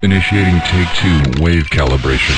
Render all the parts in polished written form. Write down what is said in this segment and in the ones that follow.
Initiating take 2 wave calibration.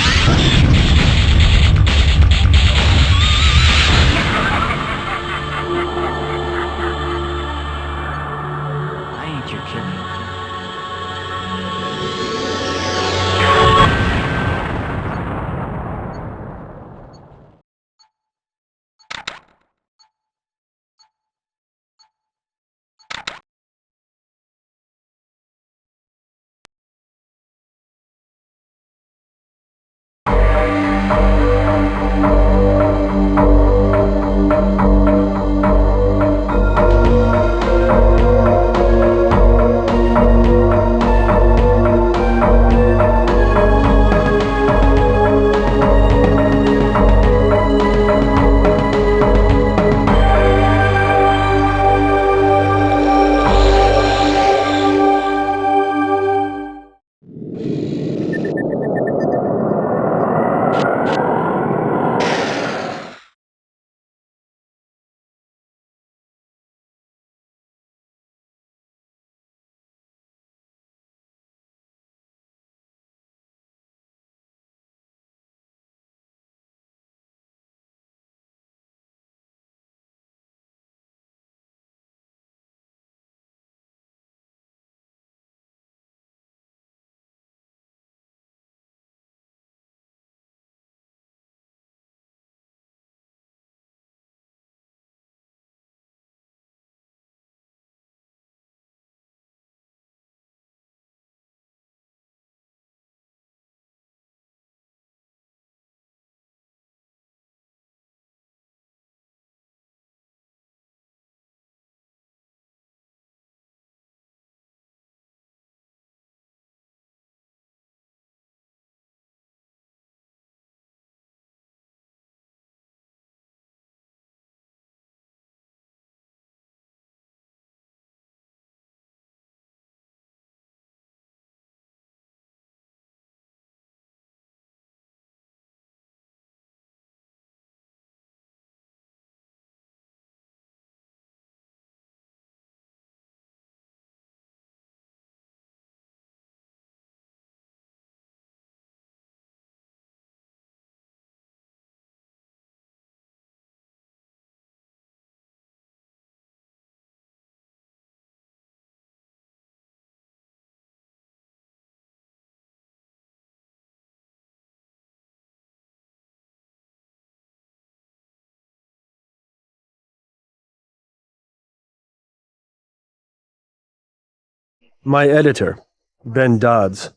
My editor, Ben Dodds,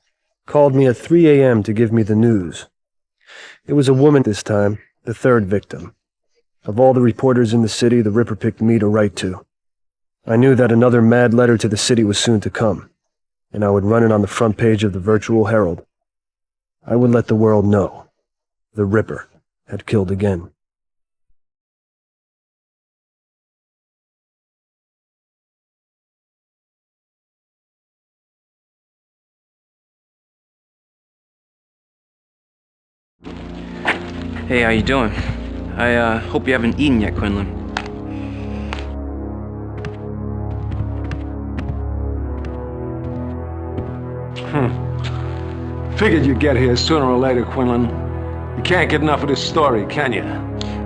called me at 3 a.m. to give me the news. It was a woman this time, the third victim. Of all the reporters in the city, the Ripper picked me to write to. I knew that another mad letter to the city was soon to come, and I would run it on the front page of the Virtual Herald. I would let the world know the Ripper had killed again. Hey, how you doing? I hope you haven't eaten yet, Quinlan. Figured you'd get here sooner or later, Quinlan. You can't get enough of this story, can you?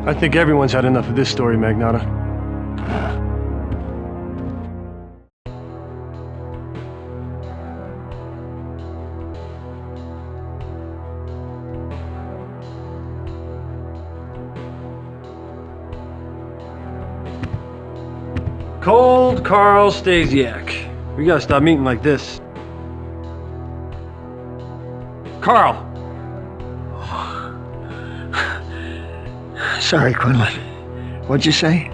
I think everyone's had enough of this story, Magnotta. Cold Carl Stasiak. We gotta stop meeting like this. Carl! Sorry, Quinlan. What'd you say?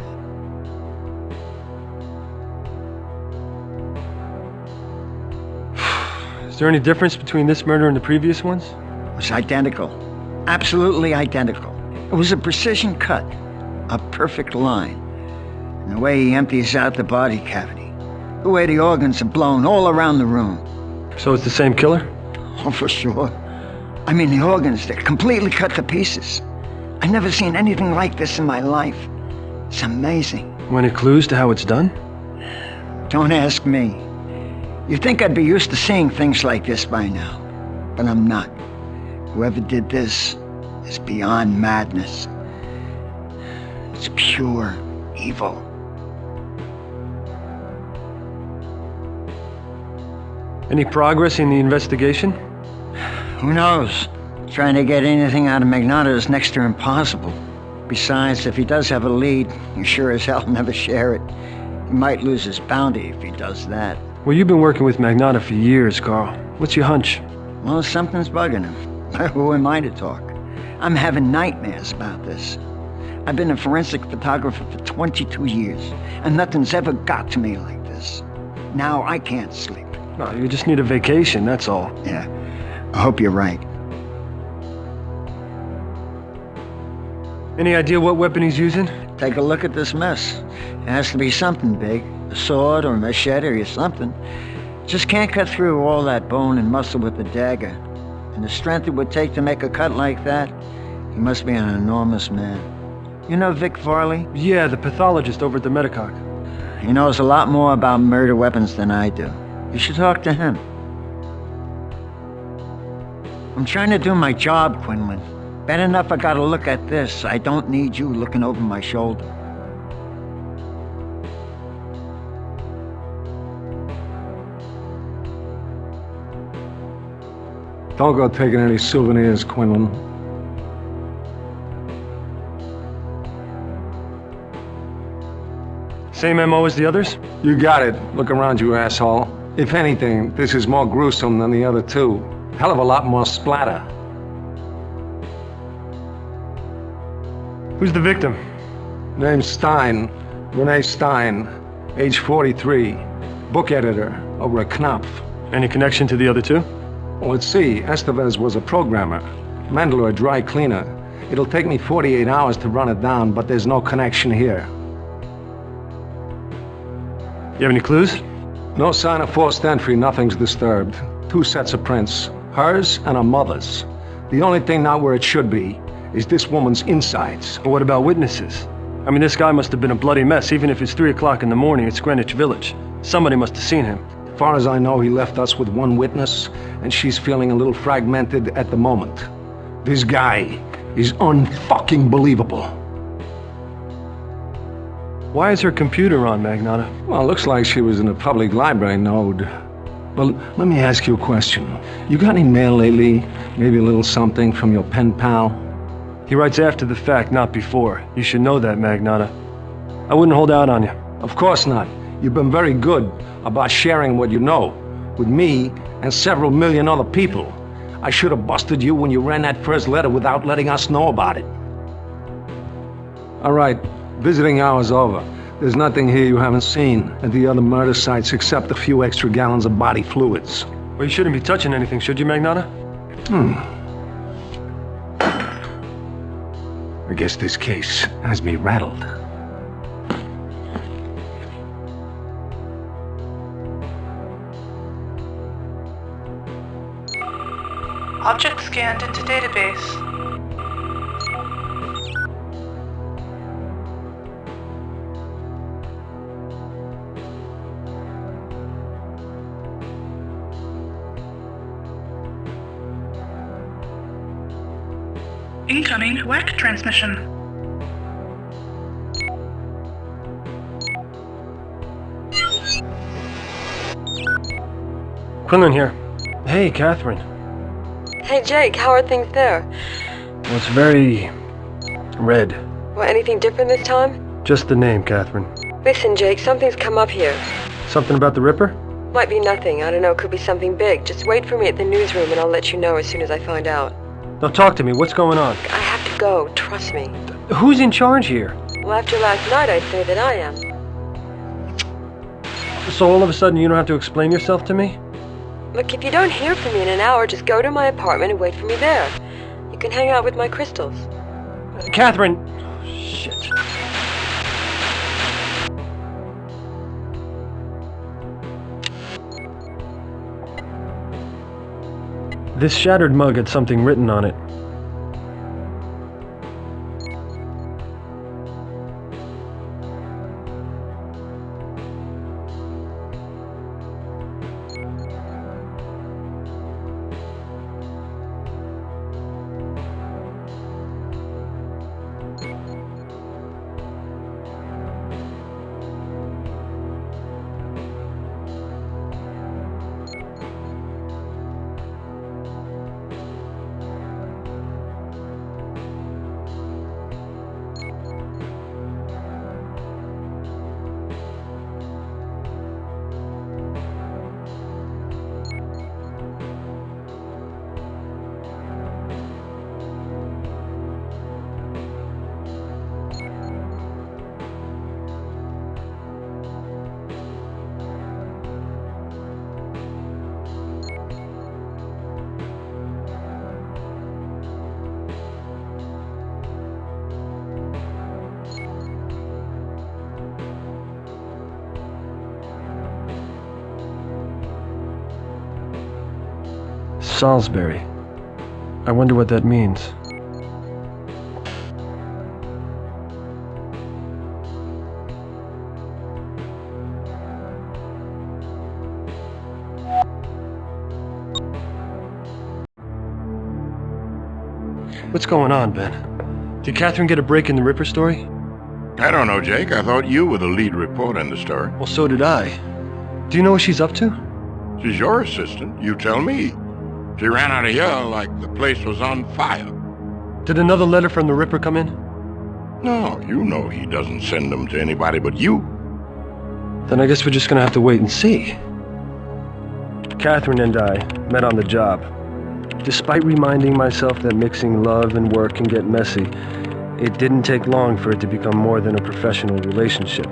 Is there any difference between this murder and the previous ones? It was identical. Absolutely identical. It was a precision cut. A perfect line. And the way he empties out the body cavity. The way the organs are blown all around the room. So it's the same killer? Oh, for sure. I mean, the organs, they're completely cut to pieces. I've never seen anything like this in my life. It's amazing. Any clues to how it's done? Don't ask me. You'd think I'd be used to seeing things like this by now. but I'm not. Whoever did this is beyond madness. It's pure evil. Any progress in the investigation? Who knows? Trying to get anything out of Magnotta is next to impossible. Besides, if he does have a lead, he sure as hell never share it. He might lose his bounty if he does that. Well, you've been working with Magnotta for years, Carl. What's your hunch? Well, something's bugging him. Who am I to talk? I'm having nightmares about this. I've been a forensic photographer for 22 years, and nothing's ever got to me like this. Now I can't sleep. No, you just need a vacation, that's all. Yeah, I hope you're right. Any idea what weapon he's using? Take a look at this mess. It has to be something big. A sword or a machete or something. Just can't cut through all that bone and muscle with a dagger. And the strength it would take to make a cut like that, he must be an enormous man. You know Vic Farley? Yeah, the pathologist over at the Medicock. He knows a lot more about murder weapons than I do. You should talk to him. I'm trying to do my job, Quinlan. Bad enough I gotta look at this. I don't need you looking over my shoulder. Don't go taking any souvenirs, Quinlan. Same MO as the others? You got it. Look around you, asshole. If anything, this is more gruesome than the other two. Hell of a lot more splatter. Who's the victim? Name's Stein. Renee Stein. Age 43. Book editor over at Knopf. Any connection to the other two? Well, let's see. Estevez was a programmer. Mendler a dry cleaner. It'll take me 48 hours to run it down, but there's no connection here. You have any clues? No sign of forced entry, nothing's disturbed. 2 sets of prints. Hers and her mother's. The only thing not where it should be is this woman's insides. But what about witnesses? I mean, this guy must have been a bloody mess, even if it's 3 o'clock in the morning. It's Greenwich Village. Somebody must have seen him. As far as I know, he left us with 1 witness, and she's feeling a little fragmented at the moment. This guy is unfucking believable. Why is her computer on, Magnotta? Well, it looks like she was in a public library node. Well, let me ask you a question. You got any mail lately? Maybe a little something from your pen pal? He writes after the fact, not before. You should know that, Magnotta. I wouldn't hold out on you. Of course not. You've been very good about sharing what you know with me and several million other people. I should have busted you when you ran that first letter without letting us know about it. All right, visiting hour's over. There's nothing here you haven't seen at the other murder sites except a few extra gallons of body fluids. Well, you shouldn't be touching anything, should you, Magnotta? I guess this case has me rattled. Object scanned into database. Incoming WAC transmission. Quinlan here. Hey, Catherine. Hey Jake, how are things there? Well, it's very... red. Well, anything different this time? Just the name, Catherine. Listen, Jake, something's come up here. Something about the Ripper? Might be nothing, I don't know, could be something big. Just wait for me at the newsroom and I'll let you know as soon as I find out. Now talk to me, what's going on? I have to go, trust me. Who's in charge here? Well, after last night, I'd say that I am. So all of a sudden you don't have to explain yourself to me? Look, if you don't hear from me in an hour, just go to my apartment and wait for me there. You can hang out with my crystals. Catherine! Shit. This shattered mug had something written on it. Salisbury. I wonder what that means. What's going on, Ben? Did Catherine get a break in the Ripper story? I don't know, Jake. I thought you were the lead reporter in the story. Well, so did I. Do you know what she's up to? She's your assistant. You tell me. She ran out of here like the place was on fire. Did another letter from the Ripper come in? No, you know he doesn't send them to anybody but you. Then I guess we're just gonna have to wait and see. Catherine and I met on the job. Despite reminding myself that mixing love and work can get messy, it didn't take long for it to become more than a professional relationship.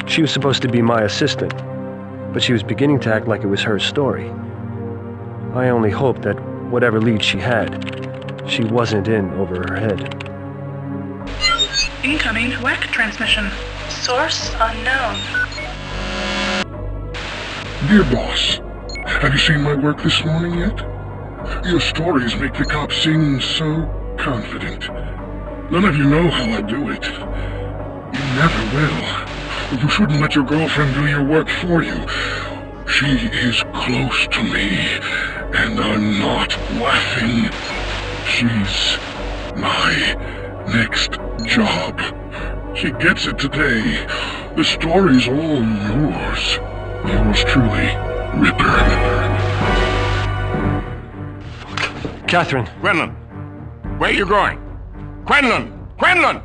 She was supposed to be my assistant, but she was beginning to act like it was her story. I only hoped that whatever lead she had, she wasn't in over her head. Incoming WAC transmission. Source unknown. Dear boss, have you seen my work this morning yet? Your stories make the cops seem so confident. None of you know how I do it. You never will. You shouldn't let your girlfriend do your work for you. She is close to me, and I'm not laughing. She's my next job. She gets it today. The story's all yours. Yours truly, Ripper. Catherine. Quinlan, where are you going? Quinlan! Quinlan!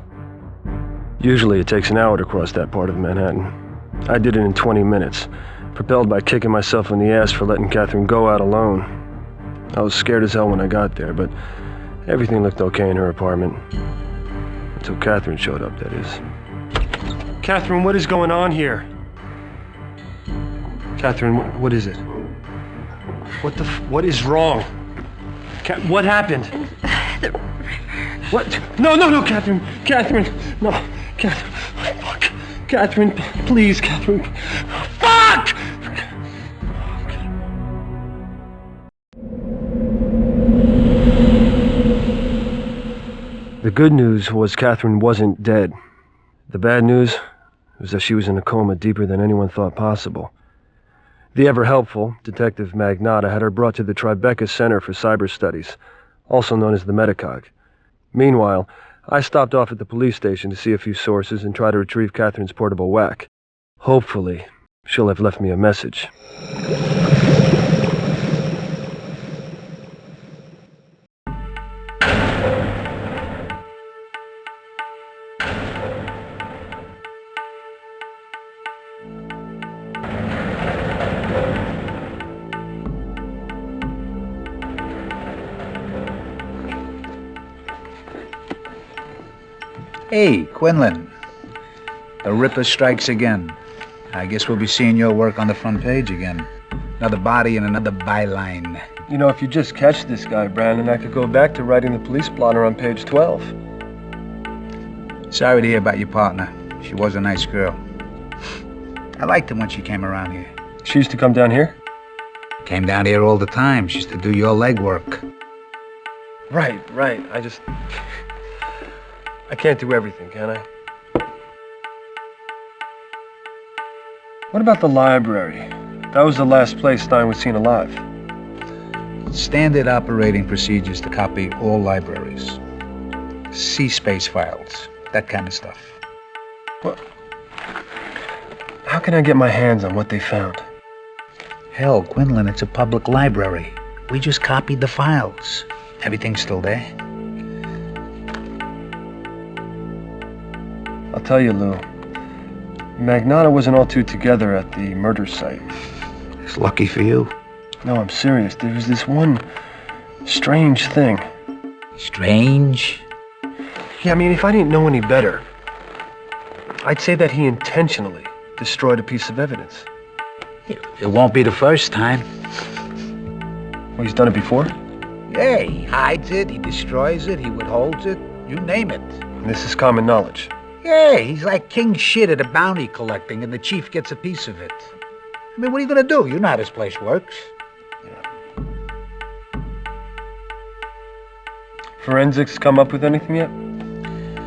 Usually it takes an hour to cross that part of Manhattan. I did it in 20 minutes, propelled by kicking myself in the ass for letting Catherine go out alone. I was scared as hell when I got there, but everything looked okay in her apartment. Until Catherine showed up, that is. Catherine, what is going on here? Catherine, what is it? What is wrong? What happened? What? No, Catherine! Catherine! No! Catherine! Fuck! Catherine, please, Catherine! Fuck! The good news was Catherine wasn't dead. The bad news was that she was in a coma deeper than anyone thought possible. The ever-helpful Detective Magnotta had her brought to the Tribeca Center for Cyber Studies, also known as the Metacog. Meanwhile, I stopped off at the police station to see a few sources and try to retrieve Catherine's portable whack. Hopefully, she'll have left me a message. Hey, Quinlan. The Ripper strikes again. I guess we'll be seeing your work on the front page again. Another body and another byline. You know, if you just catch this guy, Brandon, I could go back to writing the police blotter on page 12. Sorry to hear about your partner. She was a nice girl. I liked her when she came around here. She used to come down here? Came down here all the time. She used to do your legwork. Right. I can't do everything, can I? What about the library? That was the last place Stein was seen alive. Standard operating procedures to copy all libraries. C-space files, that kind of stuff. What? How can I get my hands on what they found? Hell, Quinlan, it's a public library. We just copied the files. Everything's still there. I'll tell you, Lou. Magnotta wasn't all too together at the murder site. It's lucky for you. No, I'm serious. There was this one strange thing. Strange? Yeah, I mean, if I didn't know any better, I'd say that he intentionally destroyed a piece of evidence. It won't be the first time. Well, he's done it before? Yeah, he hides it, he destroys it, he withholds it, you name it. And this is common knowledge. Yeah, he's like king shit at a bounty collecting, and the chief gets a piece of it. I mean, what are you gonna do? You know how this place works. Forensics come up with anything yet?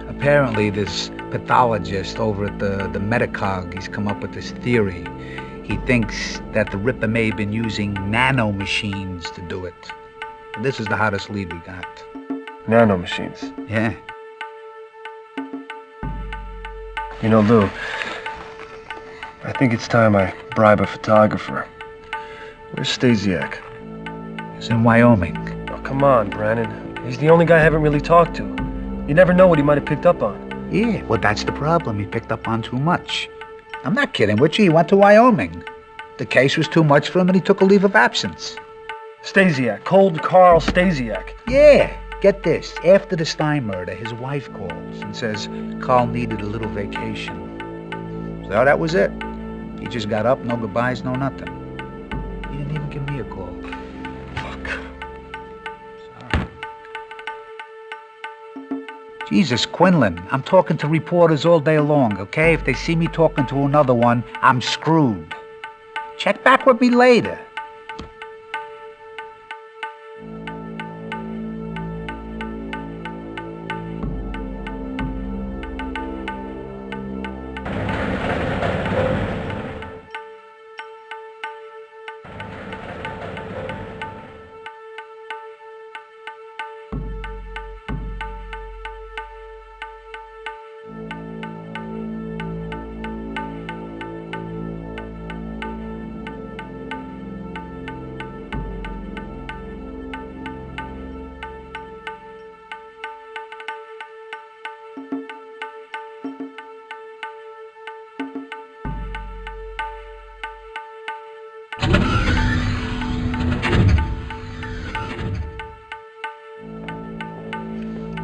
Apparently, this pathologist over at the Metacog, he's come up with this theory. He thinks that the Ripper may have been using nanomachines to do it. This is the hottest lead we got. Nanomachines? Yeah. You know, Lou, I think it's time I bribe a photographer. Where's Stasiak? He's in Wyoming. Oh, come on, Brannon. He's the only guy I haven't really talked to. You never know what he might have picked up on. Yeah, well, that's the problem. He picked up on too much. I'm not kidding, Richie. He went to Wyoming. The case was too much for him, and he took a leave of absence. Stasiak. Cold Carl Stasiak. Yeah. Get this. After the Stein murder, his wife calls and says Carl needed a little vacation. So that was it. He just got up, no goodbyes, no nothing. He didn't even give me a call. Look. Sorry. Jesus, Quinlan, I'm talking to reporters all day long, okay? If they see me talking to another one, I'm screwed. Check back with me later.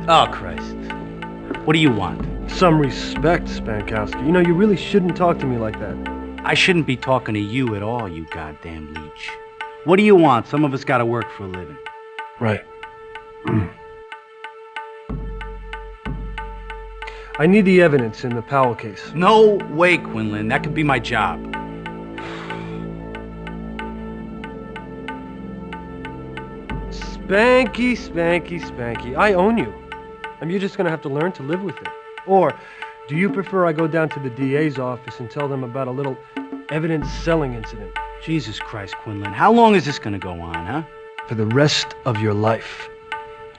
Oh, Christ. What do you want? Some respect, Spankowski. You know, you really shouldn't talk to me like that. I shouldn't be talking to you at all, you goddamn leech. What do you want? Some of us gotta work for a living. Right. I need the evidence in the Powell case. No way, Quinlan. That could be my job. Spanky, Spanky, Spanky. I own you. And you're just gonna have to learn to live with it. Or, do you prefer I go down to the DA's office and tell them about a little evidence selling incident? Jesus Christ, Quinlan. How long is this gonna go on, huh? For the rest of your life.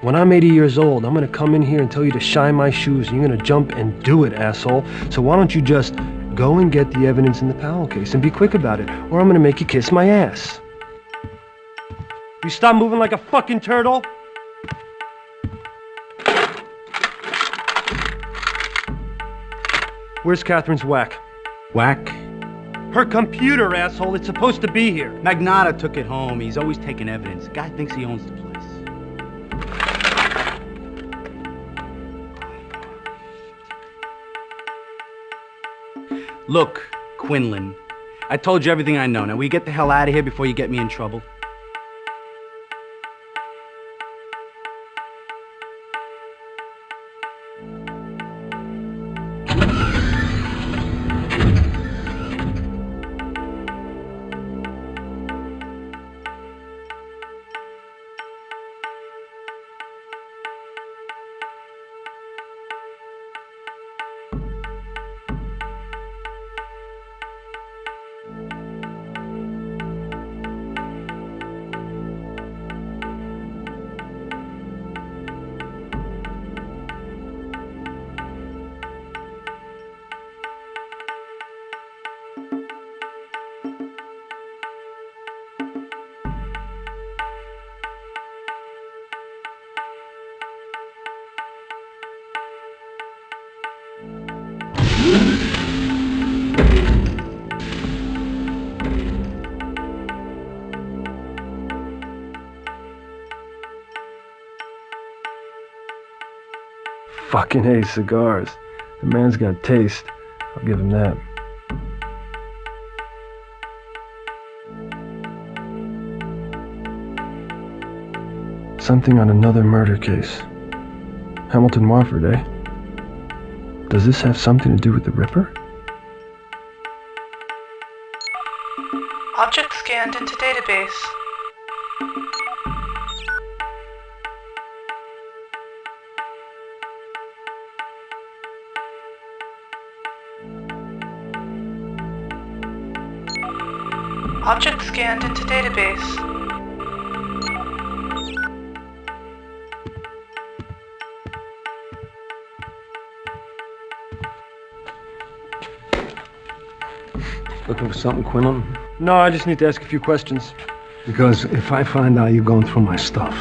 When I'm 80 years old, I'm gonna come in here and tell you to shine my shoes, and you're gonna jump and do it, asshole. So why don't you just go and get the evidence in the Powell case and be quick about it, or I'm gonna make you kiss my ass. You stop moving like a fucking turtle? Where's Catherine's whack? Whack? Her computer, asshole. It's supposed to be here. Magnotta took it home. He's always taking evidence. The guy thinks he owns the place. Look, Quinlan, I told you everything I know. Now, will you get the hell out of here before you get me in trouble? Fucking A cigars. The man's got taste. I'll give him that. Something on another murder case. Hamilton Warford, eh? Does this have something to do with the Ripper? Object scanned into database. Object scanned into database. Looking for something, Quinlan? No, I just need to ask a few questions. Because if I find out you're going through my stuff,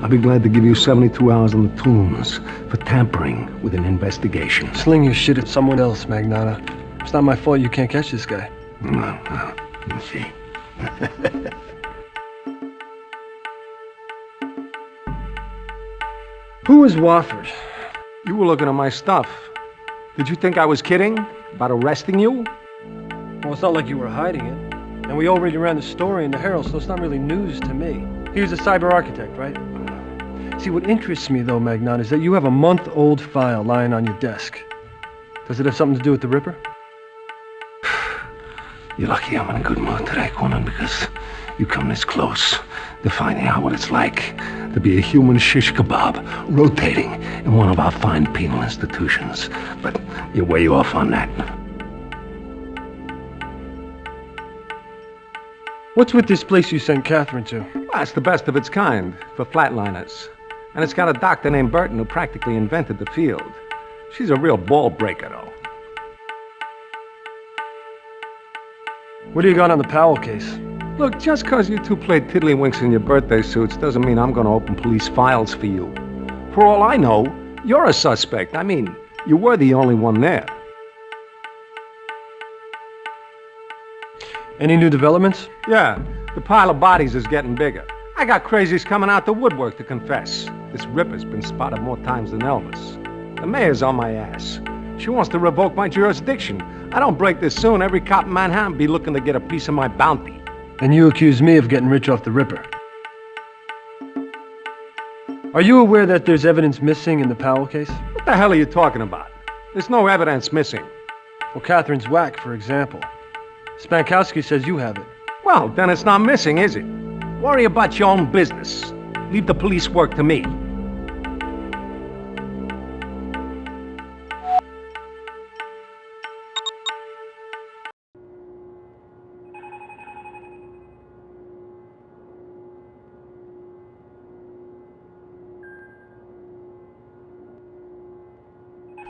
I'll be glad to give you 72 hours on the tombs for tampering with an investigation. Sling your shit at someone else, Magnotta. It's not my fault you can't catch this guy. No, you see. Who is Wofford? You were looking at my stuff. Did you think I was kidding about arresting you? Well, it's not like you were hiding it. And we already ran the story in the Herald, so it's not really news to me. He was a cyber architect, right? See, what interests me, though, Magnotta, is that you have a month-old file lying on your desk. Does it have something to do with the Ripper? You're lucky I'm in a good mood today, Quinlan, because you come this close to finding out what it's like to be a human shish kebab rotating in one of our fine penal institutions. But you're way off on that. What's with this place you sent Catherine to? Well, it's the best of its kind for flatliners. And it's got a doctor named Burton who practically invented the field. She's a real ball breaker, though. What do you got on the Powell case? Look, just because you two played tiddlywinks in your birthday suits doesn't mean I'm going to open police files for you. For all I know, you're a suspect. I mean, you were the only one there. Any new developments? Yeah, the pile of bodies is getting bigger. I got crazies coming out the woodwork to confess. This Ripper's been spotted more times than Elvis. The mayor's on my ass. She wants to revoke my jurisdiction. I don't break this soon, every cop in Manhattan be looking to get a piece of my bounty. And you accuse me of getting rich off the Ripper. Are you aware that there's evidence missing in the Powell case? What the hell are you talking about? There's no evidence missing. Well, Catherine's whack, for example. Spankowski says you have it. Well, then it's not missing, is it? Worry about your own business. Leave the police work to me.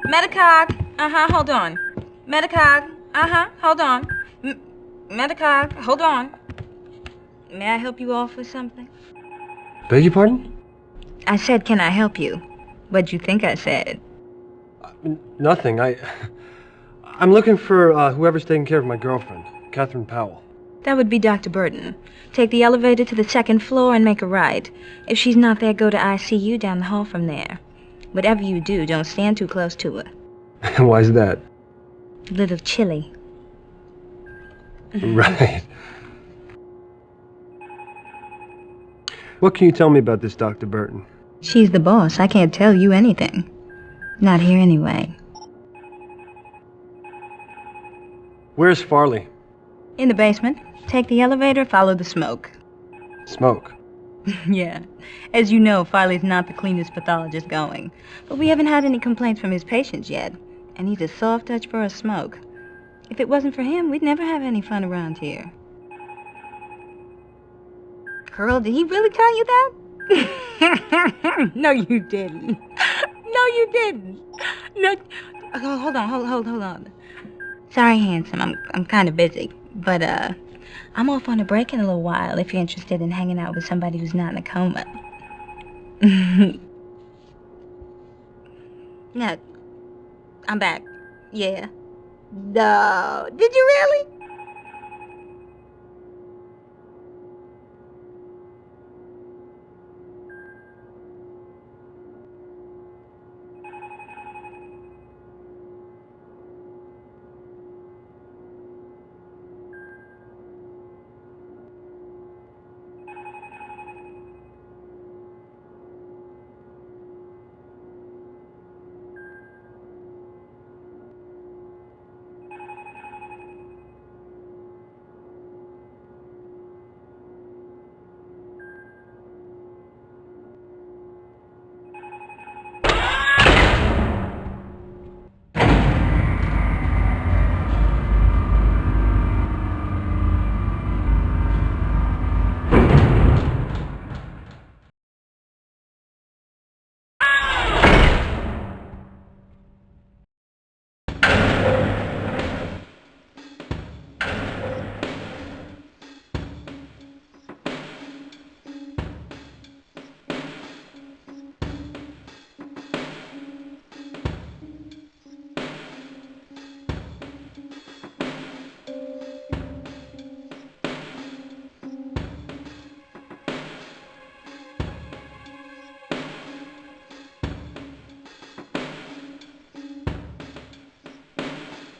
Metacog, hold on. Metacog, hold on. Metacog, hold on. May I help you off with something? Beg your pardon? I said, can I help you? What'd you think I said? Nothing. I'm looking for whoever's taking care of my girlfriend, Catherine Powell. That would be Dr. Burton. Take the elevator to the second floor and make a right. If she's not there, go to ICU down the hall from there. Whatever you do, don't stand too close to her. Why's that? A little chilly. Right. What can you tell me about this Dr. Burton? She's the boss. I can't tell you anything. Not here anyway. Where's Farley? In the basement. Take the elevator, follow the smoke. Smoke? Yeah. As you know, Farley's not the cleanest pathologist going. But we haven't had any complaints from his patients yet. And he's a soft touch for a smoke. If it wasn't for him, we'd never have any fun around here. Girl, did he really tell you that? No, you didn't. No, you didn't. No. Oh, hold on. Sorry, handsome. I'm kind of busy. But, I'm off on a break in a little while if you're interested in hanging out with somebody who's not in a coma. No. I'm back. Yeah. No. Did you really?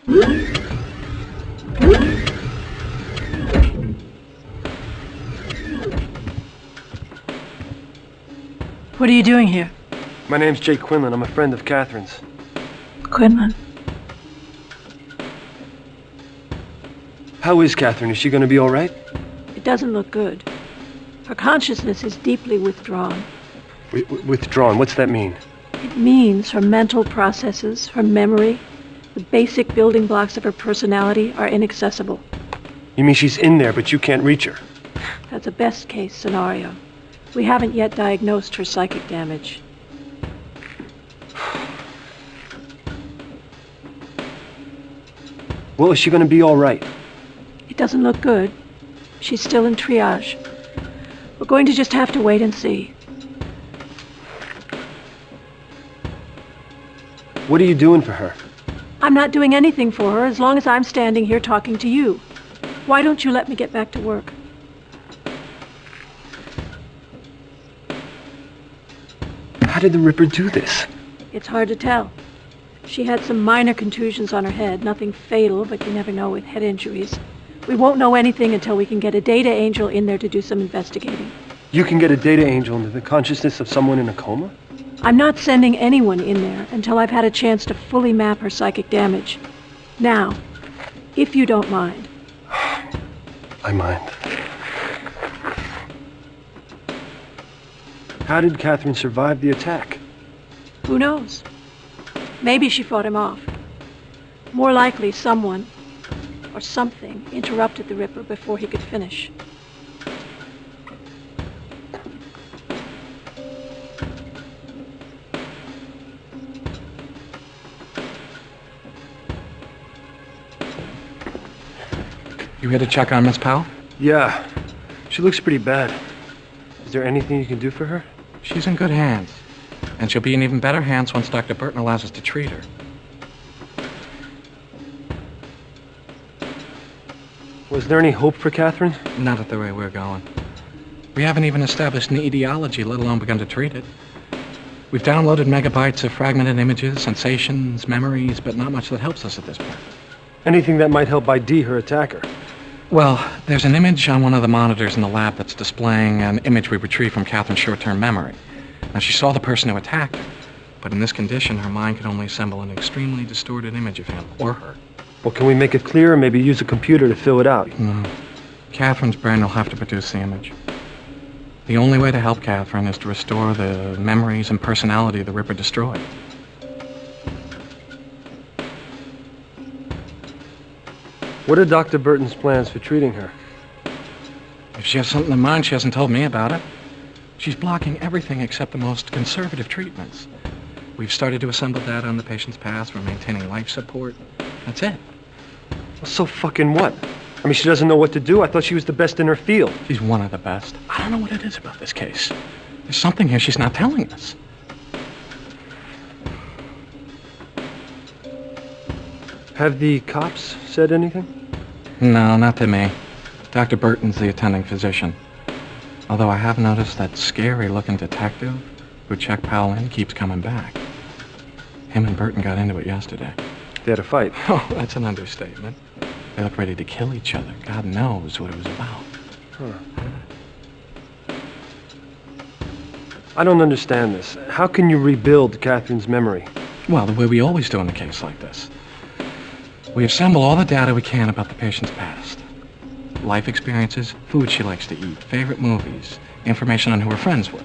What are you doing here? My name's Jake Quinlan. I'm a friend of Catherine's. Quinlan. How is Catherine? Is she going to be all right? It doesn't look good. Her consciousness is deeply withdrawn. Withdrawn? What's that mean? It means her mental processes, her memory, the basic building blocks of her personality are inaccessible. You mean she's in there, but you can't reach her? That's a best-case scenario. We haven't yet diagnosed her psychic damage. Well, is she going to be all right? It doesn't look good. She's still in triage. We're going to just have to wait and see. What are you doing for her? I'm not doing anything for her as long as I'm standing here talking to you. Why don't you let me get back to work? How did the Ripper do this? It's hard to tell. She had some minor contusions on her head, nothing fatal, but you never know with head injuries. We won't know anything until we can get a data angel in there to do some investigating. You can get a data angel into the consciousness of someone in a coma? I'm not sending anyone in there until I've had a chance to fully map her psychic damage. Now, if you don't mind. I mind. How did Catherine survive the attack? Who knows? Maybe she fought him off. More likely someone or something interrupted the Ripper before he could finish. You here to check on Miss Powell? Yeah. She looks pretty bad. Is there anything you can do for her? She's in good hands. And she'll be in even better hands once Dr. Burton allows us to treat her. Was there any hope for Catherine? Not at the rate we're going. We haven't even established an etiology, let alone begun to treat it. We've downloaded megabytes of fragmented images, sensations, memories, but not much that helps us at this point. Anything that might help ID her attacker? Well, there's an image on one of the monitors in the lab that's displaying an image we retrieved from Catherine's short-term memory. Now, she saw the person who attacked her, but in this condition, her mind could only assemble an extremely distorted image of him or her. Well, can we make it clearer? Maybe use a computer to fill it out? No. Catherine's brain will have to produce the image. The only way to help Catherine is to restore the memories and personality the Ripper destroyed. What are Dr. Burton's plans for treating her? If she has something in mind, she hasn't told me about it. She's blocking everything except the most conservative treatments. We've started to assemble data on the patient's past. We're maintaining life support. That's it. Well, so fucking what? I mean, she doesn't know what to do. I thought she was the best in her field. She's one of the best. I don't know what it is about this case. There's something here she's not telling us. Have the cops said anything? No, not to me. Dr. Burton's the attending physician. Although I have noticed that scary-looking detective who checked Powell in keeps coming back. Him and Burton got into it yesterday. They had a fight. Oh, that's an understatement. They looked ready to kill each other. God knows what it was about. Huh. I don't understand this. How can you rebuild Catherine's memory? Well, the way we always do in a case like this. We assemble all the data we can about the patient's past. Life experiences, food she likes to eat, favorite movies, information on who her friends were.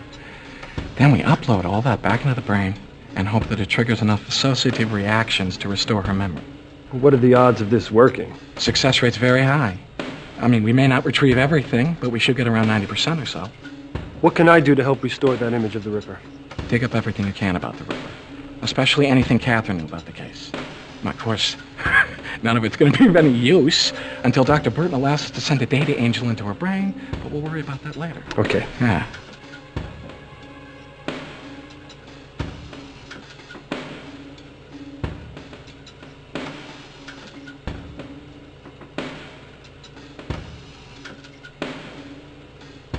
Then we upload all that back into the brain and hope that it triggers enough associative reactions to restore her memory. What are the odds of this working? Success rate's very high. I mean, we may not retrieve everything, but we should get around 90% or so. What can I do to help restore that image of the Ripper? Dig up everything you can about the Ripper, especially anything Catherine knew about the case. Now, of course, none of it's going to be of any use until Dr. Burton allows us to send a data angel into her brain, but we'll worry about that later. Okay. Yeah.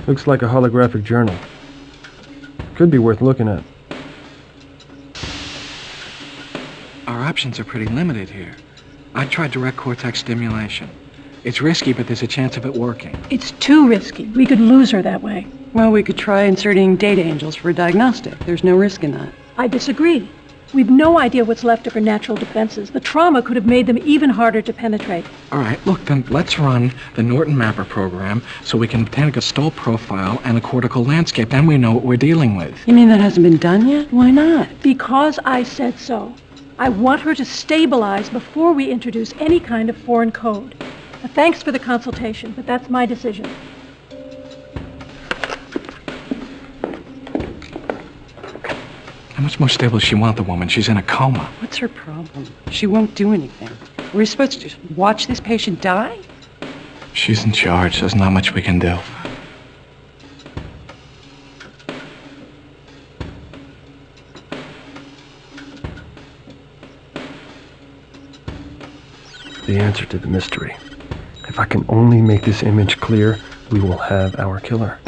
Looks like a holographic journal. Could be worth looking at. Our options are pretty limited here. I tried direct cortex stimulation. It's risky, but there's a chance of it working. It's too risky. We could lose her that way. Well, we could try inserting data angels for a diagnostic. There's no risk in that. I disagree. We've no idea what's left of her natural defenses. The trauma could have made them even harder to penetrate. All right, look, then let's run the Norton Mapper program so we can obtain a gestalt profile and a cortical landscape. Then we know what we're dealing with. You mean that hasn't been done yet? Why not? Because I said so. I want her to stabilize before we introduce any kind of foreign code. Thanks for the consultation, but that's my decision. How much more stable does she want, the woman? She's in a coma. What's her problem? She won't do anything. We're supposed to just watch this patient die? She's in charge. There's not much we can do. The answer to the mystery. If I can only make this image clear, we will have our killer.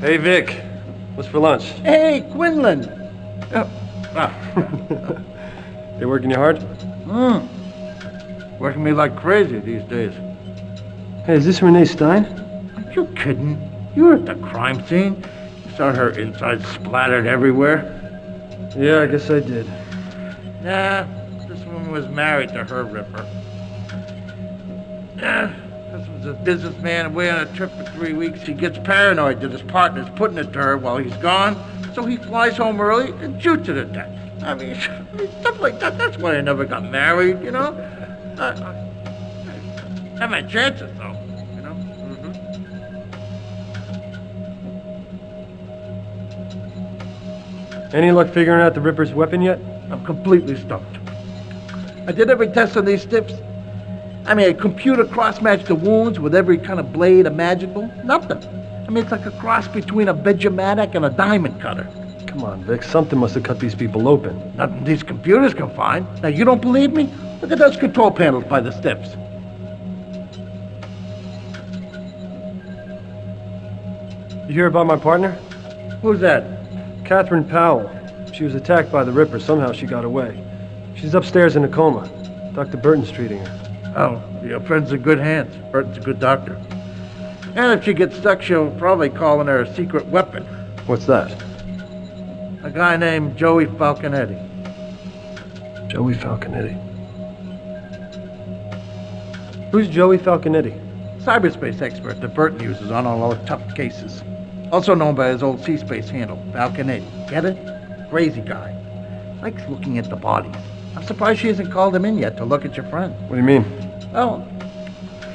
Hey, Vic. What's for lunch? Hey, Quinlan. They working you hard? Working me like crazy these days. Hey, is this Renee Stein? Are you kidding? You were at the crime scene. You saw her insides splattered everywhere. Yeah, I guess I did. Nah, this woman was married to her ripper. This was a businessman away on a trip for 3 weeks. He gets paranoid that his partner's putting it to her while he's gone, so he flies home early and shoots her to death. I mean, stuff like that. That's why I never got married, you know? I have my chances, though, you know? Any luck figuring out the Ripper's weapon yet? I'm completely stumped. I did every test on these stiffs. I mean, a computer cross-matched the wounds with every kind of blade imaginable. Nothing. I mean, it's like a cross between a Vegematic and a diamond cutter. Come on, Vic. Something must have cut these people open. Nothing these computers can find. Now, you don't believe me? Look at those control panels by the steps. You hear about my partner? Who's that? Catherine Powell. She was attacked by the Ripper. Somehow she got away. She's upstairs in a coma. Dr. Burton's treating her. Oh, your friend's in good hands. Burton's a good doctor. And if she gets stuck, she'll probably call in her secret weapon. What's that? A guy named Joey Falconetti. Joey Falconetti. Who's Joey Falconetti? Cyberspace expert that Burton uses on all our tough cases. Also known by his old C-Space handle, Falconetti. Get it? Crazy guy. Likes looking at the bodies. I'm surprised she hasn't called him in yet to look at your friend. What do you mean? Well,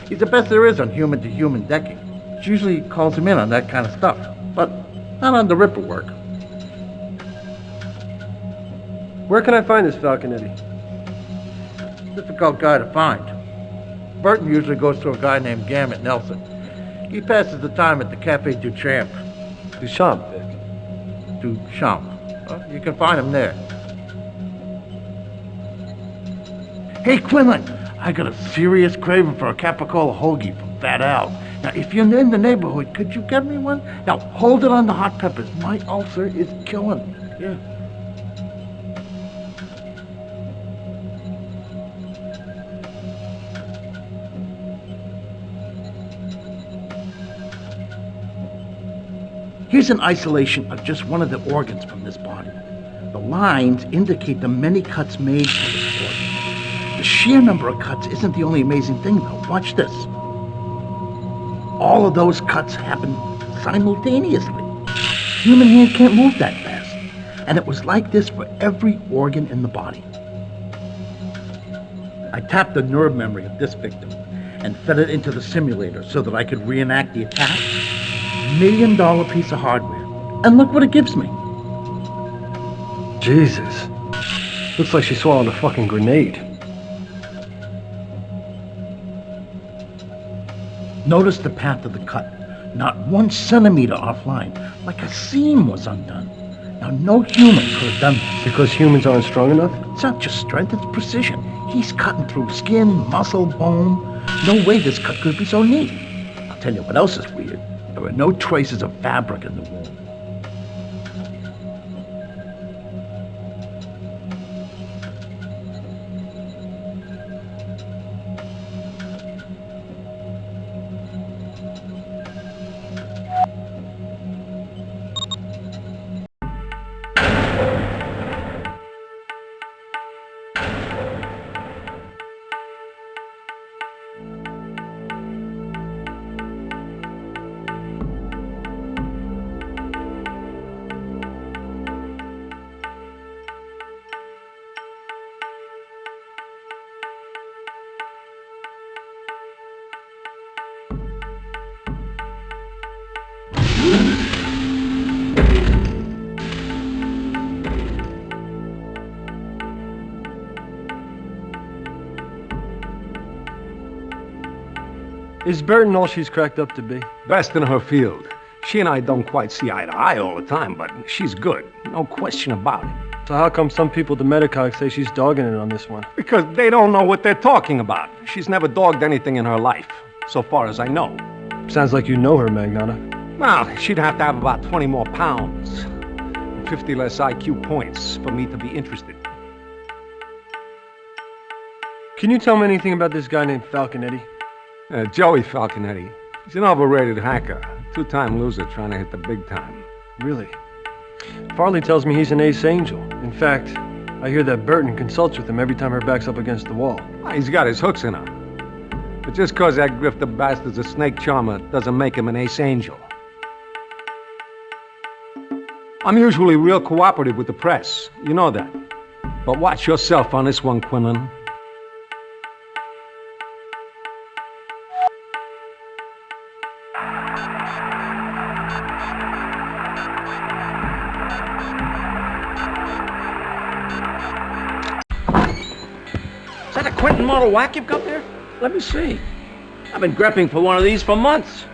he's the best there is on human-to-human decking. She usually calls him in on that kind of stuff, but not on the Ripper work. Where can I find this Falconetti? Difficult guy to find. Burton usually goes to a guy named Gamut Nelson. He passes the time at the Cafe Duchamp. Duchamp, Vic. Duchamp. Well, you can find him there. Hey, Quinlan, I got a serious craving for a capicola hoagie from Fat Al. Now, if you're in the neighborhood, could you get me one? Now, hold it on the hot peppers. My ulcer is killing me. Yeah. Here's an isolation of just one of the organs from this body. The lines indicate the many cuts made for this organ. The sheer number of cuts isn't the only amazing thing, though. Watch this. All of those cuts happen simultaneously. Human hand can't move that fast. And it was like this for every organ in the body. I tapped the nerve memory of this victim and fed it into the simulator so that I could reenact the attack. $1 million piece of hardware. And look what it gives me. Jesus. Looks like she swallowed a fucking grenade. Notice the path of the cut. Not 1 centimeter offline, like a seam was undone. Now, no human could have done this. Because humans aren't strong enough? It's not just strength, it's precision. He's cutting through skin, muscle, bone. No way this cut could be so neat. I'll tell you what else is weird. There are no traces of fabric in the wound. Is Burton all she's cracked up to be? Best in her field. She and I don't quite see eye to eye all the time, but she's good. No question about it. So how come some people at the Medicog say she's dogging it on this one? Because they don't know what they're talking about. She's never dogged anything in her life, so far as I know. Sounds like you know her, Magnotta. Well, she'd have to have about 20 more pounds. And 50 less IQ points for me to be interested. Can you tell me anything about this guy named Falconetti? Joey Falconetti. He's an overrated hacker. 2-time loser trying to hit the big time. Really? Farley tells me he's an ace angel. In fact, I hear that Burton consults with him every time her back's up against the wall. He's got his hooks in her. But just cause that grifter bastard's a snake charmer doesn't make him an ace angel. I'm usually real cooperative with the press. You know that. But watch yourself on this one, Quinlan. Is that a Quentin model whack you've got there? Let me see. I've been grepping for one of these for months.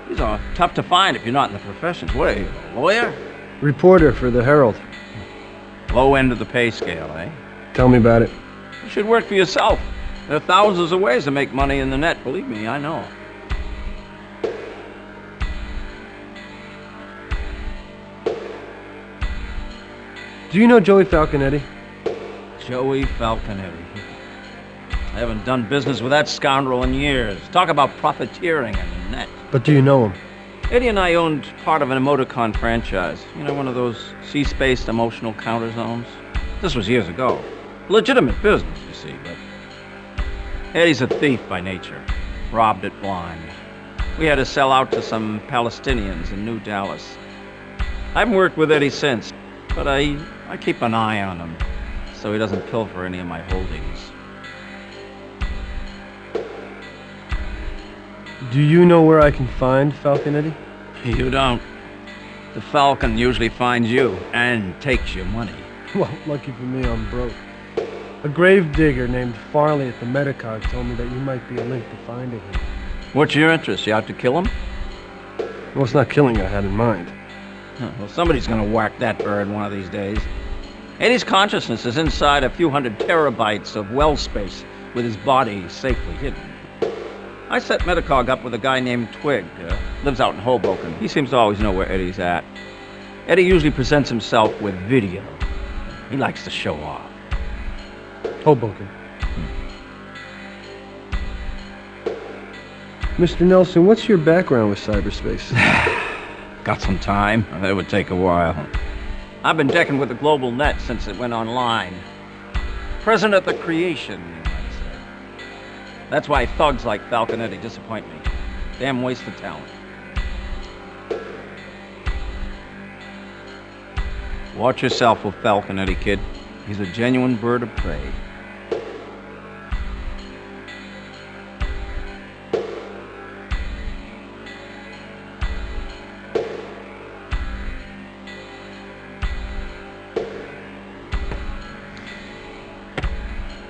These are tough to find if you're not in the profession. What are you, a lawyer? Reporter for the Herald. Low end of the pay scale, eh? Tell me about it. You should work for yourself. There are thousands of ways to make money in the net, believe me, I know. Do you know Joey Falconetti? Joey Falconetti. I haven't done business with that scoundrel in years. Talk about profiteering in the net. But do you know him? Eddie and I owned part of an emoticon franchise. You know, one of those sea-spaced emotional counter zones? This was years ago. Legitimate business, you see, but Eddie's a thief by nature. Robbed it blind. We had to sell out to some Palestinians in New Dallas. I haven't worked with Eddie since, but I keep an eye on him so he doesn't pilfer any of my holdings. Do you know where I can find Falconetti? You don't. The Falcon usually finds you and takes your money. Well, lucky for me, I'm broke. A grave digger named Farley at the Metacog told me that you might be a link to finding him. What's your interest? You out to kill him? Well, it's not killing I had in mind. Well, somebody's gonna whack that bird one of these days. Eddie's consciousness is inside a few hundred terabytes of well space with his body safely hidden. I set Metacog up with a guy named Twig. Lives out in Hoboken. He seems to always know where Eddie's at. Eddie usually presents himself with video. He likes to show off. Hoboken. Mr. Nelson, what's your background with cyberspace? Got some time. It would take a while. I've been decking with the global net since it went online. Present at the creation, you might say. That's why thugs like Falconetti disappoint me. Damn waste of talent. Watch yourself with Falconetti, kid. He's a genuine bird of prey.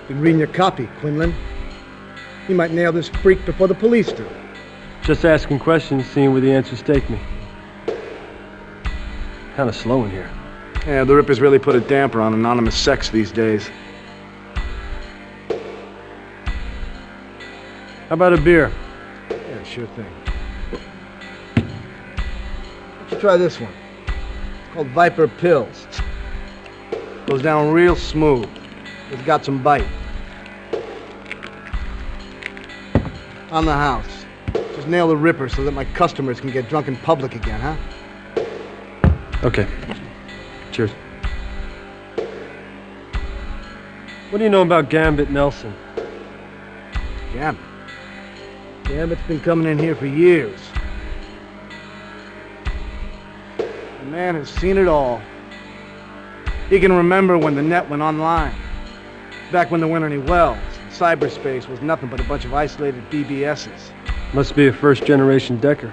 Been reading your copy, Quinlan. You might nail this freak before the police do. Just asking questions, seeing where the answers take me. Kind of slow in here. Yeah, the Rippers really put a damper on anonymous sex these days. How about a beer? Yeah, sure thing. Why don't you try this one? It's called Viper Pills. Goes down real smooth. It's got some bite. On the house. Just nail the Ripper so that my customers can get drunk in public again, huh? Okay. Cheers. What do you know about Gambit Nelson? Gambit? Gambit's been coming in here for years. The man has seen it all. He can remember when the net went online. Back when there weren't any wells. Cyberspace was nothing but a bunch of isolated BBSs. Must be a first-generation decker.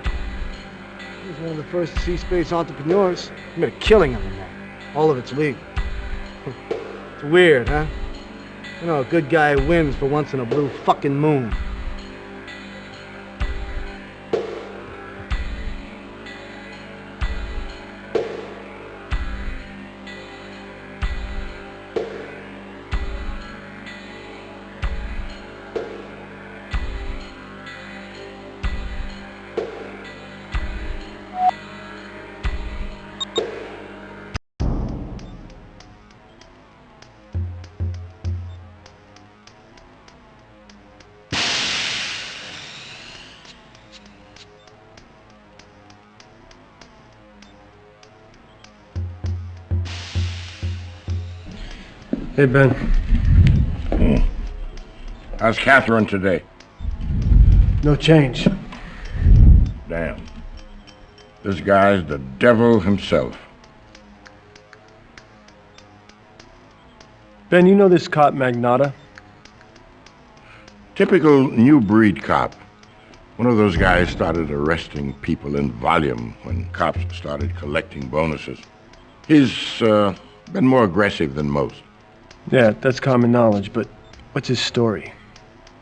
He was one of the first sea-space entrepreneurs. He made a killing on the net. All of it's legal. It's weird, huh? You know, a good guy wins for once in a blue fucking moon. Hey, Ben. How's Catherine today? No change. Damn. This guy's the devil himself. Ben, you know this cop Magnotta? Typical new breed cop. One of those guys started arresting people in volume when cops started collecting bonuses. He's been more aggressive than most. Yeah, that's common knowledge, but what's his story?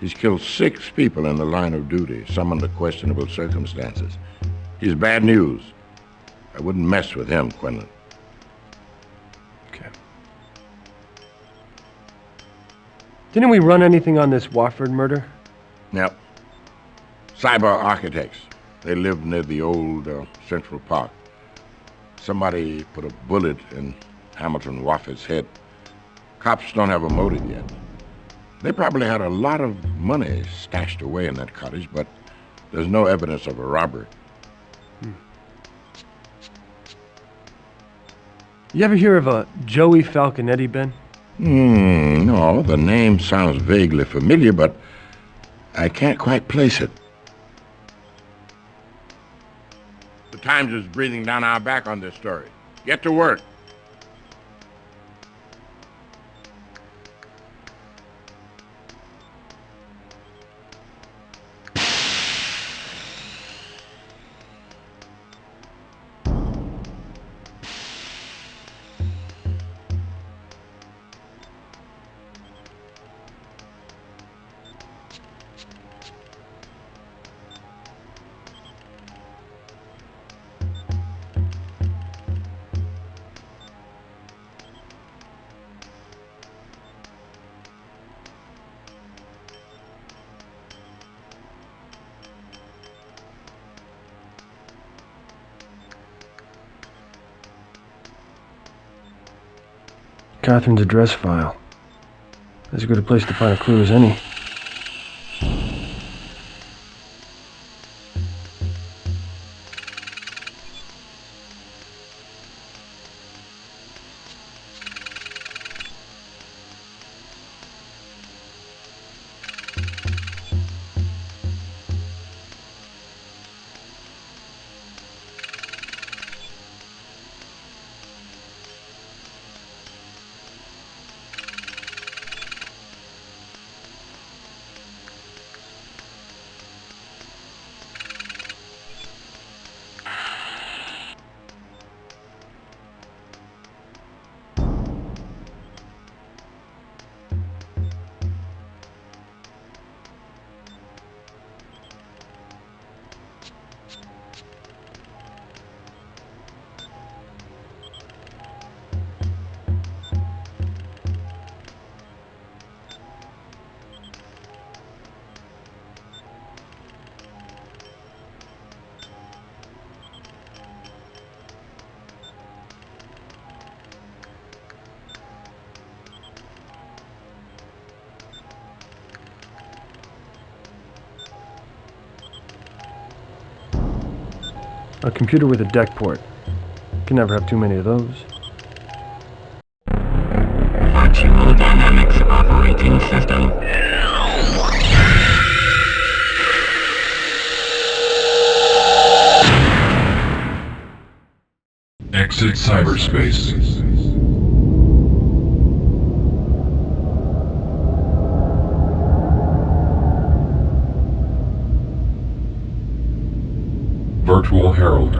He's killed 6 people in the line of duty, some under questionable circumstances. He's bad news. I wouldn't mess with him, Quinlan. Didn't we run anything on this Wofford murder? Yep. Cyber-architects. They lived near the old Central Park. Somebody put a bullet in Hamilton Wofford's head. Cops don't have a motive yet. They probably had a lot of money stashed away in that cottage, but there's no evidence of a robbery. You ever hear of a Joey Falconetti, Ben? No, the name sounds vaguely familiar, but I can't quite place it. The Times is breathing down our back on this story. Get to work. Catherine's address file. As good a place to find a clue as any. A computer with a deck port. Can never have too many of those. Virtual Dynamics Operating System. Exit cyberspace. Virtual Herald.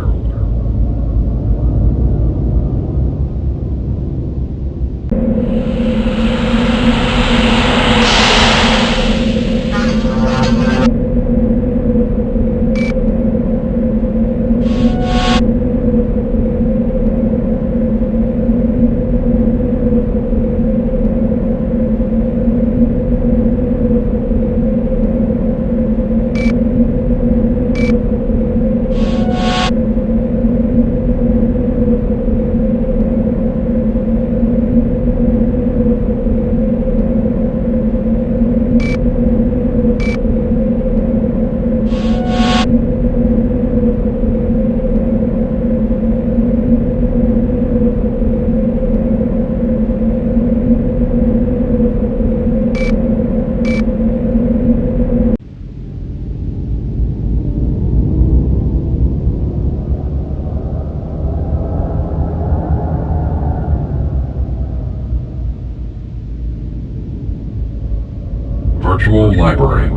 Virtual Library.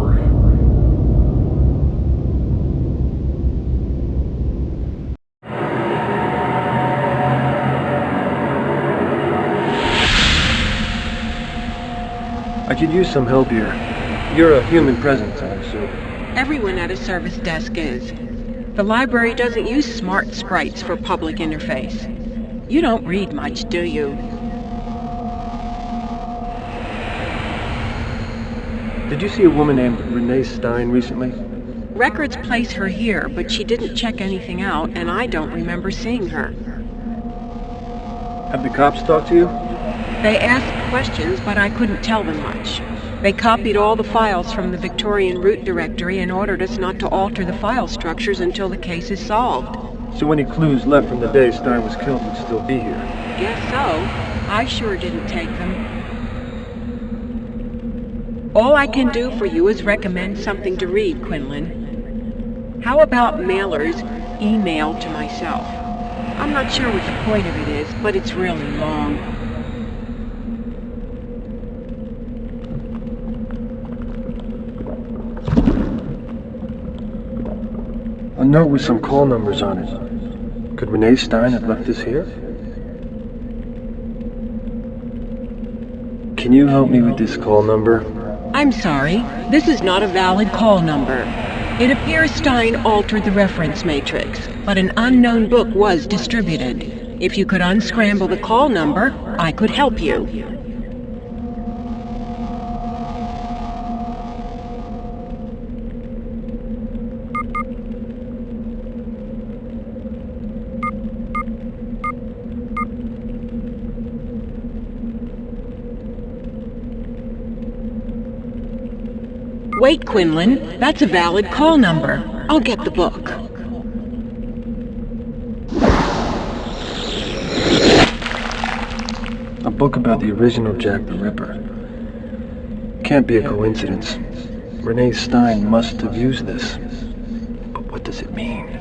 I could use some help here. You're a human presence, I assume. Everyone at a service desk is. The library doesn't use smart sprites for public interface. You don't read much, do you? Did you see a woman named Renee Stein recently? Records place her here, but she didn't check anything out, and I don't remember seeing her. Have the cops talked to you? They asked questions, but I couldn't tell them much. They copied all the files from the Victorian root directory and ordered us not to alter the file structures until the case is solved. So any clues left from the day Stein was killed would still be here? Guess so. I sure didn't take them. All I can do for you is recommend something to read, Quinlan. How about Mailer's email to myself? I'm not sure what the point of it is, but it's really long. A note with some call numbers on it. Could Renee Stein have left this here? Can you help me with this call number? I'm sorry, this is not a valid call number. It appears Stein altered the reference matrix, but an unknown book was distributed. If you could unscramble the call number, I could help you. Wait, Quinlan, that's a valid call number. I'll get the book. A book about the original Jack the Ripper. Can't be a coincidence. Renee Stein must have used this. But what does it mean?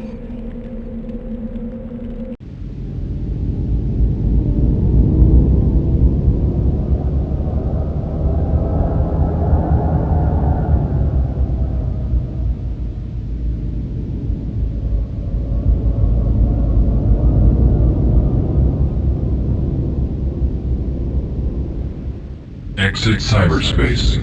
Exit cyberspace.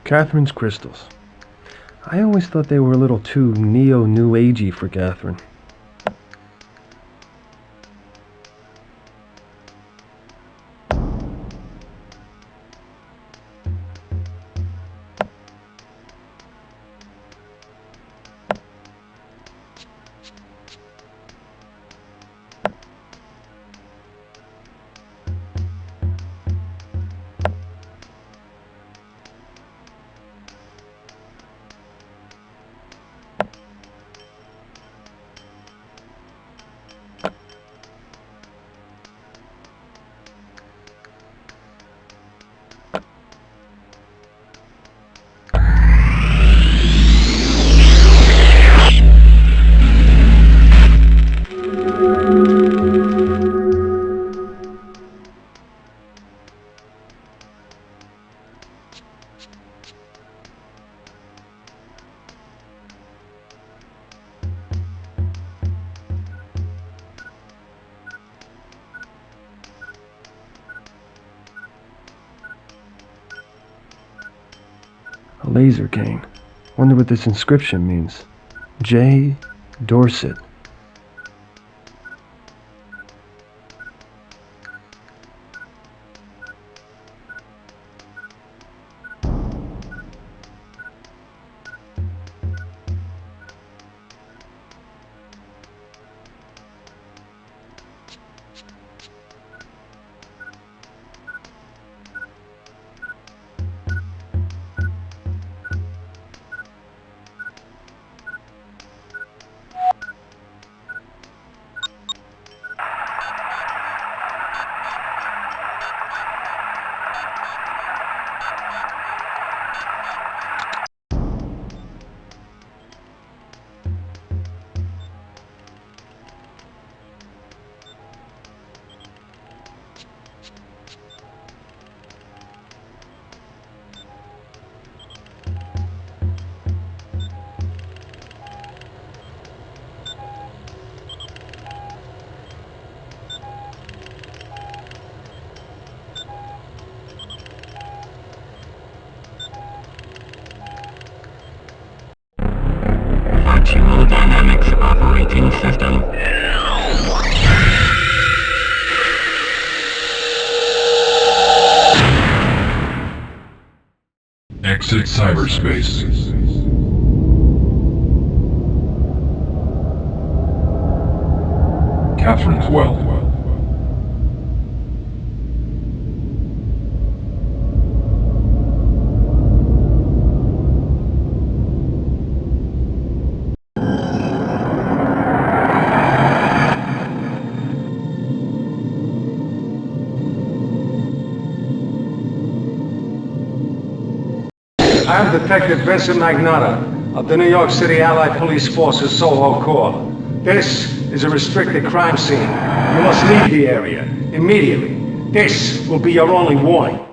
Catherine's crystals. I always thought they were a little too neo-new agey for Catherine. A laser cane. Wonder what this inscription means. J. Dorset. Virtual Dynamics Operating System. Exit cyberspace. Catherine's well. I am Detective Vince Magnotta of the New York City Allied Police Force's Soho Corps. This is a restricted crime scene. You must leave the area immediately. This will be your only warning.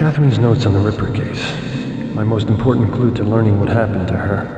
Catherine's notes on the Ripper case. My most important clue to learning what happened to her.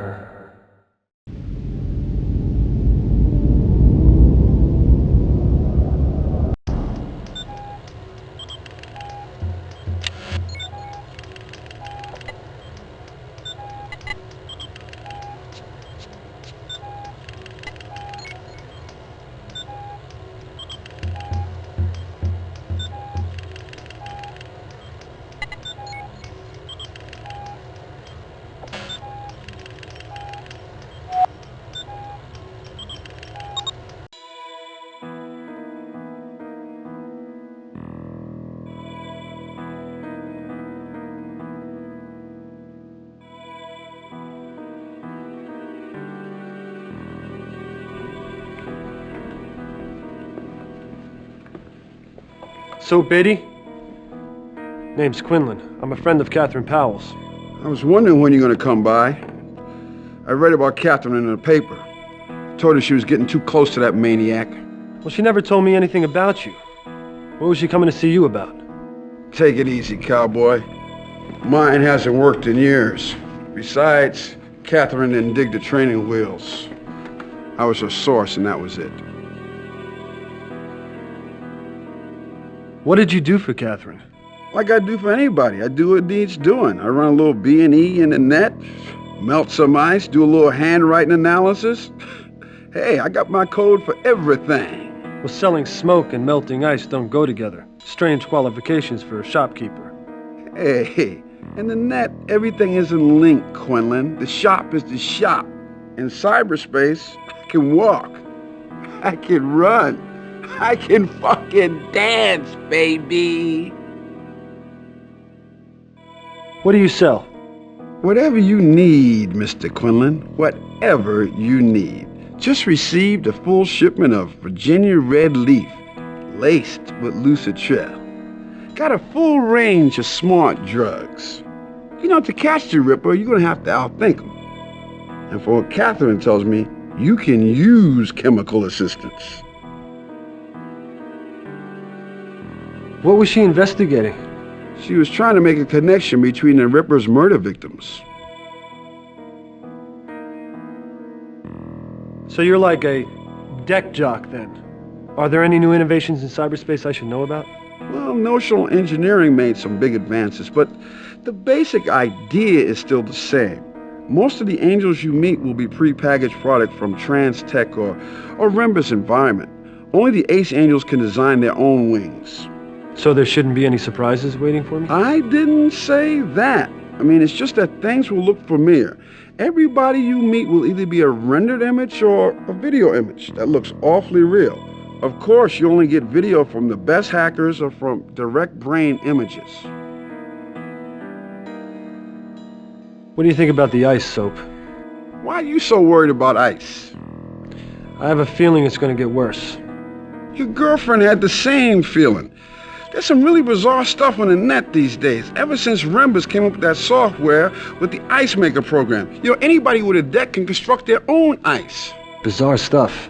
So, Beatty? Name's Quinlan. I'm a friend of Catherine Powell's. I was wondering when you're going to come by. I read about Catherine in the paper. Told her she was getting too close to that maniac. Well, she never told me anything about you. What was she coming to see you about? Take it easy, cowboy. Mine hasn't worked in years. Besides, Catherine didn't dig the training wheels. I was her source, and that was it. What did you do for Catherine? Like I do for anybody. I do what needs doing. I run a little B&E in the net, melt some ice, do a little handwriting analysis. Hey, I got my code for everything. Well, selling smoke and melting ice don't go together. Strange qualifications for a shopkeeper. Hey, in the net, everything isn't linked, Quinlan. The shop is the shop. In cyberspace, I can walk. I can run. I can fucking dance, baby. What do you sell? Whatever you need, Mr. Quinlan. Whatever you need. Just received a full shipment of Virginia red leaf, laced with lucid trail. Got a full range of smart drugs. You know, to catch the Ripper, you're gonna have to outthink him. And for what Catherine tells me, you can use chemical assistance. What was she investigating? She was trying to make a connection between the Ripper's murder victims. So you're like a deck jock, then? Are there any new innovations in cyberspace I should know about? Well, notional engineering made some big advances, but the basic idea is still the same. Most of the angels you meet will be pre-packaged product from Trans-Tech or Rembus environment. Only the ace angels can design their own wings. So there shouldn't be any surprises waiting for me? I didn't say that. I mean, it's just that things will look familiar. Everybody you meet will either be a rendered image or a video image that looks awfully real. Of course, you only get video from the best hackers or from direct brain images. What do you think about the ice soap? Why are you so worried about ice? I have a feeling it's going to get worse. Your girlfriend had the same feeling. There's some really bizarre stuff on the net these days, ever since Rembus came up with that software with the Ice Maker program. You know, anybody with a deck can construct their own ice. Bizarre stuff.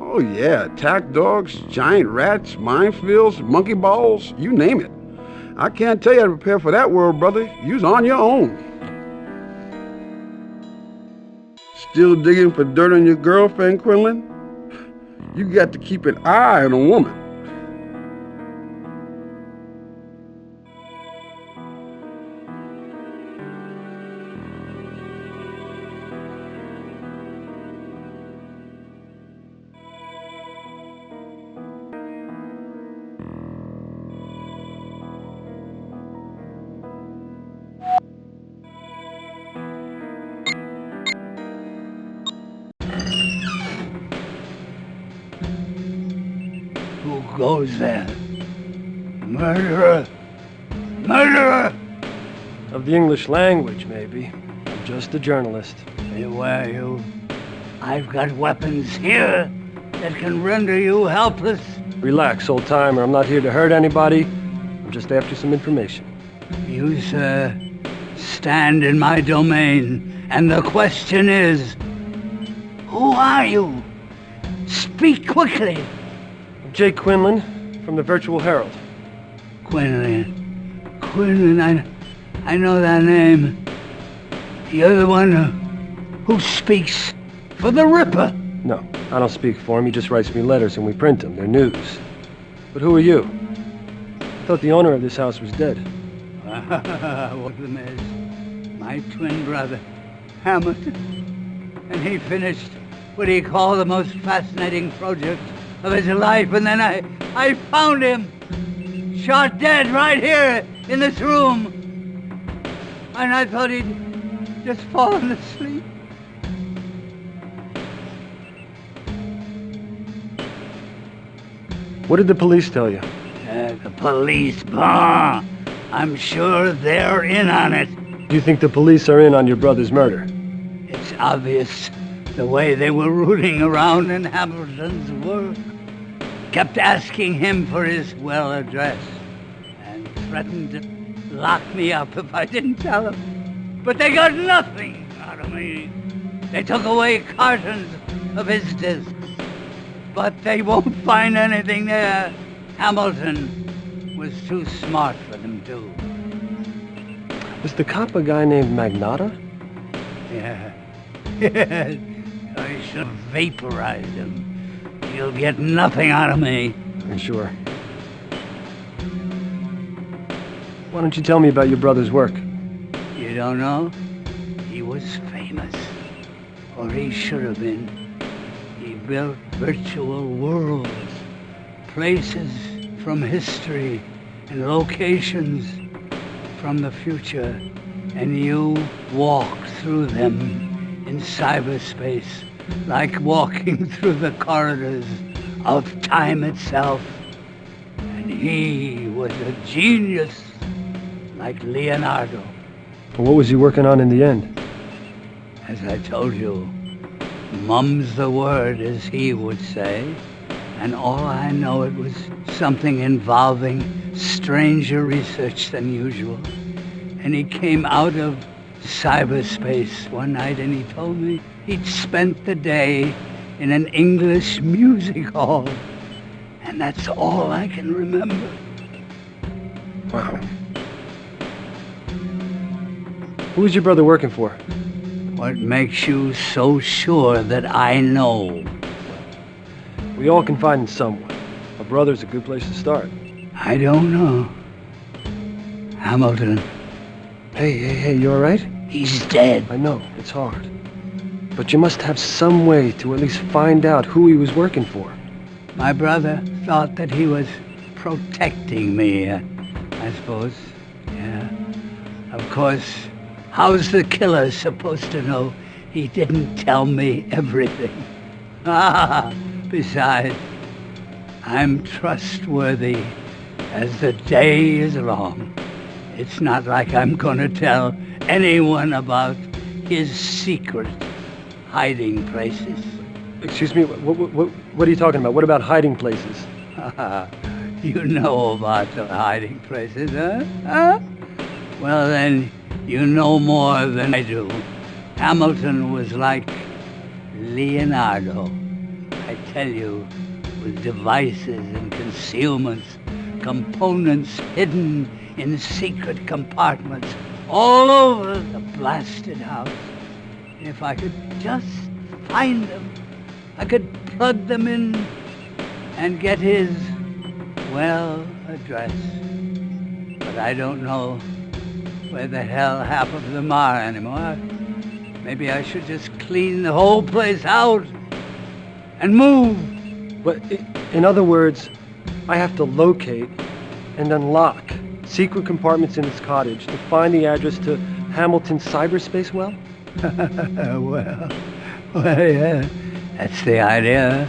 Oh yeah, attack dogs, giant rats, minefields, monkey balls, you name it. I can't tell you how to prepare for that world, brother. You's on your own. Still digging for dirt on your girlfriend, Quinlan? You got to keep an eye on a woman. Who goes there? Murderer! Murderer! Of the English language, maybe. I'm just a journalist. Beware you. I've got weapons here that can render you helpless. Relax, old timer. I'm not here to hurt anybody. I'm just after some information. You, sir, stand in my domain, and the question is, who are you? Speak quickly. Jake Quinlan, from the Virtual Herald. Quinlan. Quinlan, I know that name. You're the one who speaks for the Ripper. No, I don't speak for him. He just writes me letters and we print them. They're news. But who are you? I thought the owner of this house was dead. Walken is my twin brother, Hamilton. And he finished what he called the most fascinating project of his life, and then I found him, shot dead right here in this room. And I thought he'd just fallen asleep. What did the police tell you? The police, bah! I'm sure they're in on it. Do you think the police are in on your brother's murder? It's obvious the way they were rooting around in Hamilton's work. Kept asking him for his well address and threatened to lock me up if I didn't tell him. But they got nothing out of me. They took away cartons of his discs, but they won't find anything there. Hamilton was too smart for them too. Was the cop a guy named Magnotta? Yeah. Yes. I should vaporize him. You'll get nothing out of me. I'm sure. Why don't you tell me about your brother's work? You don't know? He was famous. Or he should have been. He built virtual worlds, places from history and locations from the future, and you walk through them in cyberspace like walking through the corridors of time itself. And he was a genius like Leonardo. What was he working on in the end? As I told you, mum's the word, as he would say, and all I know, it was something involving stranger research than usual. And he came out of cyberspace one night and he told me he'd spent the day in an English music hall. And that's all I can remember. Wow. Who was your brother working for? What makes you so sure that I know? We all confide in someone. A brother's a good place to start. I don't know. Hamilton. Hey, you alright? He's dead. I know, it's hard. But you must have some way to at least find out who he was working for. My brother thought that he was protecting me, I suppose. Yeah. Of course, how's the killer supposed to know he didn't tell me everything? Besides, I'm trustworthy as the day is long. It's not like I'm gonna tell anyone about his secret hiding places. Excuse me, what are you talking about? What about hiding places? You know about the hiding places, huh? Well then, you know more than I do. Hamilton was like Leonardo. I tell you, with devices and concealments, components hidden in secret compartments all over the blasted house. And if I could just find them, I could plug them in and get his, well, address. But I don't know where the hell half of them are anymore. Maybe I should just clean the whole place out and move. But in other words, I have to locate and unlock secret compartments in this cottage to find the address to Hamilton's cyberspace well? Well, yeah, that's the idea.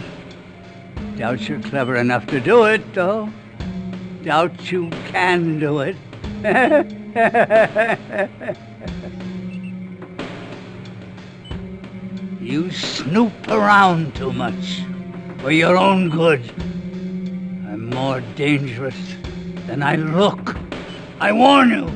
Doubt you're clever enough to do it, though. Doubt you can do it. You snoop around too much for your own good. I'm more dangerous than I look. I warn you.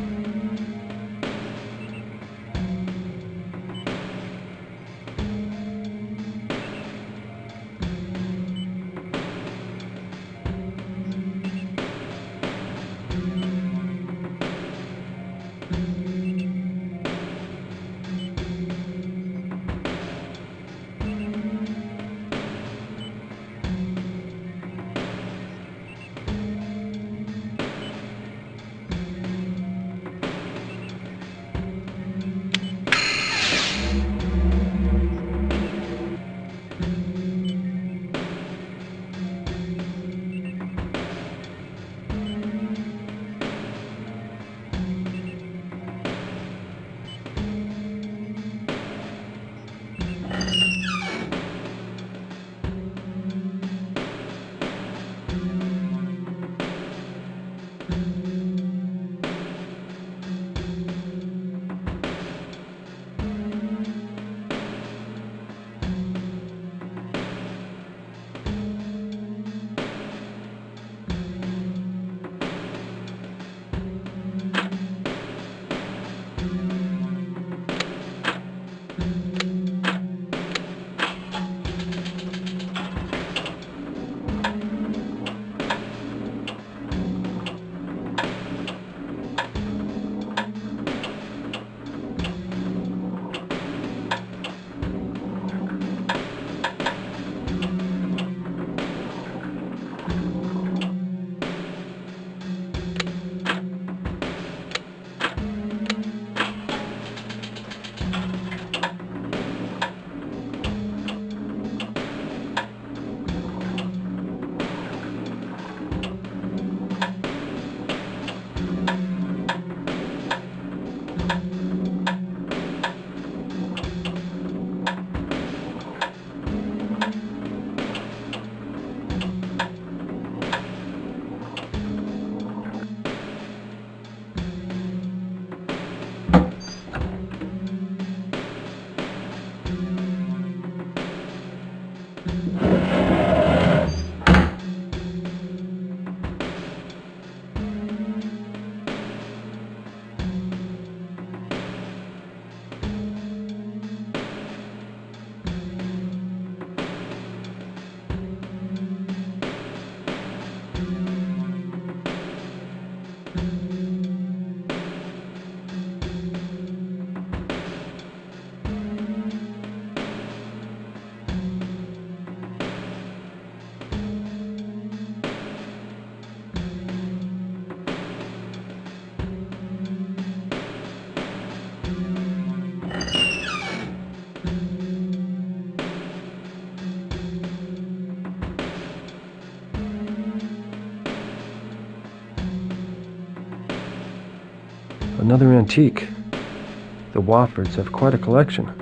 Another antique. The Woffords have quite a collection.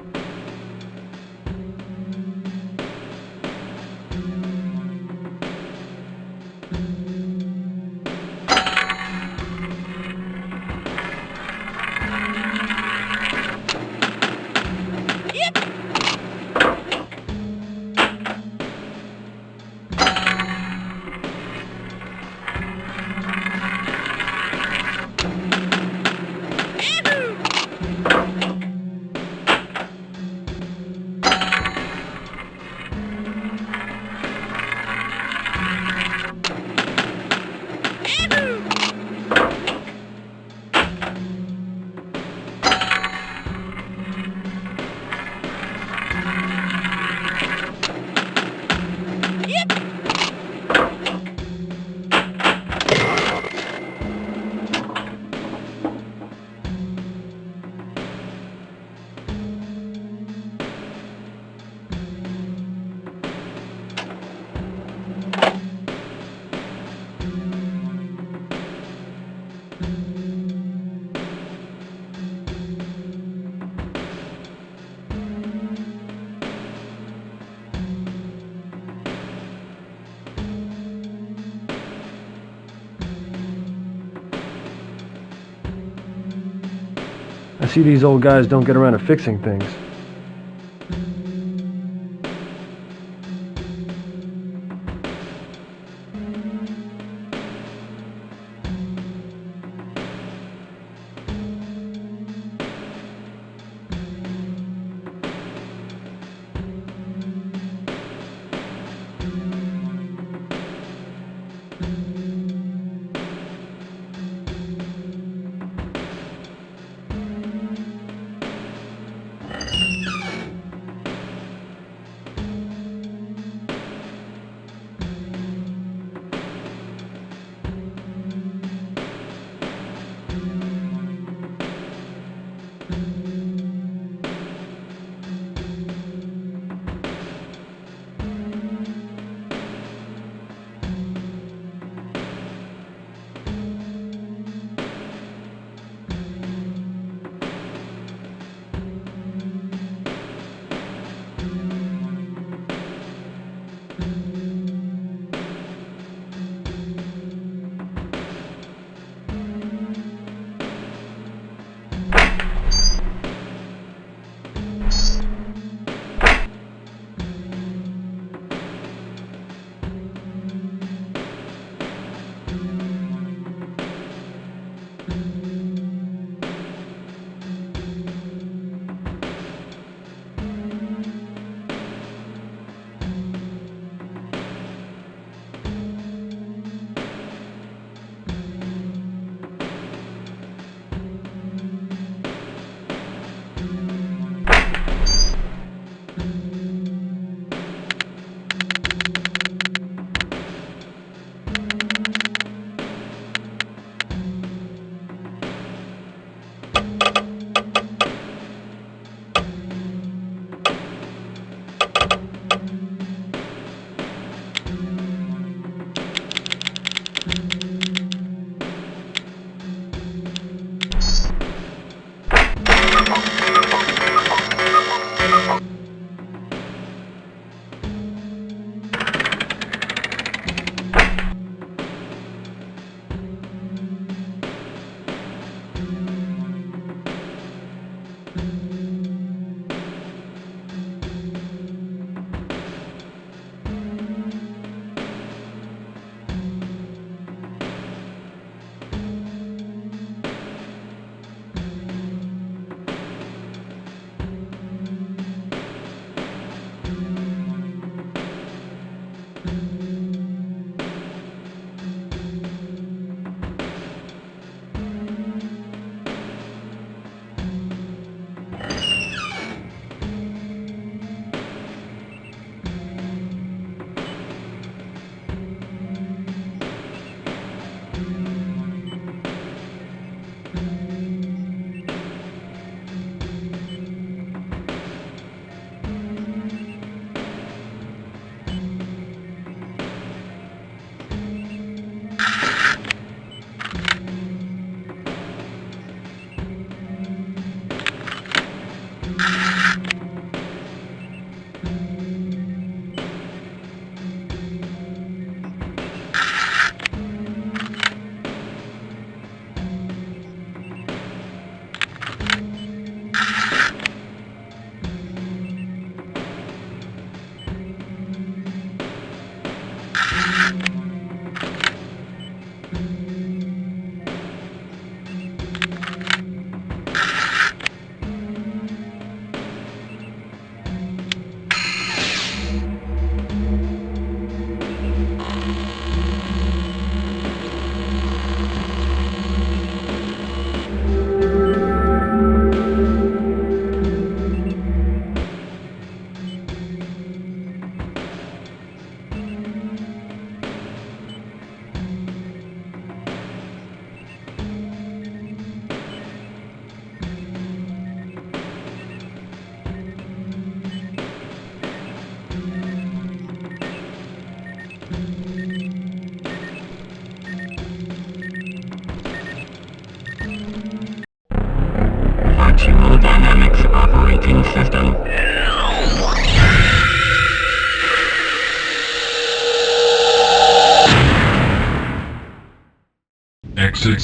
I see these old guys don't get around to fixing things.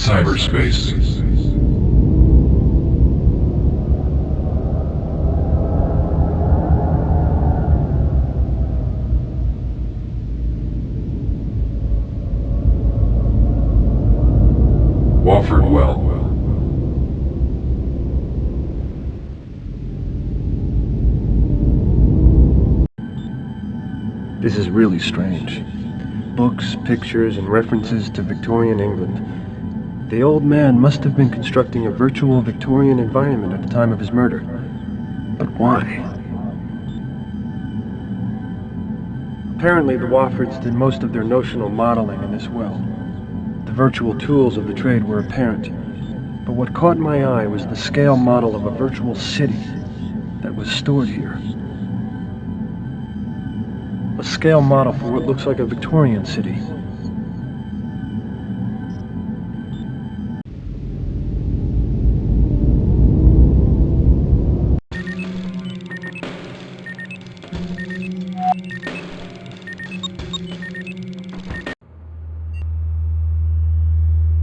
cyberspace. Wofford Well. This is really strange. Books, pictures, and references to Victorian England. The old man must have been constructing a virtual Victorian environment at the time of his murder. But why? Apparently, the Woffords did most of their notional modeling in this well. The virtual tools of the trade were apparent. But what caught my eye was the scale model of a virtual city that was stored here. A scale model for what looks like a Victorian city.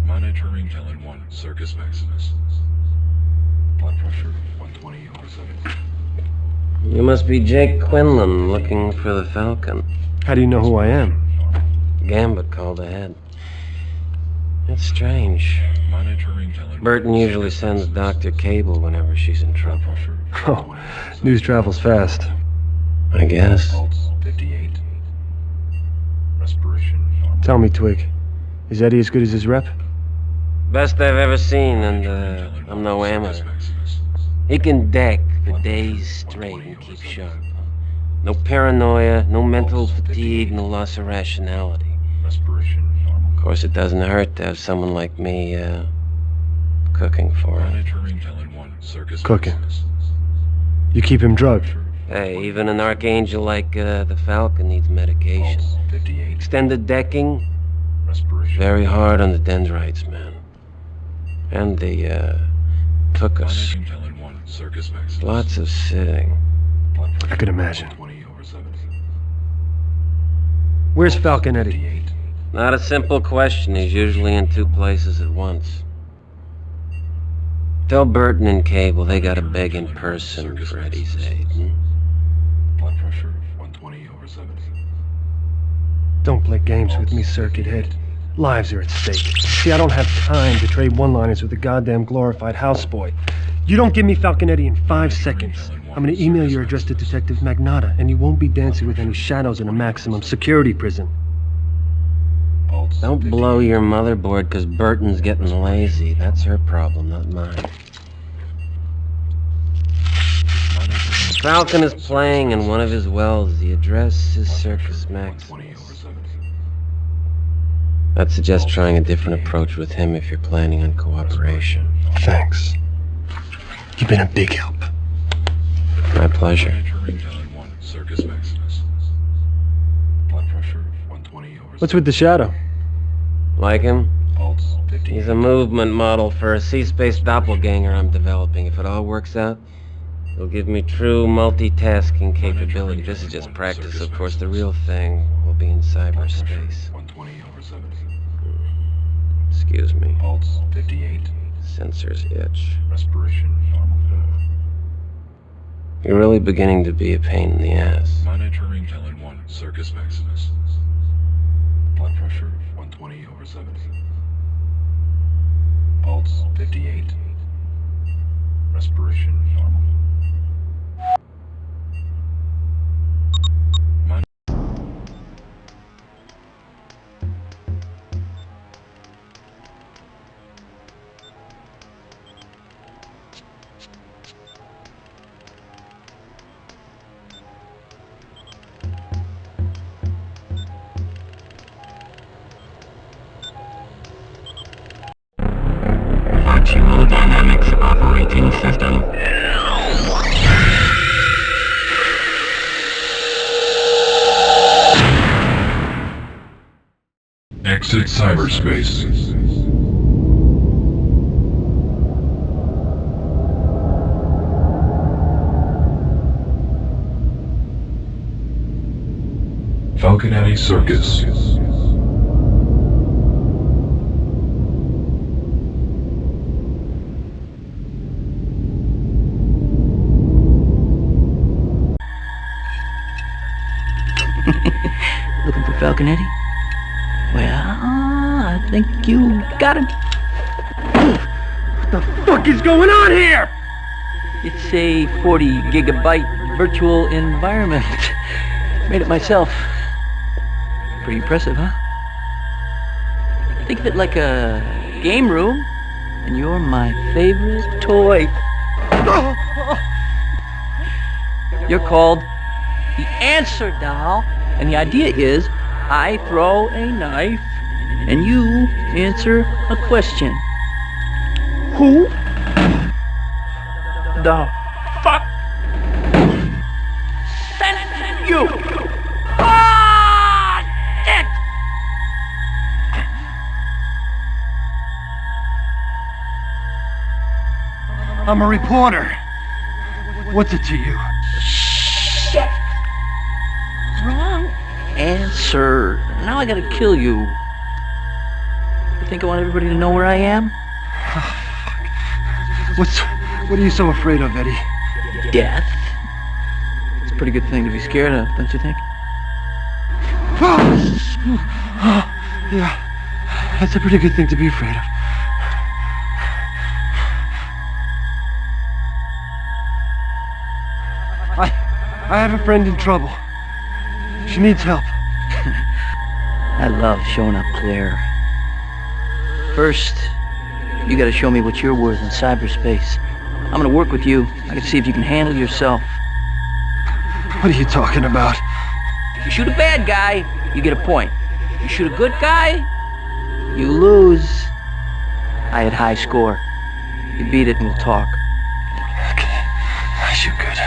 Monitoring Helen 1, Circus Maximus. Blood pressure 120/70. You must be Jake Quinlan, looking for the Falcon. How do you know who I am? Gambit called ahead. It's strange. Burton usually sends Dr. Cable whenever she's in trouble. Oh, news travels fast. I guess. 58. Respiration. Tell me, Twig, is Eddie as good as his rep? Best I've ever seen, and I'm no amateur. He can deck for days straight and keep sharp. No paranoia, no mental fatigue, no loss of rationality. Of course, it doesn't hurt to have someone like me, cooking for him. Cooking. You keep him drugged. Hey, even an archangel like the Falcon needs medication. Extended decking, very hard on the dendrites, man. And they took us. Lots of sitting. I could imagine. Where's Falcon Eddie? Not a simple question. He's usually in two places at once. Tell Burton and Cable they gotta beg in person for Eddie's aid. Blood pressure 120/70. Don't play games with me, Circuit Head. Lives are at stake. See, I don't have time to trade one-liners with a goddamn glorified houseboy. You don't give me Falcon Eddie in 5 seconds. I'm gonna email your address to Detective Magnotta, and you won't be dancing with any shadows in a maximum security prison. Don't blow your motherboard because Burton's getting lazy. That's her problem, not mine. Falcon is playing in one of his wells. The address is Circus Maximus. I'd suggest trying a different approach with him if you're planning on cooperation. Thanks. You've been a big help. My pleasure. What's with the shadow? Like him? He's a movement model for a sea-space doppelganger I'm developing. If it all works out, it'll give me true multitasking capability. This is just practice, of course. The real thing will be in cyberspace. Excuse me. Pulse 58. Sensors itch. Respiration normal. You're really beginning to be a pain in the ass. Monitoring Helen 1, Circus Maximus. Blood pressure 120/70. Pulse 58. Respiration normal. Virtual Dynamics Operating System. Exit cyberspace. Falconetti Circus. Falconetti? Well, I think you got him. What the fuck is going on here? It's a 40 gigabyte virtual environment. Made it myself. Pretty impressive, huh? Think of it like a game room, and you're my favorite toy. You're called the Answer Doll, and the idea is I throw a knife, and you answer a question. Who the fuck sent you? Ah, shit! I'm a reporter. What's it to you? Shit! Wrong answer. Now I gotta kill you. You think I want everybody to know where I am? What are you so afraid of, Eddie? Death. It's a pretty good thing to be scared of, don't you think? Yeah, that's a pretty good thing to be afraid of. I have a friend in trouble. She needs help. I love showing up clear. First, you gotta show me what you're worth in cyberspace. I'm gonna work with you. I can see if you can handle yourself. What are you talking about? You shoot a bad guy, you get a point. You shoot a good guy, you lose. I had high score. You beat it and we'll talk. Okay, I shoot good.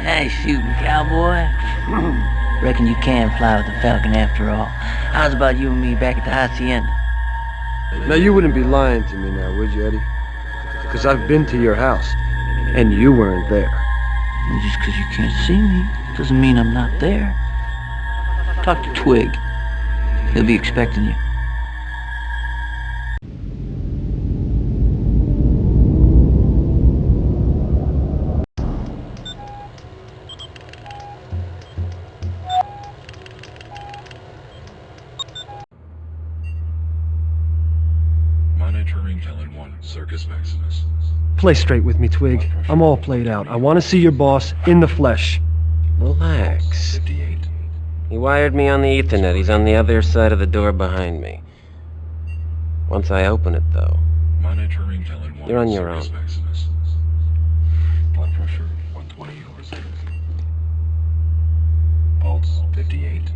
Nice shooting, cowboy. Reckon you can fly with the Falcon after all. How's about you and me back at the Hacienda? Now, you wouldn't be lying to me now, would you, Eddie? Because I've been to your house, and you weren't there. Well, just because you can't see me doesn't mean I'm not there. Talk to Twig. He'll be expecting you. Monitor Monitoring Helen 1, Circus Maximus. Play straight with me, Twig. I'm all played out. I want to see your boss in the flesh. Relax. 58. He wired me on the Ethernet. He's on the other side of the door behind me. Once I open it, though, Monitoring Helen 1, you're on your Circus own. Maximus. Blood pressure 120/70. Pulse 58.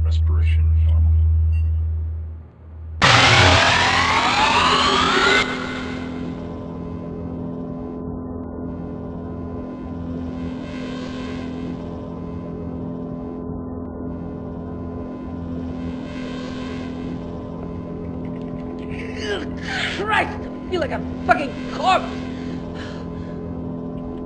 Respiration normal. Christ, I feel like a fucking corpse.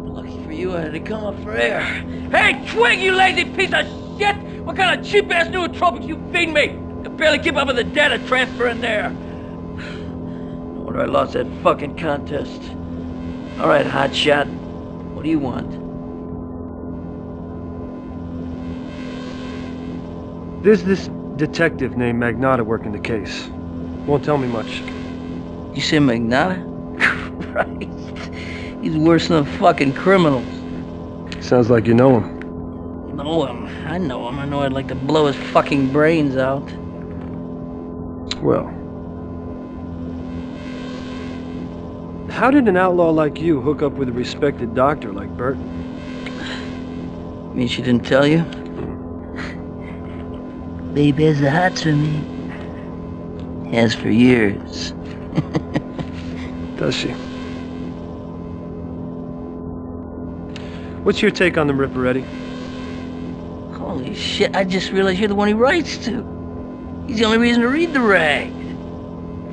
Lucky for you, I had to come up for air. Hey, Twig, you lazy piece of shit! What kind of cheap-ass nootropics you feed me? I barely keep up with the data transfer in there. No wonder I lost that fucking contest. All right, hotshot, what do you want? There's this detective named Magnotta working the case. Won't tell me much. You say Magnotta? Christ, he's worse than the fucking criminals. Sounds like you know him. Know him. I know him. I know I'd like to blow his fucking brains out. Well, how did an outlaw like you hook up with a respected doctor like Burton? Mean she didn't tell you? Babe has the hots for me. Has for years. Does she? What's your take on the Ripper, Eddie? Holy shit, I just realized you're the one he writes to. He's the only reason to read the rag.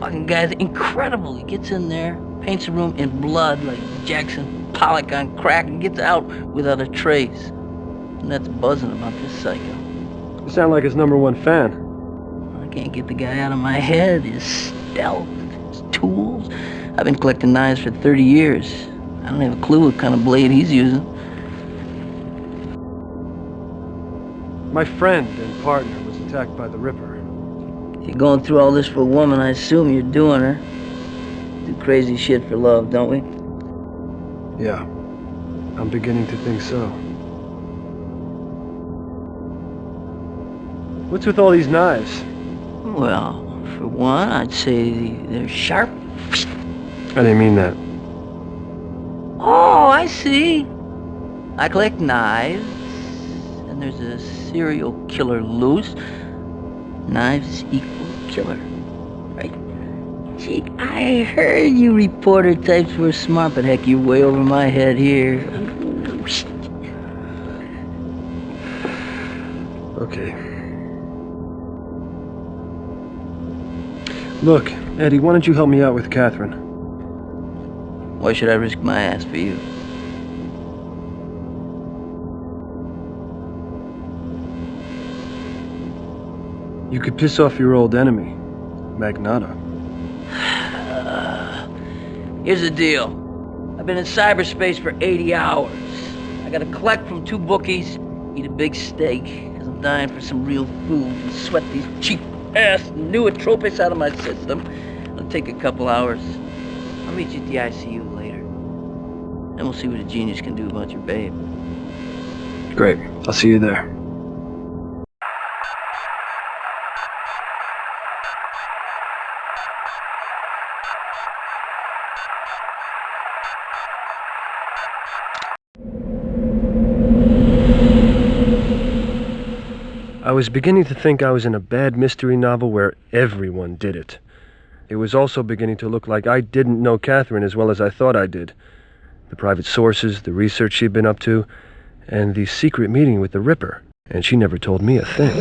Fucking guy's incredible. He gets in there, paints the room in blood like Jackson Pollock on crack, and gets out without a trace. And that's buzzing about this psycho. You sound like his #1 fan. I can't get the guy out of my head. His stealth, his tools. I've been collecting knives for 30 years. I don't have a clue what kind of blade he's using. My friend and partner was attacked by the Ripper. If you're going through all this for a woman, I assume you're doing her. Do crazy shit for love, don't we? Yeah, I'm beginning to think so. What's with all these knives? Well, for one, I'd say they're sharp. I didn't mean that. Oh, I see. I collect knives, and there's a serial killer loose. Knives equal killer, right? Gee, I heard you reporter types were smart, but heck, you're way over my head here. Okay. Look, Eddie, why don't you help me out with Catherine? Why should I risk my ass for you? You could piss off your old enemy, Magnotta. Here's the deal. I've been in cyberspace for 80 hours. I gotta collect from 2 bookies, eat a big steak, because I'm dying for some real food, and sweat these cheap-ass nootropics out of my system. It'll take a couple hours. I'll meet you at the ICU later. Then we'll see what a genius can do about your babe. Great. I'll see you there. I was beginning to think I was in a bad mystery novel where everyone did it. It was also beginning to look like I didn't know Catherine as well as I thought I did. The private sources, the research she'd been up to, and the secret meeting with the Ripper. And she never told me a thing.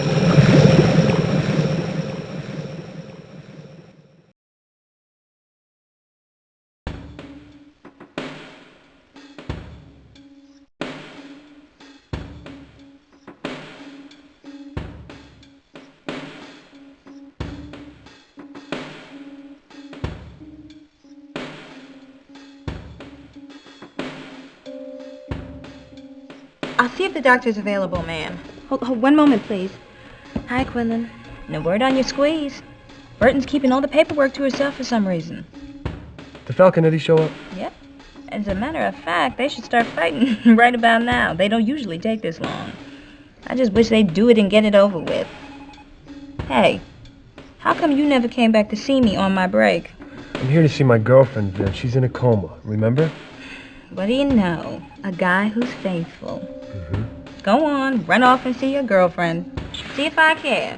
I'll see if the doctor's available, ma'am. Hold one moment, please. Hi, Quinlan. No word on your squeeze. Burton's keeping all the paperwork to herself for some reason. Did Falconetti show up? Yep. As a matter of fact, they should start fighting right about now. They don't usually take this long. I just wish they'd do it and get it over with. Hey, how come you never came back to see me on my break? I'm here to see my girlfriend, Vince. She's in a coma, remember? What do you know? A guy who's faithful. Go on, run off and see your girlfriend. See if I care.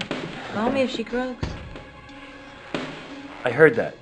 Call me if she croaks. I heard that.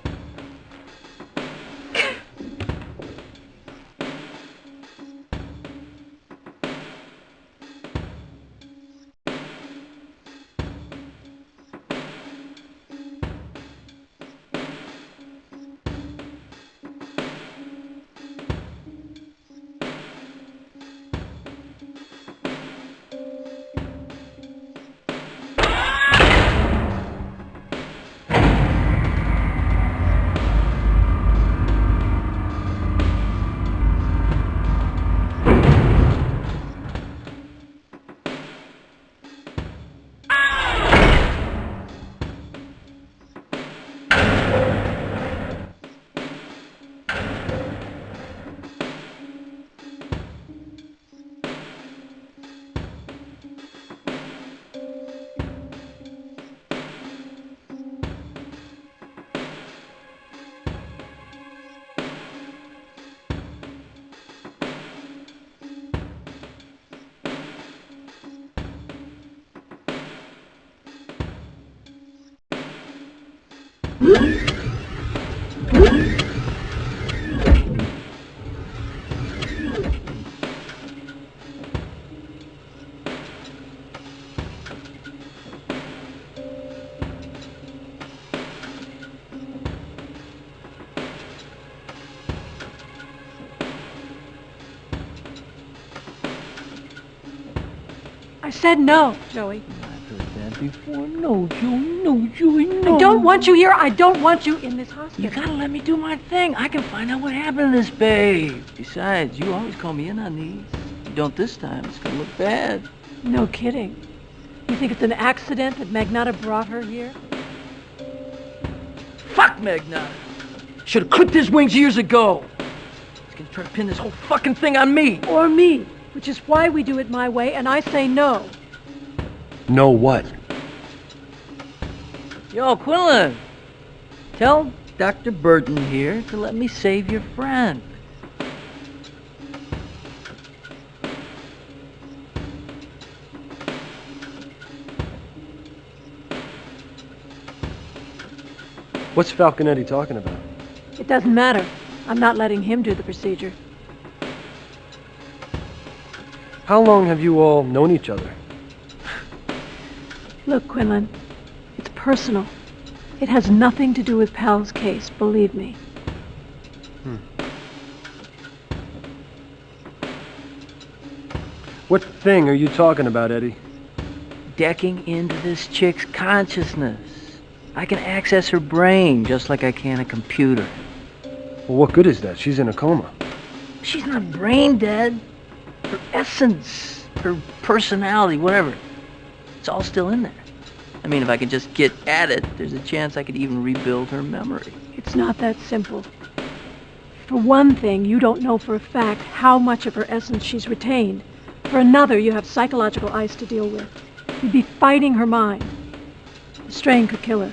I said no, Joey. I've heard that before. No, Joey, no. I don't want you here. I don't want you in this hospital. You gotta let me do my thing. I can find out what happened to this babe. Besides, you always call me in on these. You don't this time. It's gonna look bad. No kidding. You think it's an accident that Magnotta brought her here? Fuck Magnotta. Should have clipped his wings years ago. He's gonna try to pin this whole fucking thing on me. Or me, which is why we do it my way, and I say no. No what? Yo, Quinlan. Tell Dr. Burton here to let me save your friend. What's Falconetti talking about? It doesn't matter. I'm not letting him do the procedure. How long have you all known each other? Look, Quinlan, it's personal. It has nothing to do with Pal's case, believe me. What thing are you talking about, Eddie? Decking into this chick's consciousness. I can access her brain just like I can a computer. Well, what good is that? She's in a coma. She's not brain dead. Her essence, her personality, whatever. It's all still in there. I mean, if I could just get at it, there's a chance I could even rebuild her memory. It's not that simple. For one thing, you don't know for a fact how much of her essence she's retained. For another, you have psychological ice to deal with. You'd be fighting her mind. The strain could kill her.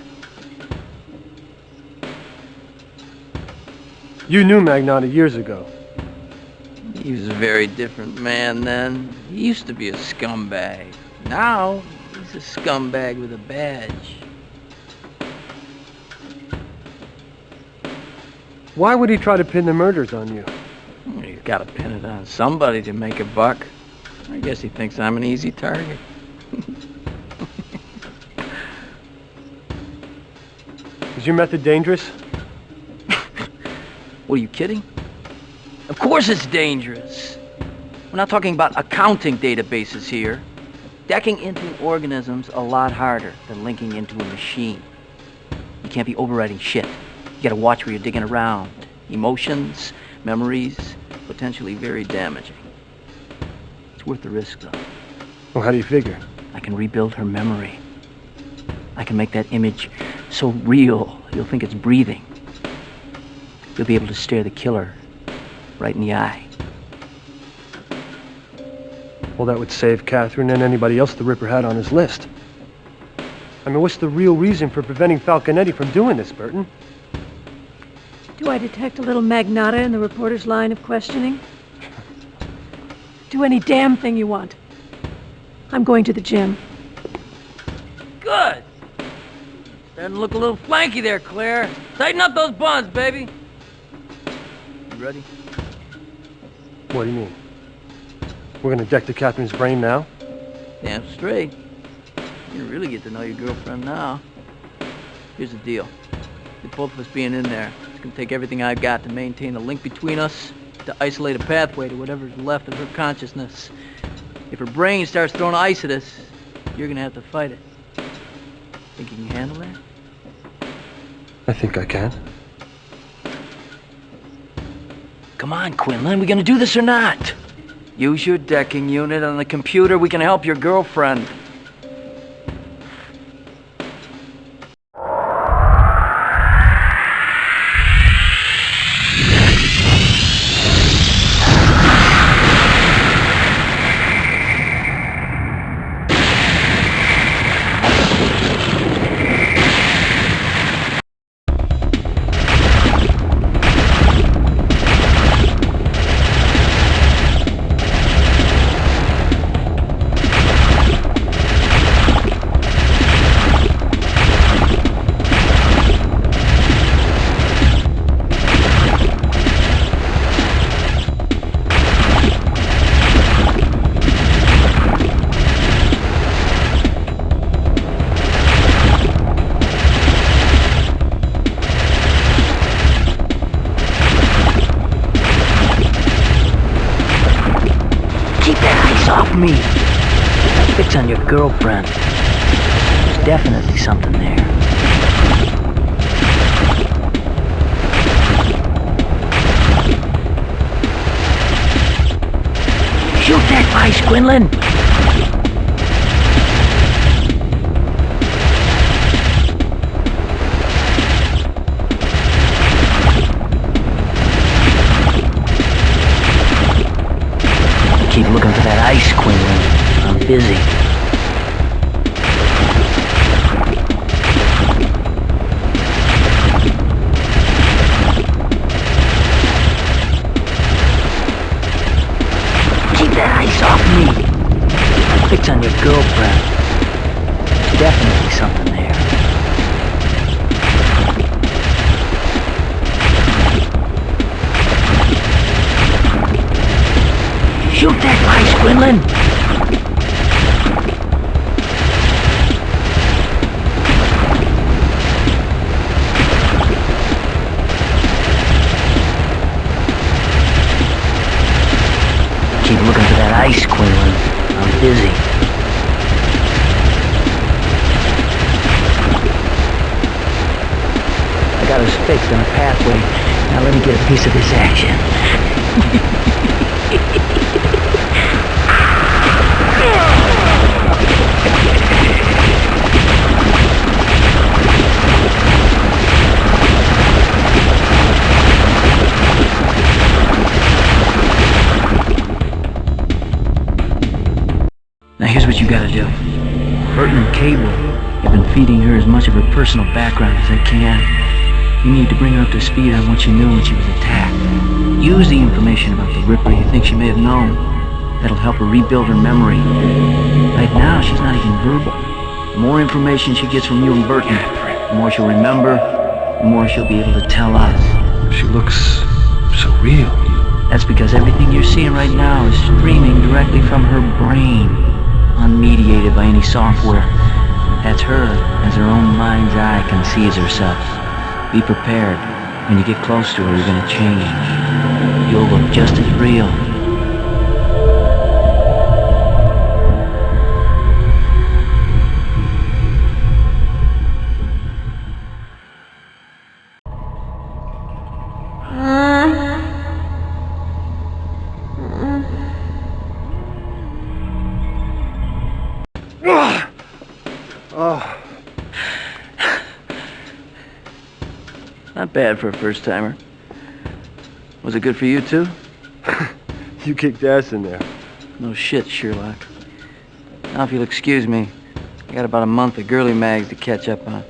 You knew Magnotta years ago. He was a very different man then. He used to be a scumbag. Now, he's a scumbag with a badge. Why would he try to pin the murders on you? He's got to pin it on somebody to make a buck. I guess he thinks I'm an easy target. Is your method dangerous? What, are you kidding? Of course it's dangerous. We're not talking about accounting databases here. Decking into an organism's a lot harder than linking into a machine. You can't be overriding shit. You gotta watch where you're digging around. Emotions, memories, potentially very damaging. It's worth the risk, though. Well, how do you figure? I can rebuild her memory. I can make that image so real, you'll think it's breathing. You'll be able to stare the killer right in the eye. Well, that would save Catherine and anybody else the Ripper had on his list. I mean, what's the real reason for preventing Falconetti from doing this, Burton? Do I detect a little Magnotta in the reporter's line of questioning? Do any damn thing you want. I'm going to the gym. Good. Starting to look a little flanky there, Claire. Tighten up those buns, baby. You ready? What do you mean? We're gonna deck to Catherine's brain now? Damn straight. You really get to know your girlfriend now. Here's the deal. With both of us being in there, it's gonna take everything I've got to maintain a link between us, to isolate a pathway to whatever's left of her consciousness. If her brain starts throwing ice at us, you're gonna have to fight it. Think you can handle that? I think I can. Come on, Quinlan, we gonna do this or not? Use your decking unit on the computer. We can help your girlfriend. Me. Fix on your girlfriend. There's definitely something there. Shoot that vice, Quinlan! Keep looking for that ice, Quinlan. I'm busy. Keep that ice off me. Fix on your girlfriend. There's definitely something there. Shoot that vice, Quinlan! Keep looking for that ice, Quinlan. I'm busy. I got us fixed on a pathway. Now let me get a piece of this action. Now here's what you gotta do. Burton and Cable have been feeding her as much of her personal background as they can. You need to bring her up to speed on what she knew when she was attacked. Use the information about the Ripper you think she may have known. That'll help her rebuild her memory. Right now, she's not even verbal. The more information she gets from you and Burton, the more she'll remember, the more she'll be able to tell us. She looks so real. That's because everything you're seeing right now is streaming directly from her brain, unmediated by any software. That's her as her own mind's eye conceives herself. Be prepared. When you get close to her, you're gonna change. You'll look just as real. Not bad for a first-timer. Was it good for you, too? You kicked ass in there. No shit, Sherlock. Now, if you'll excuse me, I got about a month of girly mags to catch up on.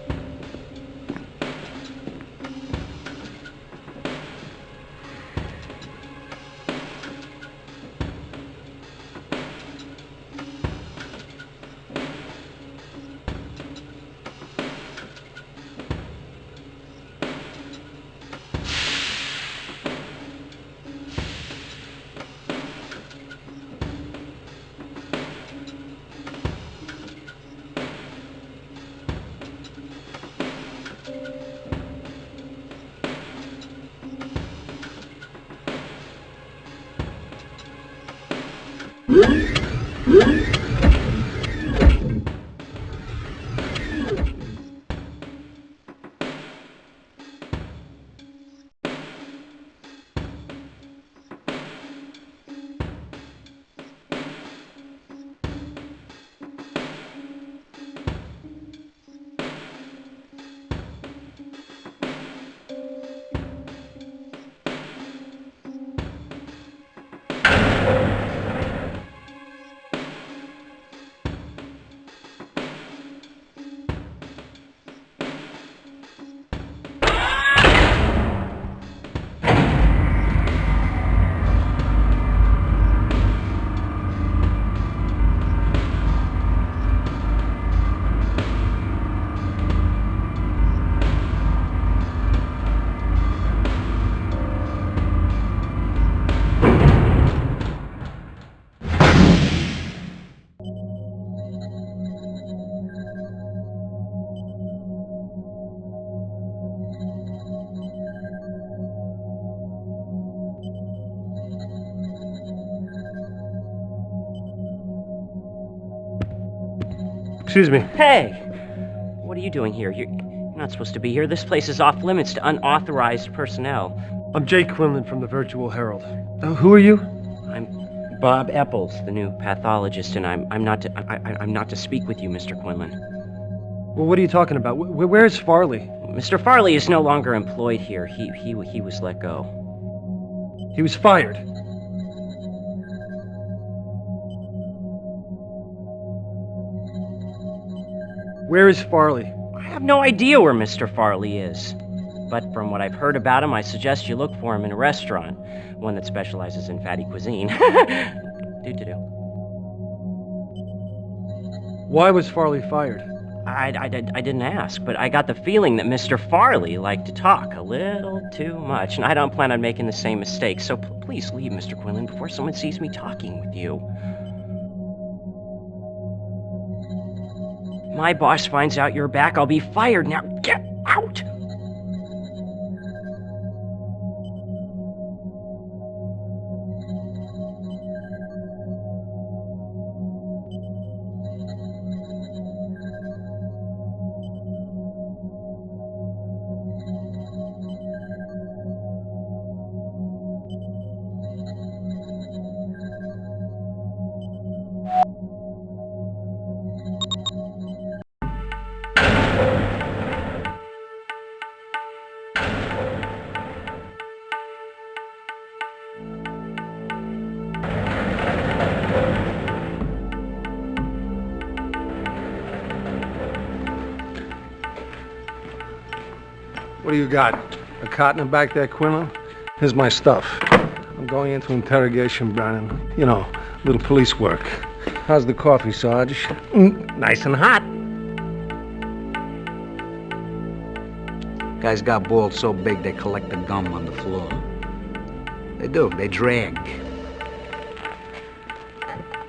Excuse me. Hey! What are you doing here? You're not supposed to be here. This place is off limits to unauthorized personnel. I'm Jake Quinlan from the Virtual Herald. Who are you? I'm Bob Epples, the new pathologist, and I'm not to speak with you, Mr. Quinlan. Well, what are you talking about? Where's Farley? Mr. Farley is no longer employed here. He was let go. He was fired. Where is Farley? I have no idea where Mr. Farley is. But from what I've heard about him, I suggest you look for him in a restaurant. One that specializes in fatty cuisine. Do-do-do. Why was Farley fired? I didn't ask, but I got the feeling that Mr. Farley liked to talk a little too much, and I don't plan on making the same mistake, so please leave, Mr. Quinlan, before someone sees me talking with you. My boss finds out you're back, I'll be fired. Now get out! What do you got? A cot in the back there, Quinlan? Here's my stuff. I'm going into interrogation, Brandon. You know, little police work. How's the coffee, Sarge? Nice and hot. Guys got balls so big they collect the gum on the floor. They do. They drag.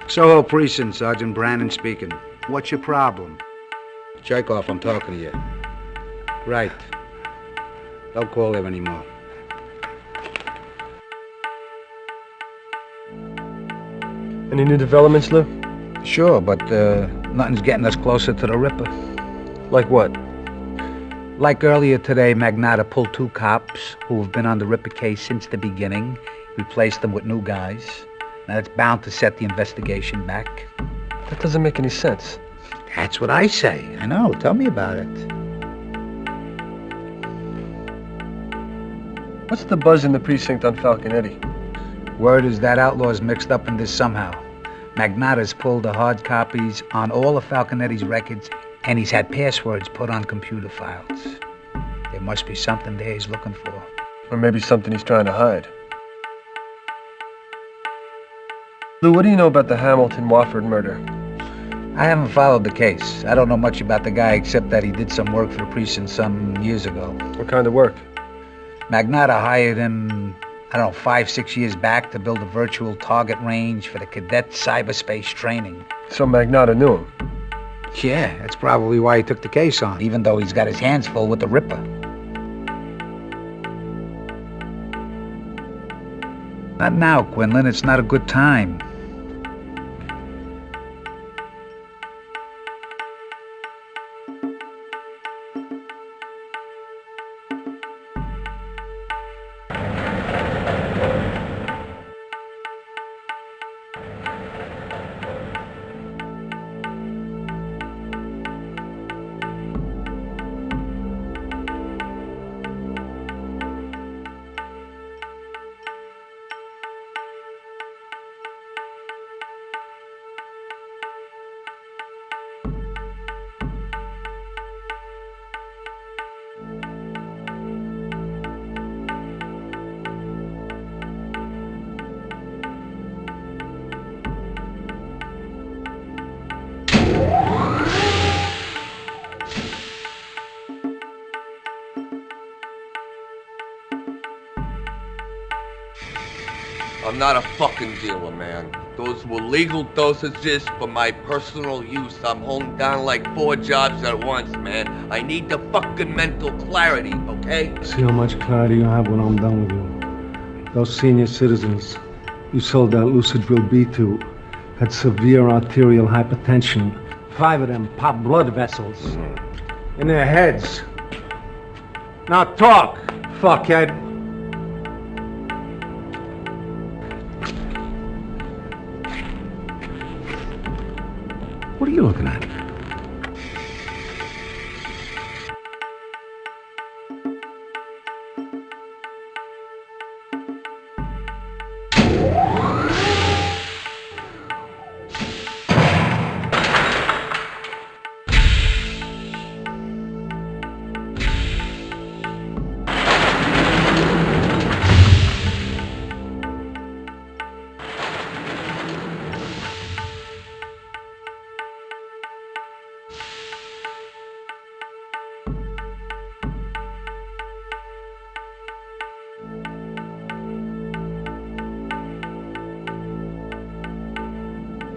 Soho Precinct, Sergeant Brandon speaking. What's your problem? Chekhov, I'm talking to you. Right. Don't call there anymore. Any new developments, Lou? Sure, but nothing's getting us closer to the Ripper. Like what? Like earlier today, Magnotta pulled 2 cops who have been on the Ripper case since the beginning, replaced them with new guys. Now that's bound to set the investigation back. That doesn't make any sense. That's what I say. I know. Tell me about it. What's the buzz in the precinct on Falconetti? Word is that outlaw's mixed up in this somehow. Magnotta's pulled the hard copies on all of Falconetti's records, and he's had passwords put on computer files. There must be something there he's looking for. Or maybe something he's trying to hide. Lou, what do you know about the Hamilton-Wofford murder? I haven't followed the case. I don't know much about the guy except that he did some work for the precinct some years ago. What kind of work? Magnotta hired him, 5-6 years back to build a virtual target range for the cadet cyberspace training. So Magnotta knew him? Yeah, that's probably why he took the case on, even though he's got his hands full with the Ripper. Not now, Quinlan. It's not a good time. I'm not a fucking dealer, man. Those were legal dosages for my personal use. I'm holding down like 4 jobs at once, man. I need the fucking mental clarity, okay? See how much clarity you have when I'm done with you. Those senior citizens you sold that lucid drill B to had severe arterial hypertension. 5 of them popped blood vessels in their heads. Now talk, fuckhead. What are you looking at?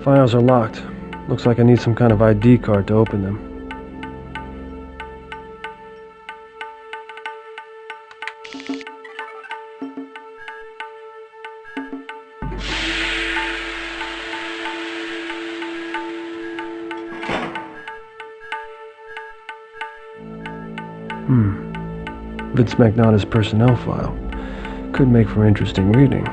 Files are locked. Looks like I need some kind of ID card to open them. Vince Magnotta's personnel file. Could make for interesting reading.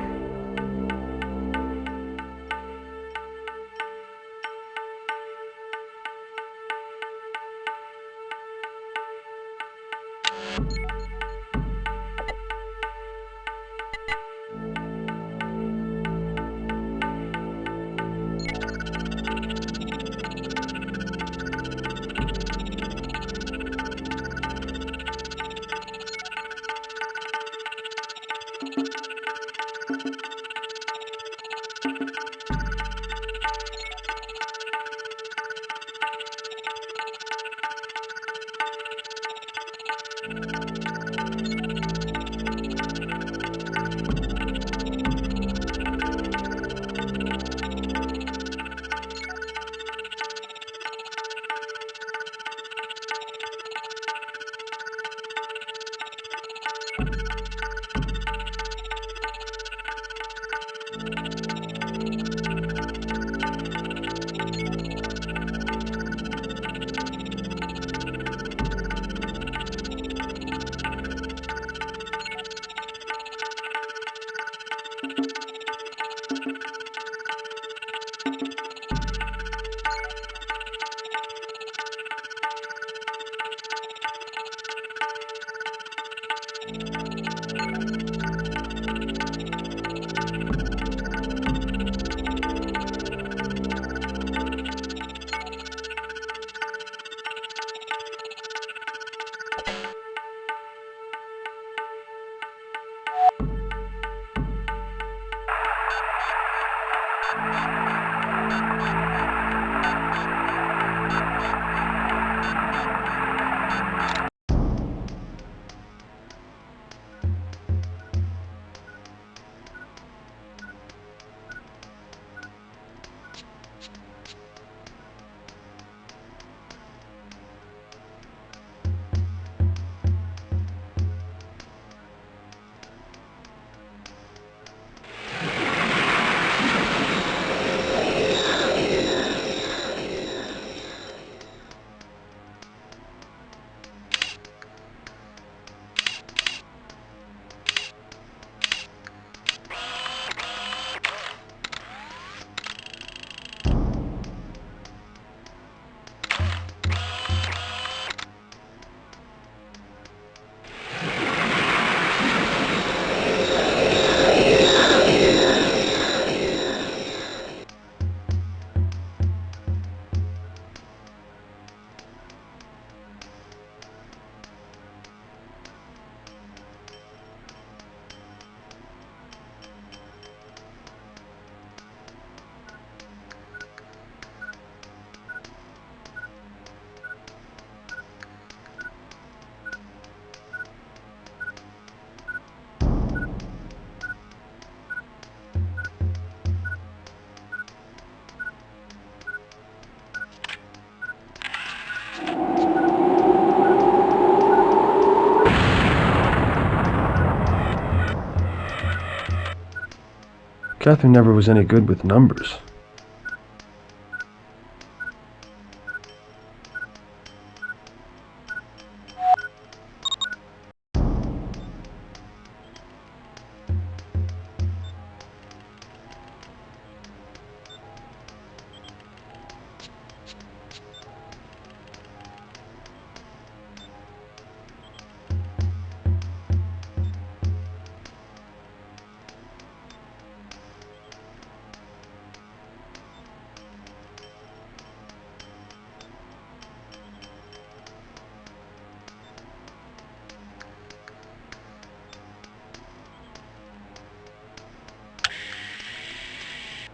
Catherine never was any good with numbers.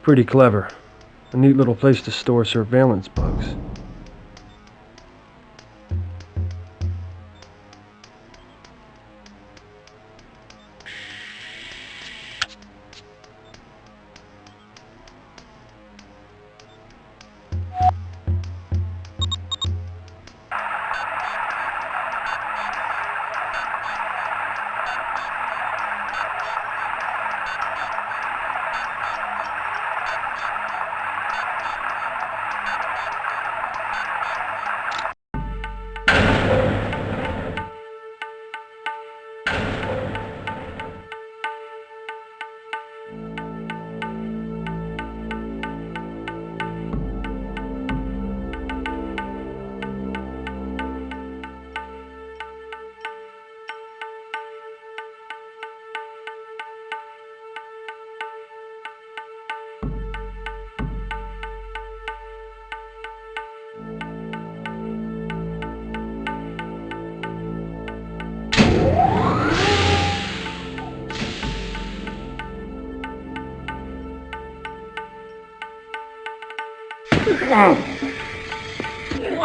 Pretty clever. A neat little place to store surveillance bugs.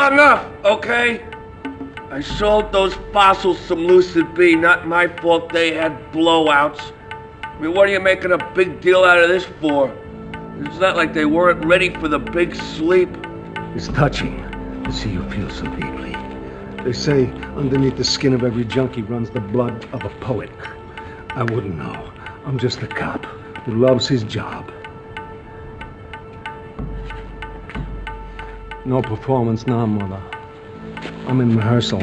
Enough, okay? I sold those fossils some Lucid B, not my fault they had blowouts. I mean, what are you making a big deal out of this for? It's not like they weren't ready for the big sleep. It's touching to see you feel so deeply. They say underneath the skin of every junkie runs the blood of a poet. I wouldn't know. I'm just a cop who loves his job. No performance now, Mother. I'm in rehearsal.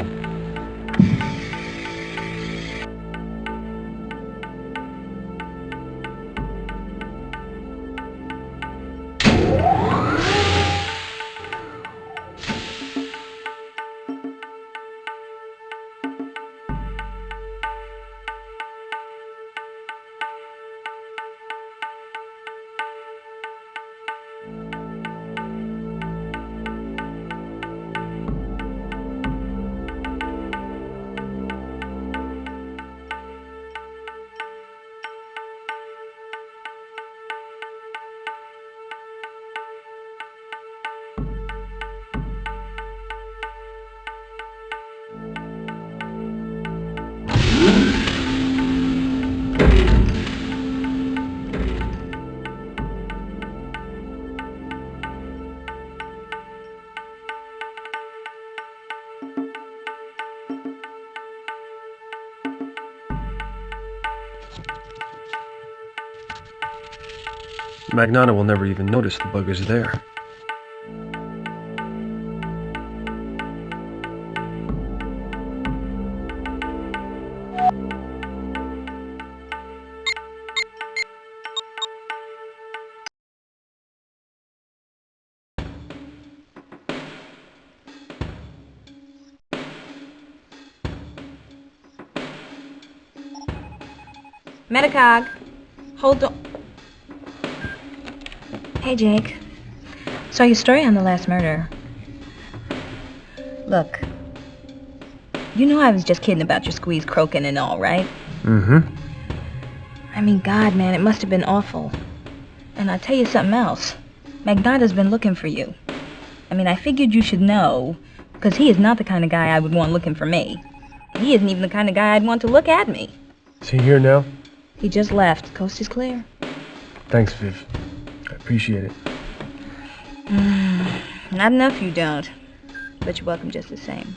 Magnotta will never even notice the bug is there. Metacog, hold on. Hey, Jake. Saw your story on the last murder. Look, you know I was just kidding about your squeeze croaking and all, right? Mm-hmm. I mean, God, man, it must have been awful. And I'll tell you something else. Magnotta's been looking for you. I mean, I figured you should know, because he is not the kind of guy I would want looking for me. He isn't even the kind of guy I'd want to look at me. Is he here now? He just left. Coast is clear. Thanks, Viv. I appreciate it. Not enough you don't. But you're welcome just the same.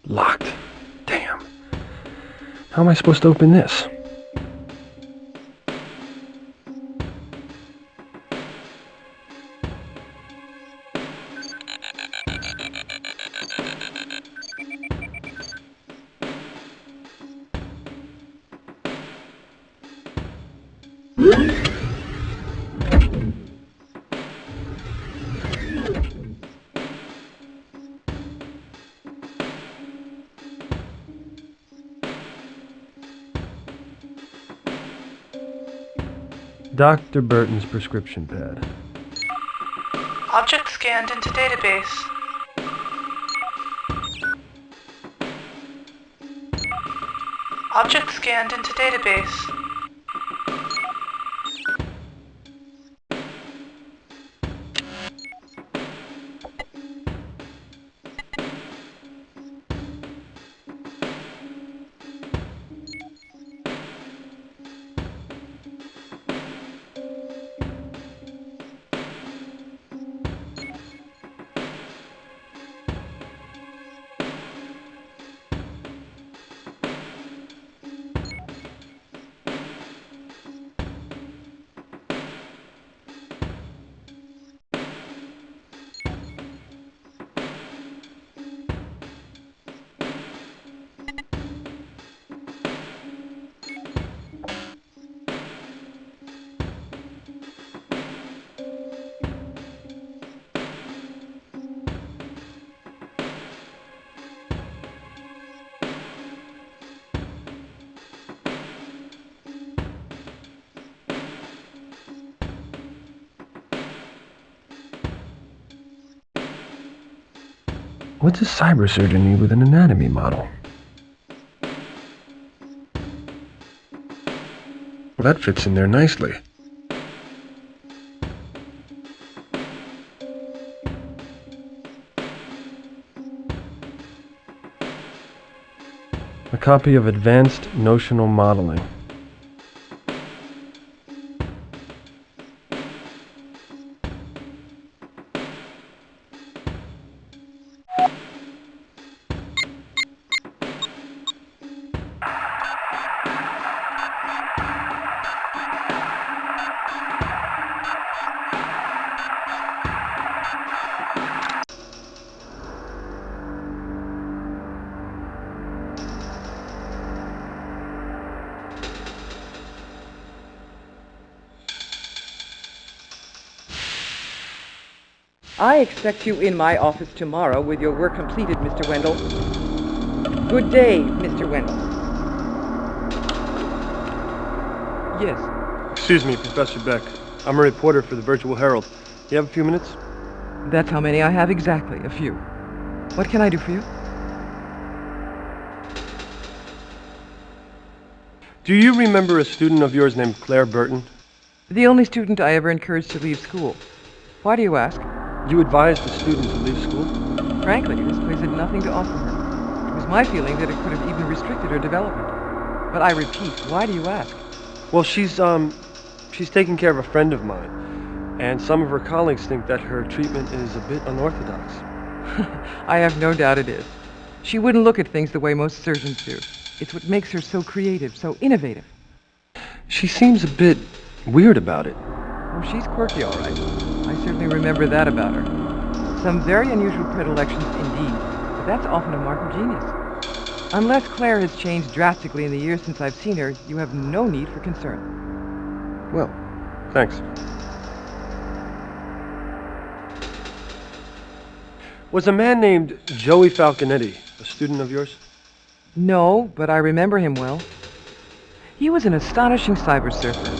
Locked. Damn. How am I supposed to open this? Dr. Burton's prescription pad. Object scanned into database. Object scanned into database. What's a cybersurgeon need with an anatomy model? Well, that fits in there nicely. A copy of Advanced Notional Modeling. I expect you in my office tomorrow with your work completed, Mr. Wendell. Good day, Mr. Wendell. Yes. Excuse me, Professor Beck. I'm a reporter for the Virtual Herald. You have a few minutes? That's how many I have exactly, a few. What can I do for you? Do you remember a student of yours named Claire Burton? The only student I ever encouraged to leave school. Why do you ask? You advised the student to leave school? Frankly, this place had nothing to offer her. It was my feeling that it could have even restricted her development. But I repeat, why do you ask? Well, she's taking care of a friend of mine, and some of her colleagues think that her treatment is a bit unorthodox. I have no doubt it is. She wouldn't look at things the way most surgeons do. It's what makes her so creative, so innovative. She seems a bit weird about it. Oh, she's quirky, all right. I certainly remember that about her. Some very unusual predilections indeed, but that's often a mark of genius. Unless Claire has changed drastically in the years since I've seen her, you have no need for concern. Well, thanks. Was a man named Joey Falconetti a student of yours? No, but I remember him well. He was an astonishing cyber surfer,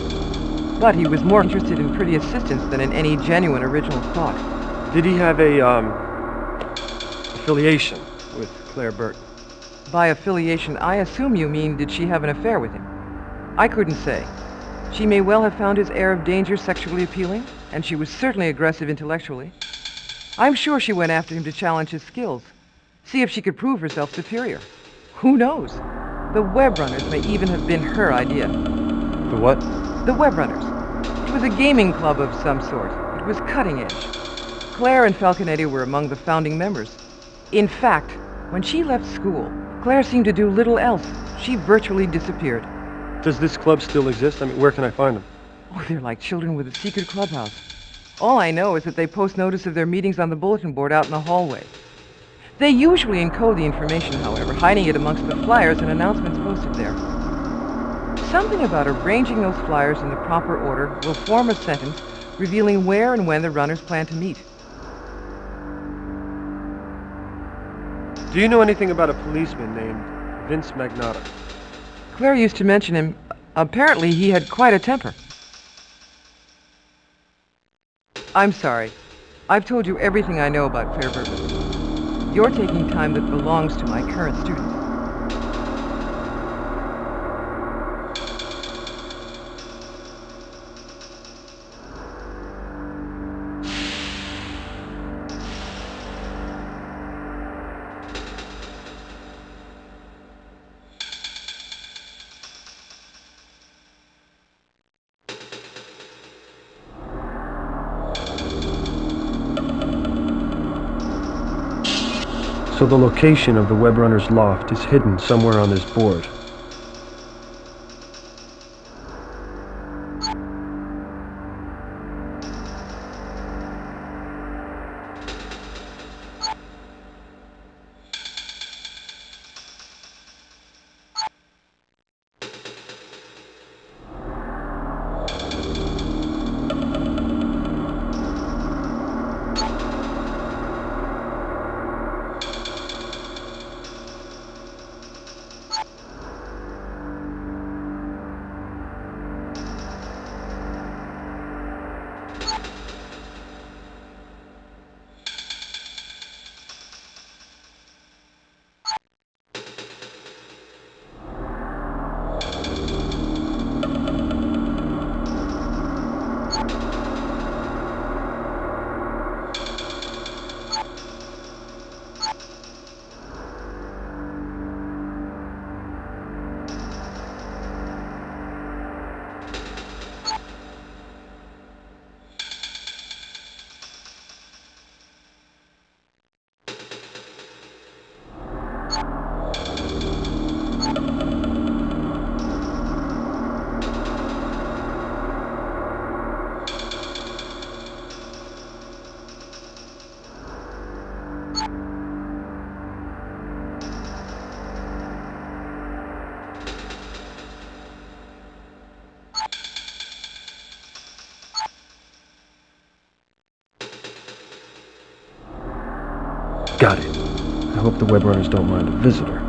but he was more interested in pretty assistance than in any genuine original thought. Did he have a, affiliation with Claire Burton? By affiliation, I assume you mean did she have an affair with him? I couldn't say. She may well have found his air of danger sexually appealing, and she was certainly aggressive intellectually. I'm sure she went after him to challenge his skills, see if she could prove herself superior. Who knows? The Web Runners may even have been her idea. The what? The Web Runners. It was a gaming club of some sort. It was cutting edge. Claire and Falconetti were among the founding members. In fact, When she left school, Claire seemed to do little else. She virtually disappeared. Does this club still exist? I mean, where can I find them? Oh, they're like children with a secret clubhouse. All I know is that they post notice of their meetings on the bulletin board out in the hallway. They usually encode the information, however, hiding it amongst the flyers and announcements posted there. Something about arranging those flyers in the proper order will form a sentence revealing where and when the runners plan to meet. Do you know anything about a policeman named Vince Magnotta? Claire used to mention him. Apparently, he had quite a temper. I'm sorry. I've told you everything I know about Claire Burgess. You're taking time that belongs to my current student. So the location of the web runner's loft is hidden somewhere on this board. Got it. I hope the web runners don't mind a visitor.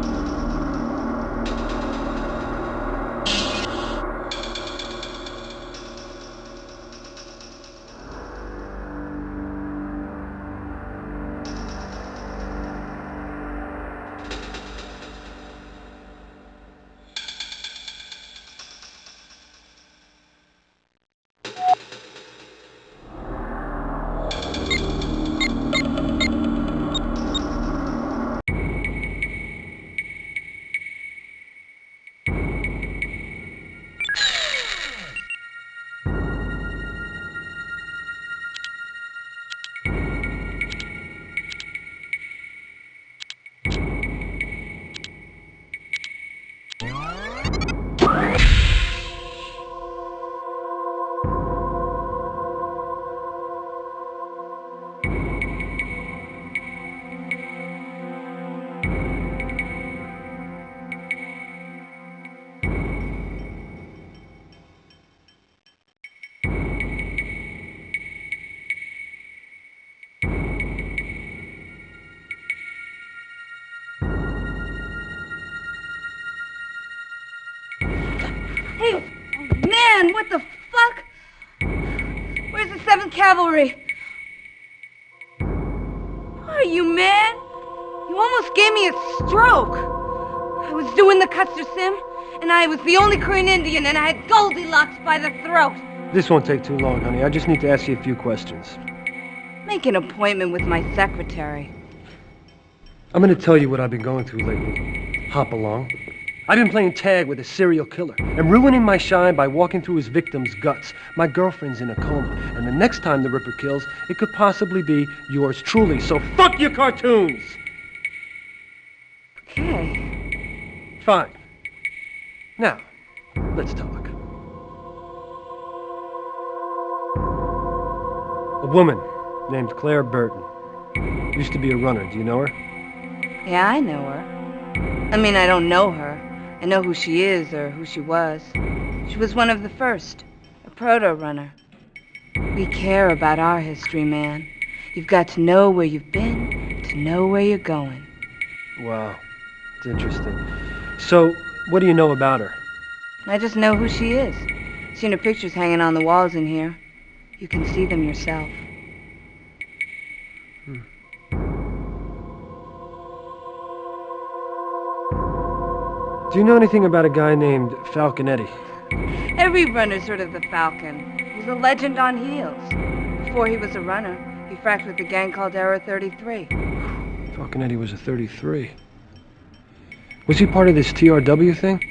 Hey, oh man, what the fuck? Where's the 7th Cavalry? Are you mad? You almost gave me a stroke. I was doing the Custer Sim, and I was the only Korean Indian, and I had Goldilocks by the throat. This won't take too long, honey. I just need to ask you a few questions. Make an appointment with my secretary. I'm gonna tell you what I've been going through lately. Hop along. I've been playing tag with a serial killer and ruining my shine by walking through his victim's guts. My girlfriend's in a coma, and the next time the Ripper kills, it could possibly be yours truly. So fuck your cartoons! Okay. Fine. Now, let's talk. A woman named Claire Burton. Used to be a runner. Do you know her? Yeah, I know her. I mean, I don't know her. I know who she is or who she was. She was one of the first. A proto-runner. We care about our history, man. You've got to know where you've been to know where you're going. Wow. It's interesting. So, what do you know about her? I just know who she is. Seen her pictures hanging on the walls in here. You can see them yourself. Do you know anything about a guy named Falconetti? Every runner's heard of the Falcon. He's a legend on heels. Before he was a runner, he fracked with a gang called Error 33. Falconetti was a 33. Was he part of this TRW thing?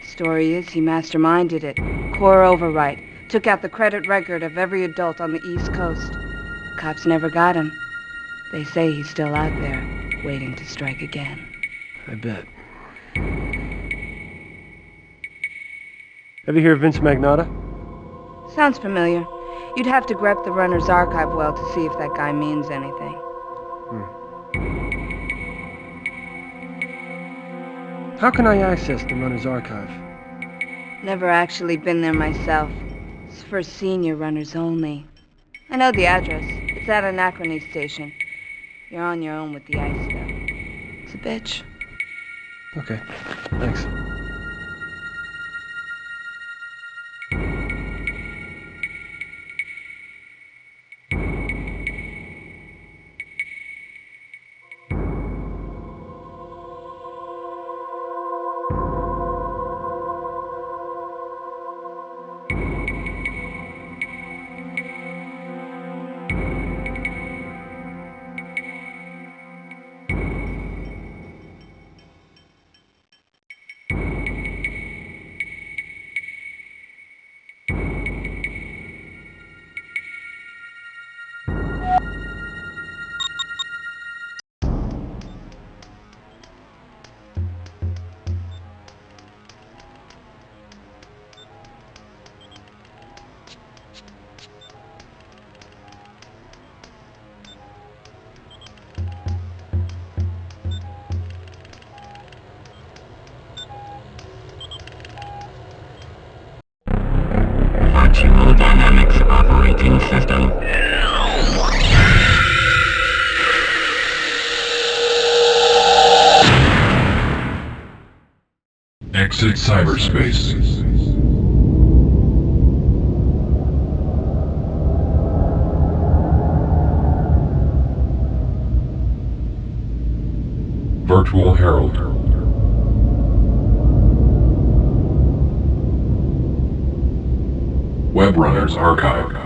Story is he masterminded it. Core override. Took out the credit record of every adult on the East Coast. Cops never got him. They say he's still out there, waiting to strike again. I bet. Ever hear of Vince Magnotta? Sounds familiar. You'd have to grep the runner's archive well to see if that guy means anything. How can I access the runner's archive? Never actually been there myself. It's for senior runners only. I know the address. It's at Anachrony Station. You're on your own with the ice, though. It's a bitch. Okay, thanks. Virtual Dynamics Operating System. Exit cyberspace. Virtual Herald. Web Runners Archive.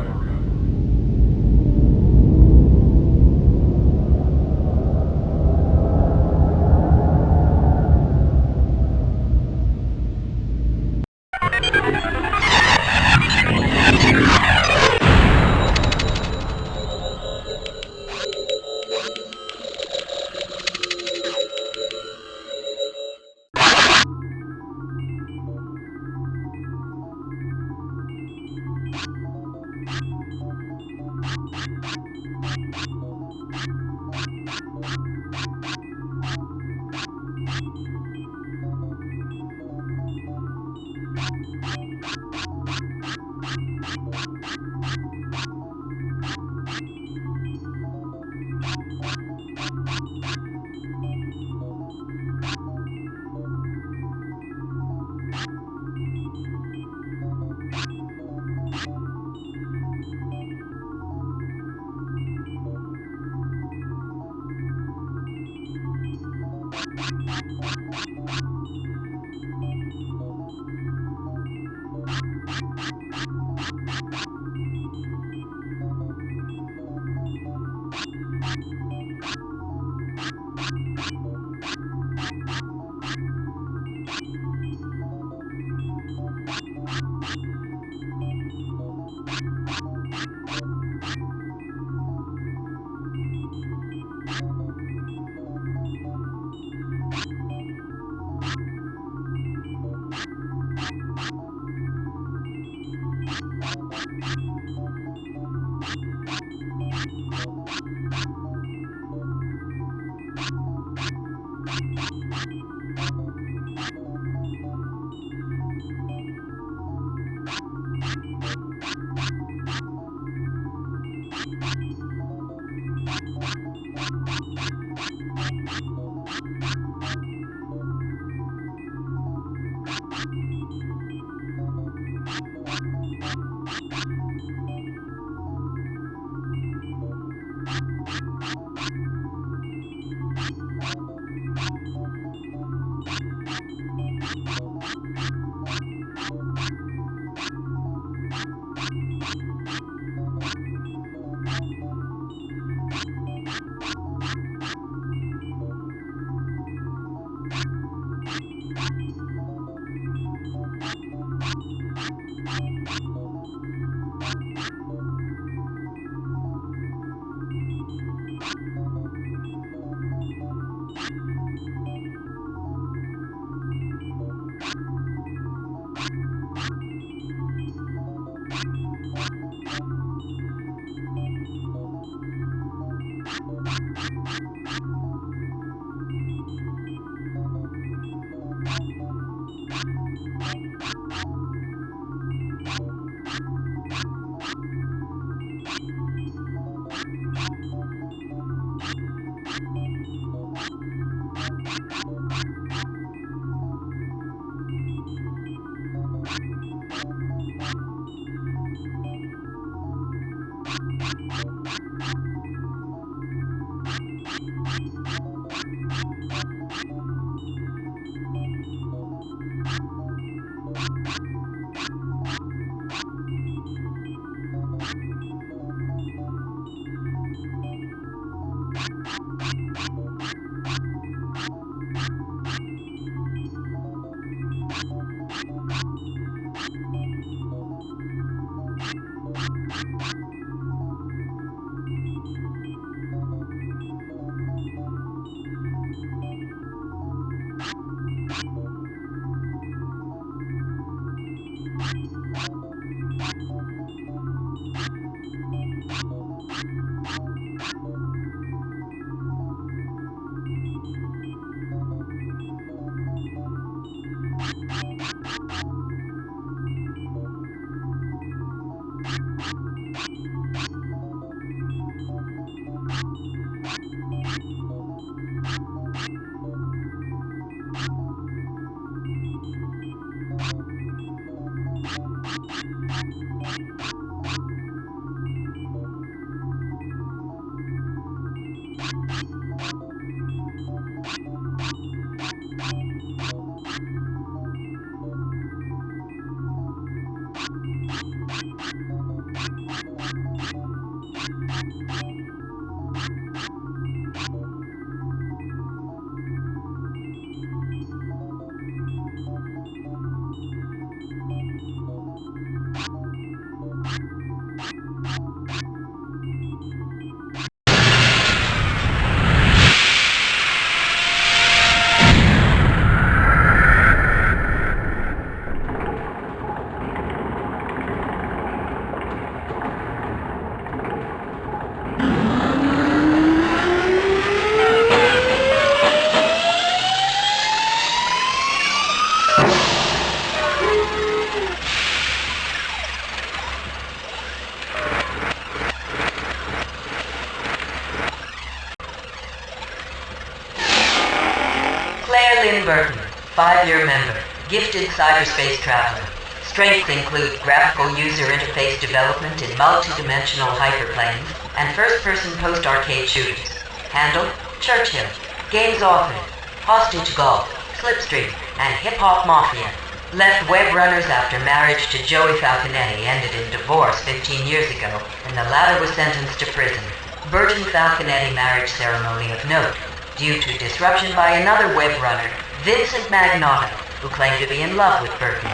Quinlan Burton, 5-year member, gifted cyberspace traveler. Strengths include graphical user interface development in multi-dimensional hyperplanes and first-person post-arcade shooters. Handle, Churchill. Games authored, Hostage Golf, Slipstream, and Hip Hop Mafia. Left web runners after marriage to Joey Falconetti ended in divorce 15 years ago, and the latter was sentenced to prison. Burton Falconetti marriage ceremony of note, due to disruption by another web runner, Vince Magnotta, who claimed to be in love with Burton.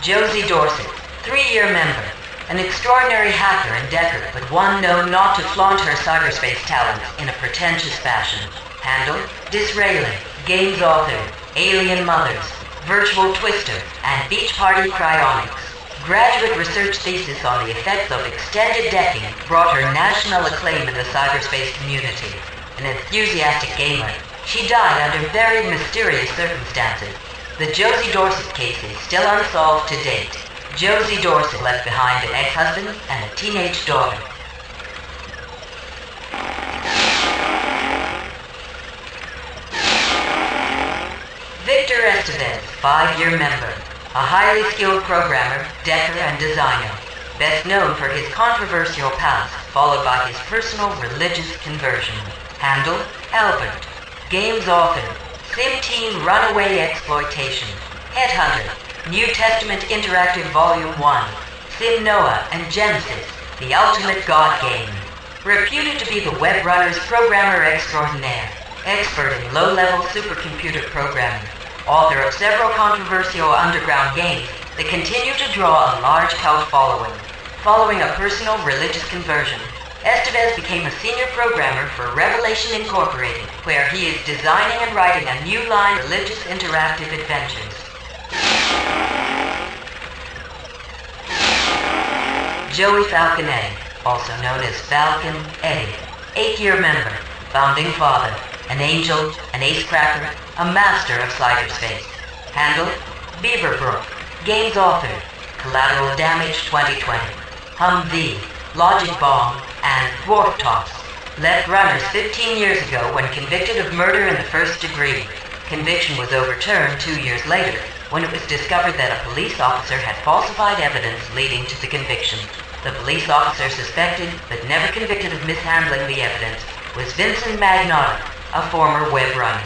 Josie Dorsett, 3-year member, an extraordinary hacker and decker, but one known not to flaunt her cyberspace talents in a pretentious fashion. Handle, Disraeli, games author, Alien Mothers, Virtual Twister, and Beach Party Cryonics. Graduate research thesis on the effects of extended decking brought her national acclaim in the cyberspace community. An enthusiastic gamer, she died under very mysterious circumstances. The Josie Dorsett case is still unsolved to date. Josie Dorsett left behind an ex-husband and a teenage daughter. Victor Estevez, 5-year member, a highly skilled programmer, decker, and designer, best known for his controversial past, followed by his personal religious conversion. Handle, Albert. Games author, SimTeam Runaway Exploitation, Headhunter, New Testament Interactive Volume 1, Sim Noah and Genesis, the ultimate god game. Reputed to be the web runner's programmer extraordinaire, expert in low-level supercomputer programming, author of several controversial underground games that continue to draw a large cult following. Following a personal religious conversion, Estevez became a senior programmer for Revelation Incorporated, where he is designing and writing a new line of religious interactive adventures. Joey Falconetti, also known as Falcon Eddie, 8-year member, founding father, an angel, an ace-cracker, a master of cyberspace. Handle, Beaverbrook, games author, Collateral Damage 2020, Humvee, Logic Bomb, and Dwarf Toss. Left runners 15 years ago when convicted of murder in the first degree. Conviction was overturned 2 years later when it was discovered that a police officer had falsified evidence leading to the conviction. The police officer suspected, but never convicted of mishandling the evidence, was Vince Magnotta, a former web runner.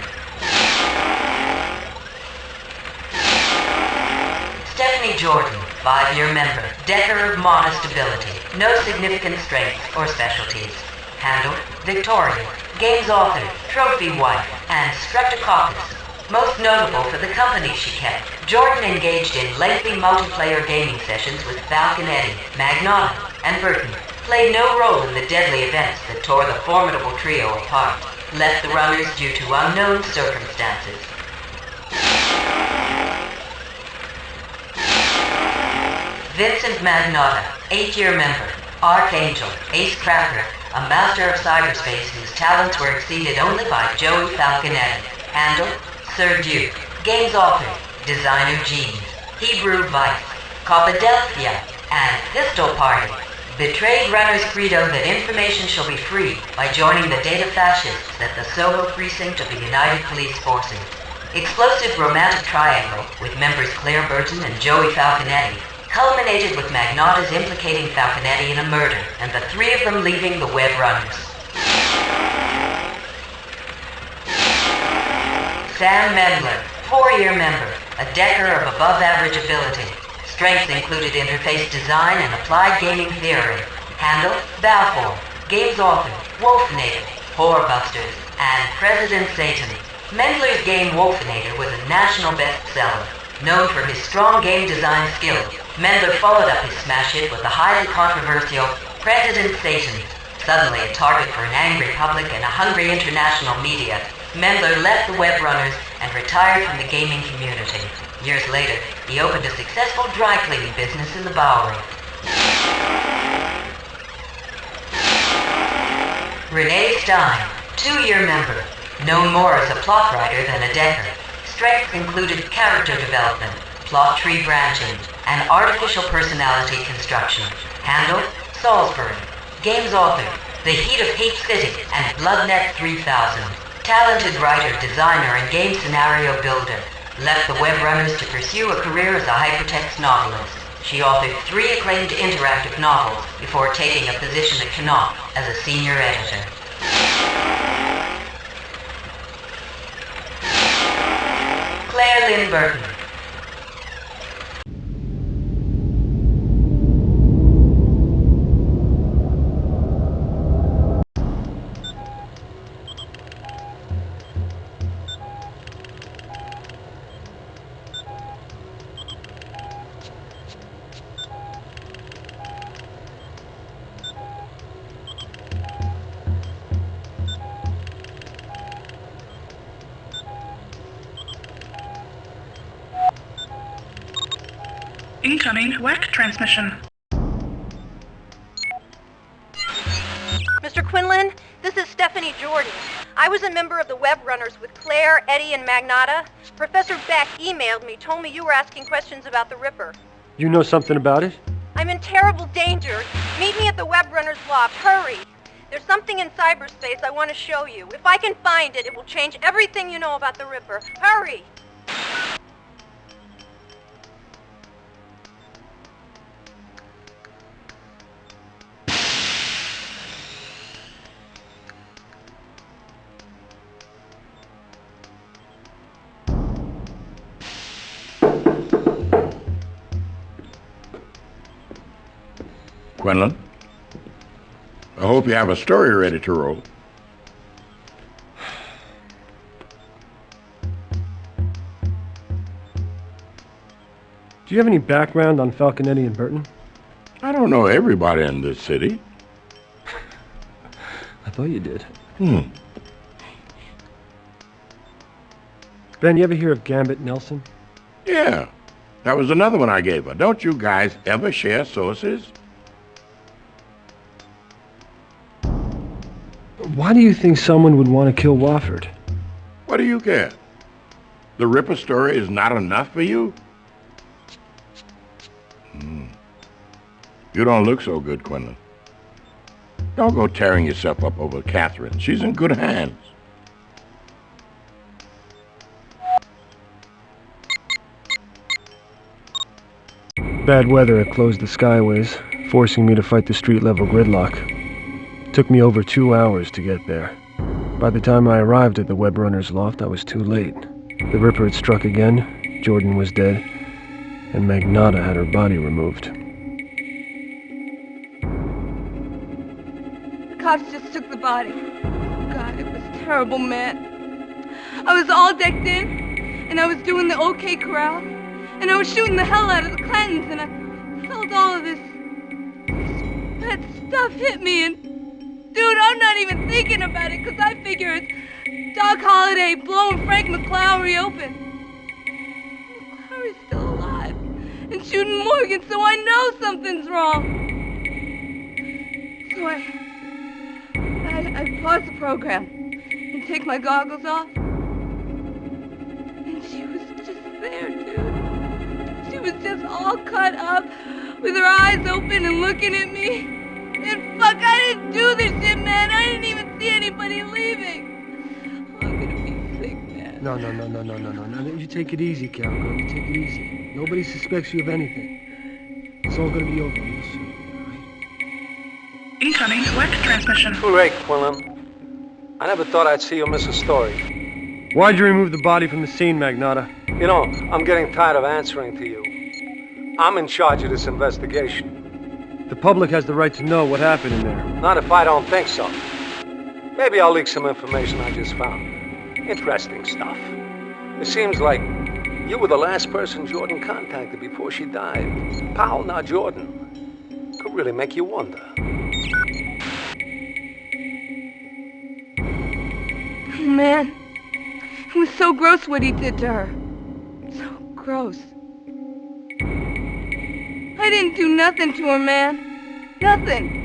Stephanie Jordan, 5-year member, decker of modest ability, no significant strengths or specialties. Handle, Victoria, games author, trophy wife, and streptococcus. Most notable for the company she kept, Jordan engaged in lengthy multiplayer gaming sessions with Falconetti, Magnotta, and Burton, played no role in the deadly events that tore the formidable trio apart, left the runners due to unknown circumstances. Vincent Magnotta, 8-year member, Archangel, Ace Cracker, a master of cyberspace whose talents were exceeded only by Joey Falconetti. Handle, Sir Duke, games author, designer Jeans, Hebrew Vice, Copadelphia, and Pistol Party. Betrayed runners' credo that information shall be free by joining the data fascists at the Soho precinct of the United Police Forces. Explosive romantic triangle with members Claire Burton and Joey Falconetti culminated with Magnotta's implicating Falconetti in a murder, and the three of them leaving the web runners. Sam Mendler, 4-year member, a decker of above-average ability. Strengths included interface design and applied gaming theory. Handle, Balfour, games author, Wolfinator, Whorebusters, and President Satan. Mendler's game Wolfinator was a national bestseller. Known for his strong game design skills, Mendler followed up his smash hit with the highly controversial President Satan. Suddenly a target for an angry public and a hungry international media, Mendler left the web runners and retired from the gaming community. Years later, he opened a successful dry cleaning business in the Bowery. Renee Stein, 2-year member, known more as a plot writer than a decker. Strengths included character development, plot tree branching, and artificial personality construction. Handle, Salisbury. Games author, The Heat of Hate City, and BloodNet 3000. Talented writer, designer, and game scenario builder. Left the web runners to pursue a career as a hypertext novelist. She authored 3 acclaimed interactive novels before taking a position at Knopf as a senior editor. Claire Lynn Burton. Incoming WEC transmission. Mr. Quinlan, this is Stephanie Jordan. I was a member of the web runners with Claire, Eddie, and Magnotta. Professor Beck emailed me, told me you were asking questions about the Ripper. You know something about it? I'm in terrible danger. Meet me at the web runners loft. Hurry. There's something in cyberspace I want to show you. If I can find it, it will change everything you know about the Ripper. Hurry! Quinlan, I hope you have a story ready to roll. Do you have any background on Falconetti and Burton? I don't know everybody in this city. I thought you did. Ben, you ever hear of Gambit Nelson? Yeah, that was another one I gave her. Don't you guys ever share sources? Why do you think someone would want to kill Wofford? What do you care? The Ripper story is not enough for you? You don't look so good, Quinlan. Don't go tearing yourself up over Catherine. She's in good hands. Bad weather had closed the skyways, forcing me to fight the street-level gridlock. It took me over 2 hours to get there. By the time I arrived at the web runner's loft, I was too late. The Ripper had struck again, Jordan was dead, and Magnotta had her body removed. The cops just took the body. God, it was terrible, man. I was all decked in, and I was doing the OK Corral, and I was shooting the hell out of the Clantons, and I felt all of this bad stuff hit me, and dude, I'm not even thinking about it, because I figure it's Doc Holliday blowing Frank McClowry open. McClowry's still alive, and shooting Morgan, so I know something's wrong. So I paused the program and take my goggles off, and she was just there, dude. She was just all cut up, with her eyes open and looking at me. And fuck, I didn't do this shit, man. I didn't even see anybody leaving. I'm gonna be sick, man. No. You take it easy, cowgirl. You take it easy. Nobody suspects you of anything. It's all gonna be over real soon. Incoming WEC transmission. Too late, Quinlan. I never thought I'd see you miss a story. Why'd you remove the body from the scene, Magnotta? You know, I'm getting tired of answering to you. I'm in charge of this investigation. The public has the right to know what happened in there. Not if I don't think so. Maybe I'll leak some information I just found. Interesting stuff. It seems like you were the last person Jordan contacted before she died. Powell, not Jordan. Could really make you wonder. Man, it was so gross what he did to her. So gross. I didn't do nothing to her, man. Nothing.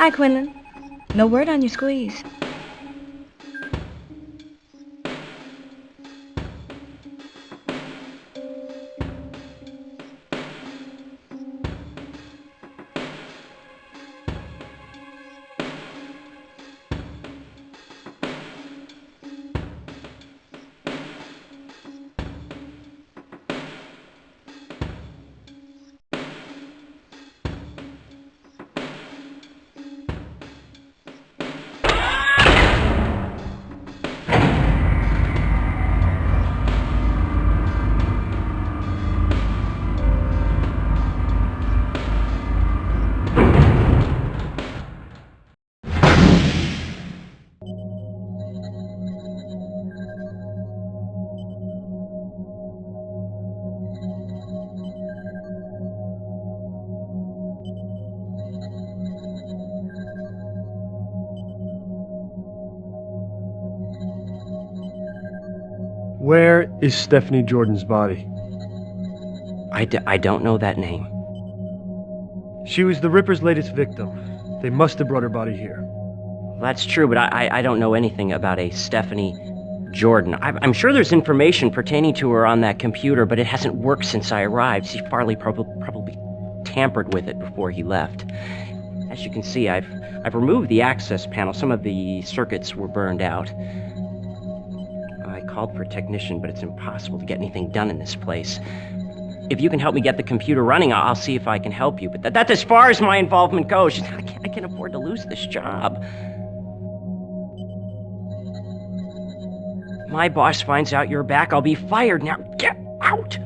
Hi, Quinlan. No word on your squeeze. Where is Stephanie Jordan's body? I don't know that name. She was the Ripper's latest victim. They must have brought her body here. That's true, but I don't know anything about a Stephanie Jordan. I'm sure there's information pertaining to her on that computer, but it hasn't worked since I arrived. See, Farley probably tampered with it before he left. As you can see, I've removed the access panel. Some of the circuits were burned out. I called for a technician, but it's impossible to get anything done in this place. If you can help me get the computer running, I'll see if I can help you. But that's as far as my involvement goes. I can't afford to lose this job. My boss finds out you're back, I'll be fired. Now get out!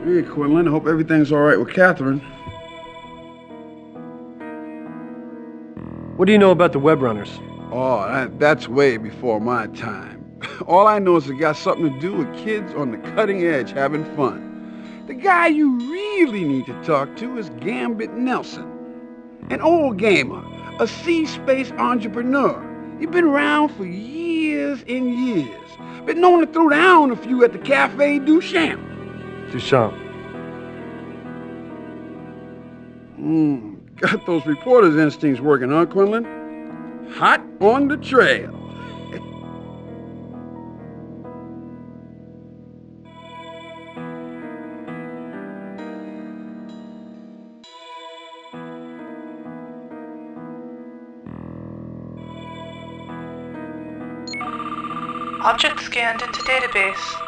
Hey, Quinlan, I hope everything's all right with Catherine. What do you know about the web runners? Oh, that's way before my time. All I know is it got something to do with kids on the cutting edge having fun. The guy you really need to talk to is Gambit Nelson, an old gamer, a sea-space entrepreneur. He's been around for years and years. Been known to throw down a few at the Cafe Duchamp. Duchamp. Got those reporter's instincts working, huh, Quinlan? Hot on the trail. Object scanned into database.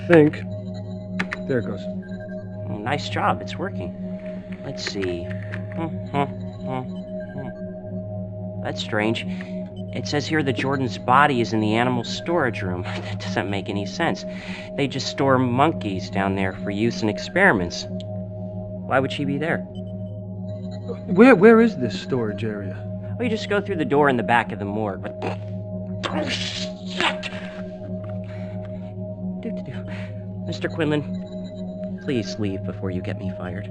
think. There it goes. Well, nice job. It's working. Let's see. That's strange. It says here that Jordan's body is in the animal storage room. That doesn't make any sense. They just store monkeys down there for use in experiments. Why would she be there? Where is this storage area? Well, you just go through the door in the back of the morgue. But... Oh, shit! Mr. Quinlan, please leave before you get me fired.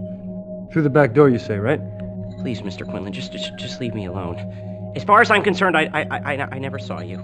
Through the back door, you say, right? Please, Mr. Quinlan, just leave me alone. As far as I'm concerned, I never saw you.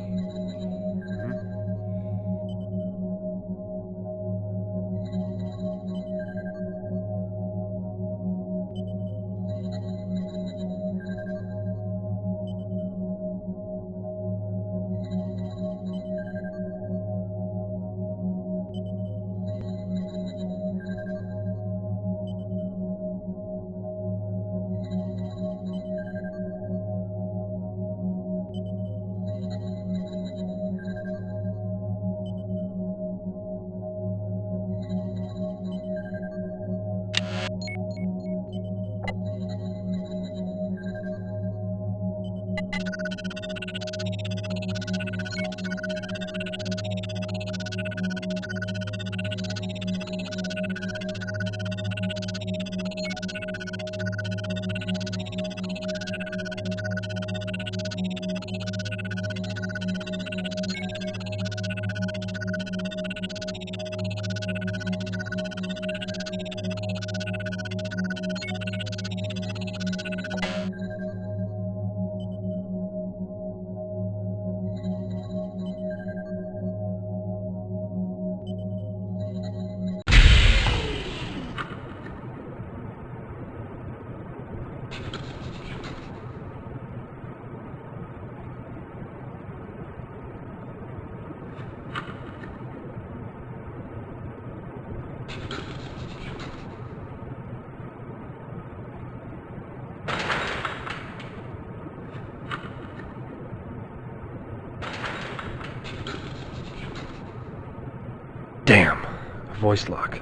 Damn, a voice lock.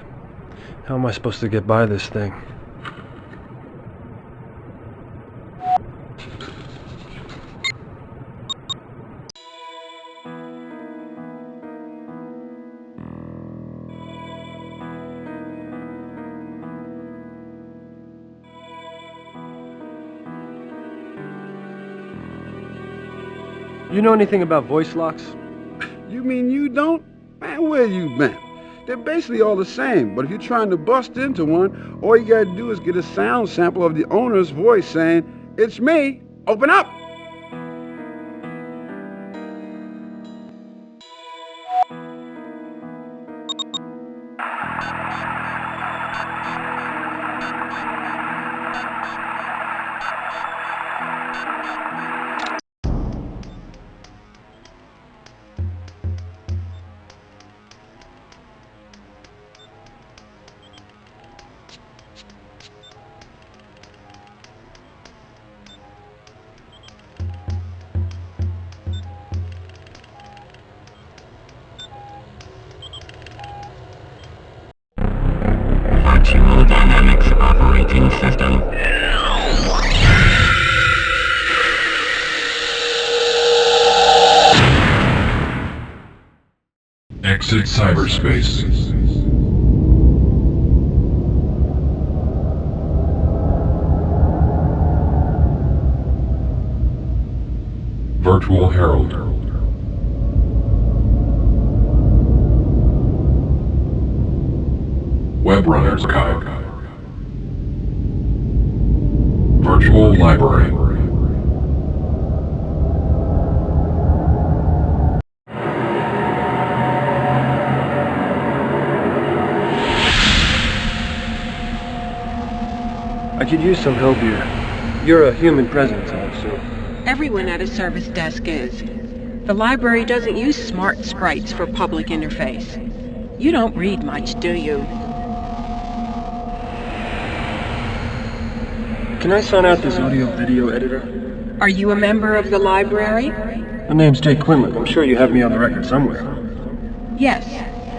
How am I supposed to get by this thing? You know anything about voice locks? You mean you don't? Man, where you been? They're basically all the same, but if you're trying to bust into one, all you gotta do is get a sound sample of the owner's voice saying, "It's me, open up!" Virtual Dynamics Operating System. Exit cyberspace. Virtual Herald. Web Runners Archive. Virtual Library. I could use some help here. You're a human presence, I assume. Everyone at a service desk is. The library doesn't use smart sprites for public interface. You don't read much, do you? Can I sign out this audio-video editor? Are you a member of the library? My name's Jake Quinlan. I'm sure you have me on the record somewhere. Yes.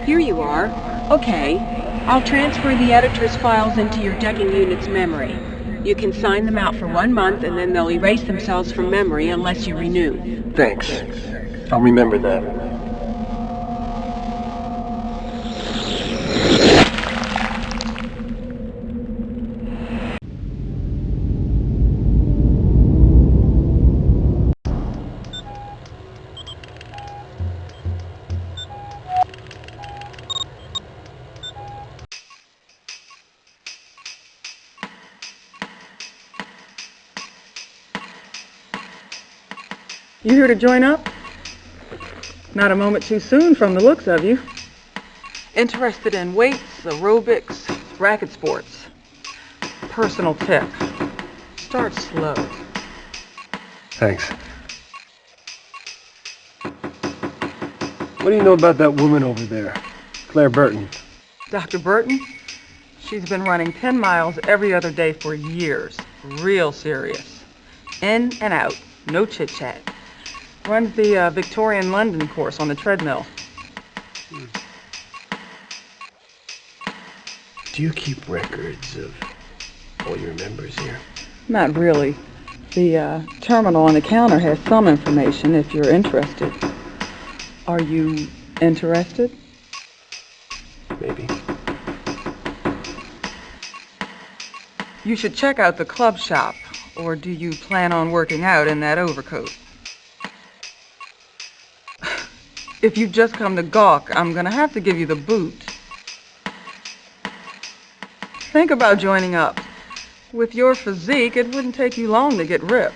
Here you are. Okay. I'll transfer the editor's files into your decking unit's memory. You can sign them out for 1 month, and then they'll erase themselves from memory unless you renew. Thanks. I'll remember that. You here to join up? Not a moment too soon from the looks of you. Interested in weights, aerobics, racket sports. Personal tip. Start slow. Thanks. What do you know about that woman over there? Claire Burton. Dr. Burton? She's been running 10 miles every other day for years. Real serious. In and out. No chit-chat. Runs the Victorian London course on the treadmill. Do you keep records of all your members here? Not really. The terminal on the counter has some information if you're interested. Are you interested? Maybe. You should check out the club shop. Or do you plan on working out in that overcoat? If you've just come to gawk, I'm gonna have to give you the boot. Think about joining up. With your physique, it wouldn't take you long to get ripped.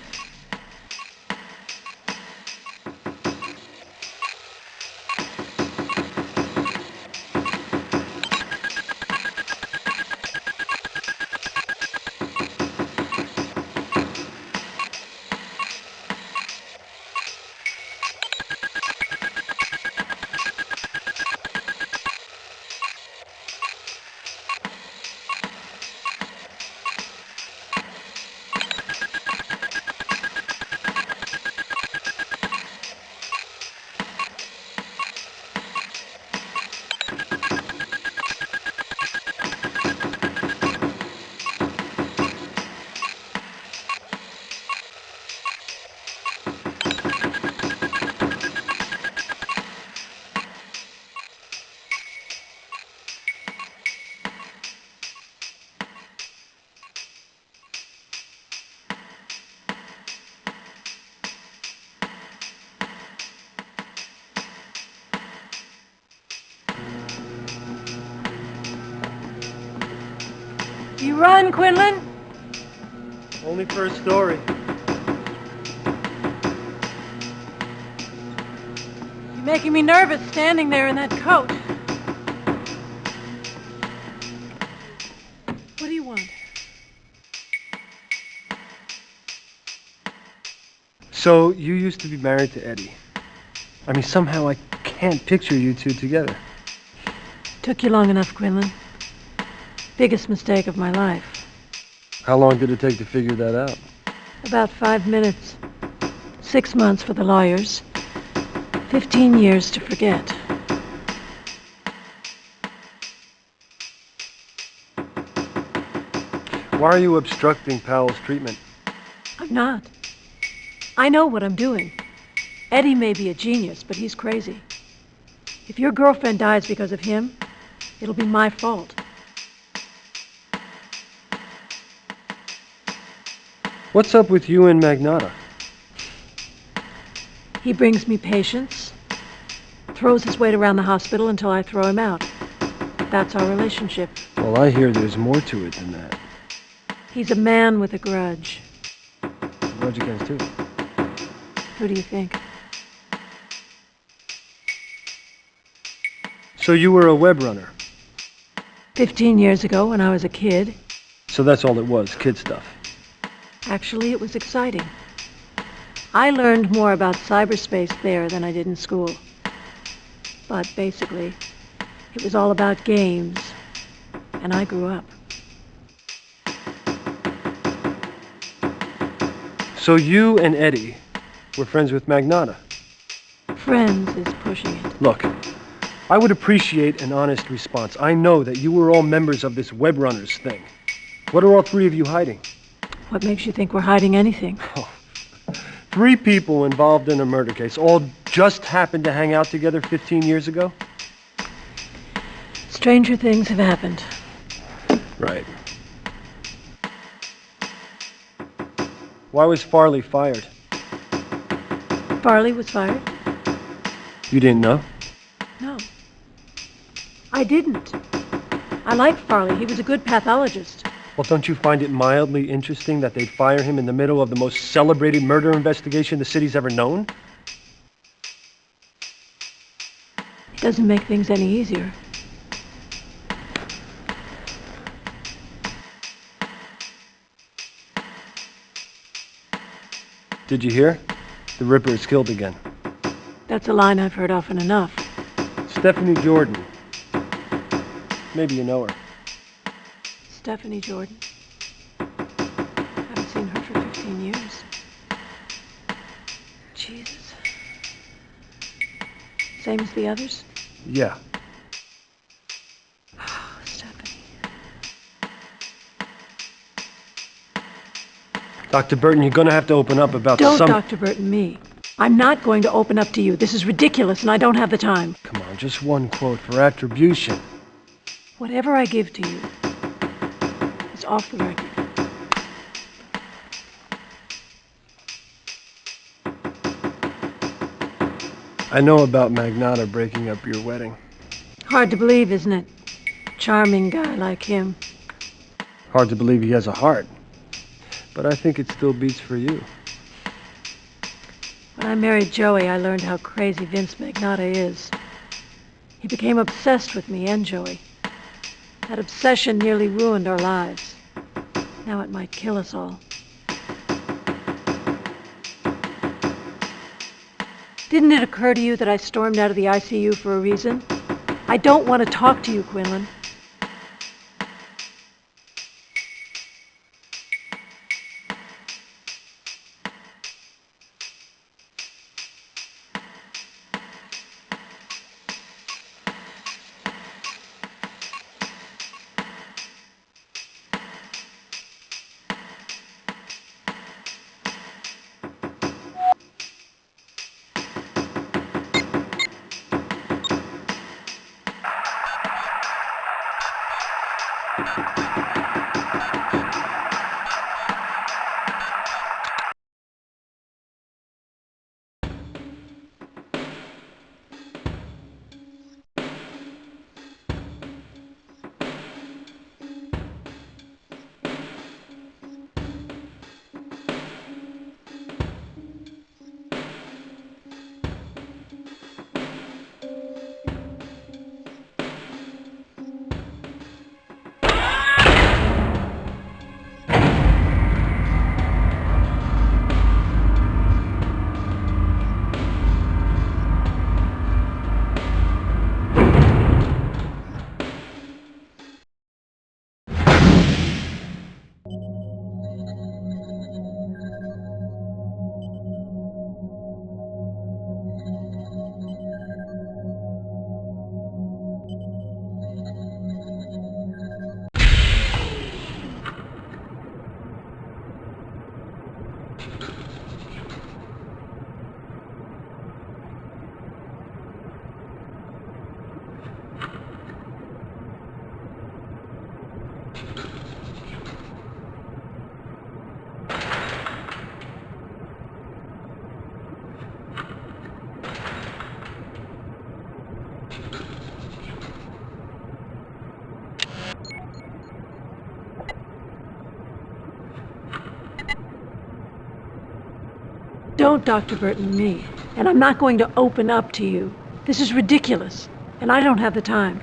You run, Quinlan? Only for a story. You're making me nervous standing there in that coat. What do you want? So, you used to be married to Eddie. I mean, somehow I can't picture you two together. Took you long enough, Quinlan. Biggest mistake of my life. How long did it take to figure that out? About 5 minutes. 6 months for the lawyers. 15 years to forget. Why are you obstructing Powell's treatment? I'm not. I know what I'm doing. Eddie may be a genius, but he's crazy. If your girlfriend dies because of him, it'll be my fault. What's up with you and Magnotta? He brings me patients, throws his weight around the hospital until I throw him out. That's our relationship. Well, I hear there's more to it than that. He's a man with a grudge. A grudge against who? Who do you think? So you were a web runner? 15 years ago when I was a kid. So that's all it was, kid stuff. Actually, it was exciting. I learned more about cyberspace there than I did in school. But basically, it was all about games. And I grew up. So you and Eddie were friends with Magnotta? Friends is pushing it. Look, I would appreciate an honest response. I know that you were all members of this Web Runners thing. What are all three of you hiding? What makes you think we're hiding anything? 3 people involved in a murder case, all just happened to hang out together 15 years ago? Stranger things have happened. Right. Why was Farley fired? Farley was fired? You didn't know? No. I didn't. I liked Farley. He was a good pathologist. Well, don't you find it mildly interesting that they'd fire him in the middle of the most celebrated murder investigation the city's ever known? It doesn't make things any easier. Did you hear? The Ripper is killed again. That's a line I've heard often enough. Stephanie Jordan. Maybe you know her. Stephanie Jordan. Haven't seen her for 15 years. Jesus. Same as the others? Yeah. Stephanie. Dr. Burton, you're gonna have to open up about Don't some... Dr. Burton me. I'm not going to open up to you. This is ridiculous and I don't have the time. Come on, just one quote for attribution. Whatever I give to you is off the record. I know about Magnotta breaking up your wedding. Hard to believe, isn't it? Charming guy like him. Hard to believe he has a heart. But I think it still beats for you. When I married Joey, I learned how crazy Vince Magnotta is. He became obsessed with me and Joey. That obsession nearly ruined our lives. Now it might kill us all. Didn't it occur to you that I stormed out of the ICU for a reason? I don't want to talk to you, Quinlan. Don't Dr. Burton me, and I'm not going to open up to you. This is ridiculous, and I don't have the time.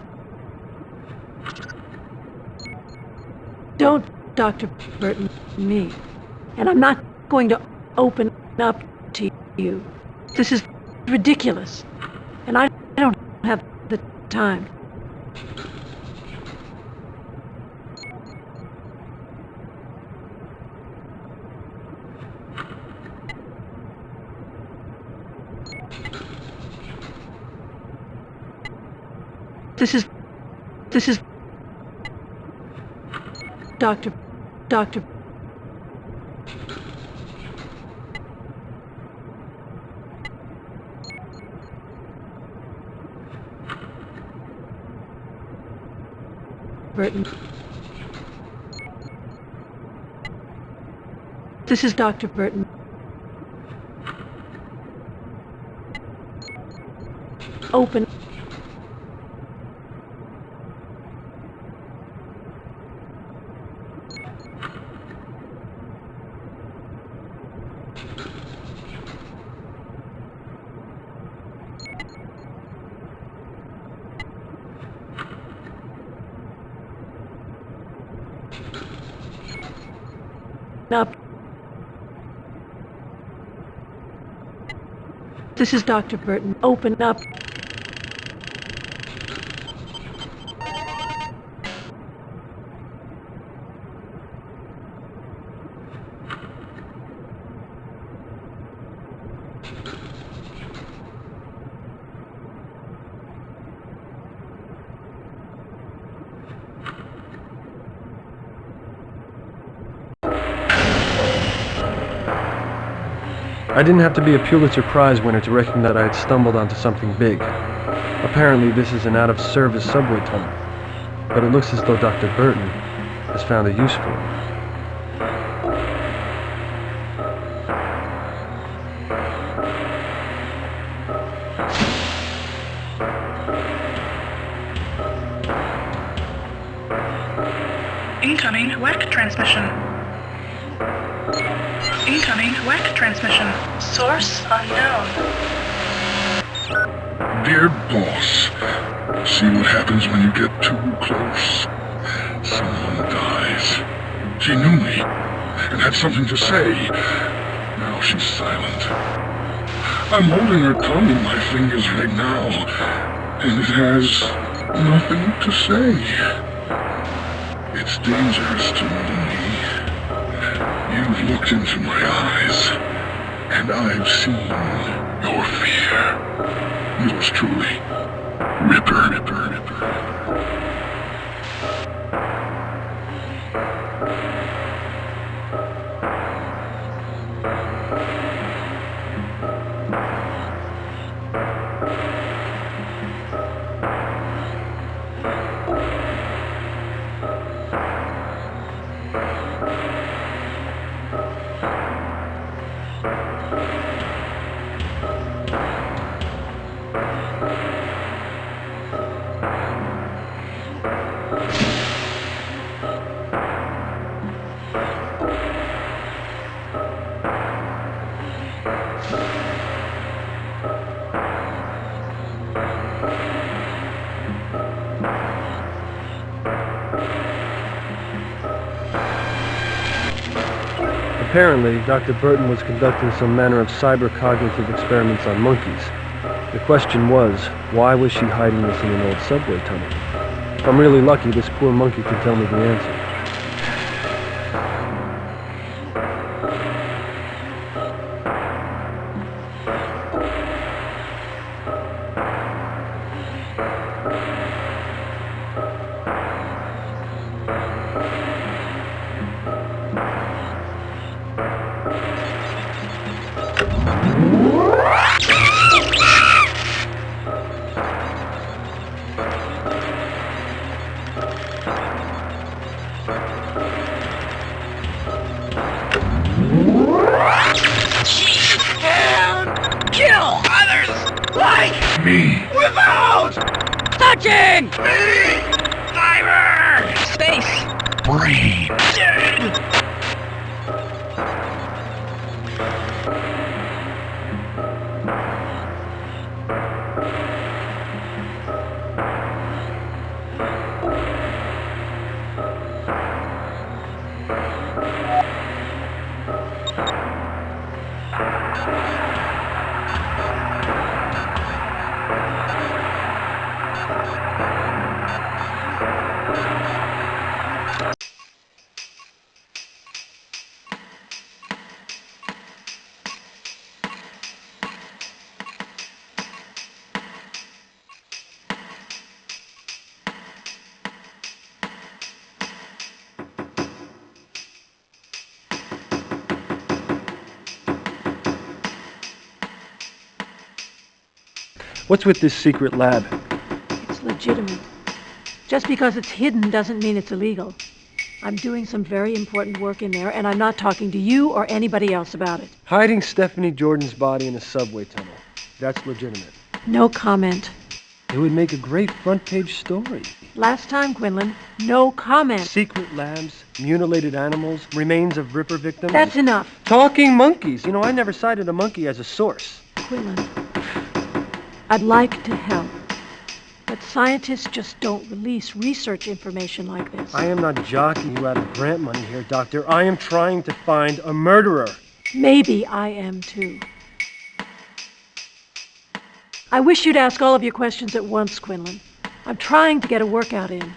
Don't Dr. Burton me, and I'm not going to open up to you. This is ridiculous, and I don't have the time. This is Dr. Burton. This is Dr. Burton. Open. Up. This is Dr. Burton. Open up. I didn't have to be a Pulitzer Prize winner to recognize that I had stumbled onto something big. Apparently this is an out-of-service subway tunnel, but it looks as though Dr. Burton has found a use for it. Incoming WEC transmission. Incoming WEC transmission. Source unknown. Dear boss, see what happens when you get too close. Someone dies. She knew me and had something to say. Now she's silent. I'm holding her tongue in my fingers right now, and it has nothing to say. It's dangerous to me. You've looked into my eyes, and I've seen your fear. Yours truly, Ripper. Apparently, Dr. Burton was conducting some manner of cyber-cognitive experiments on monkeys. The question was, why was she hiding this in an old subway tunnel? If I'm really lucky, this poor monkey can tell me the answer. Kill others like me without touching me. Cyber Space. brain. What's with this secret lab? It's legitimate. Just because it's hidden doesn't mean it's illegal. I'm doing some very important work in there, and I'm not talking to you or anybody else about it. Hiding Stephanie Jordan's body in a subway tunnel. That's legitimate. No comment. It would make a great front-page story. Last time, Quinlan, no comment. Secret labs, mutilated animals, remains of Ripper victims. That's enough. Talking monkeys. I never cited a monkey as a source. Quinlan, I'd like to help. But scientists just don't release research information like this. I am not jockeying you out of grant money here, Doctor. I am trying to find a murderer. Maybe I am too. I wish you'd ask all of your questions at once, Quinlan. I'm trying to get a workout in.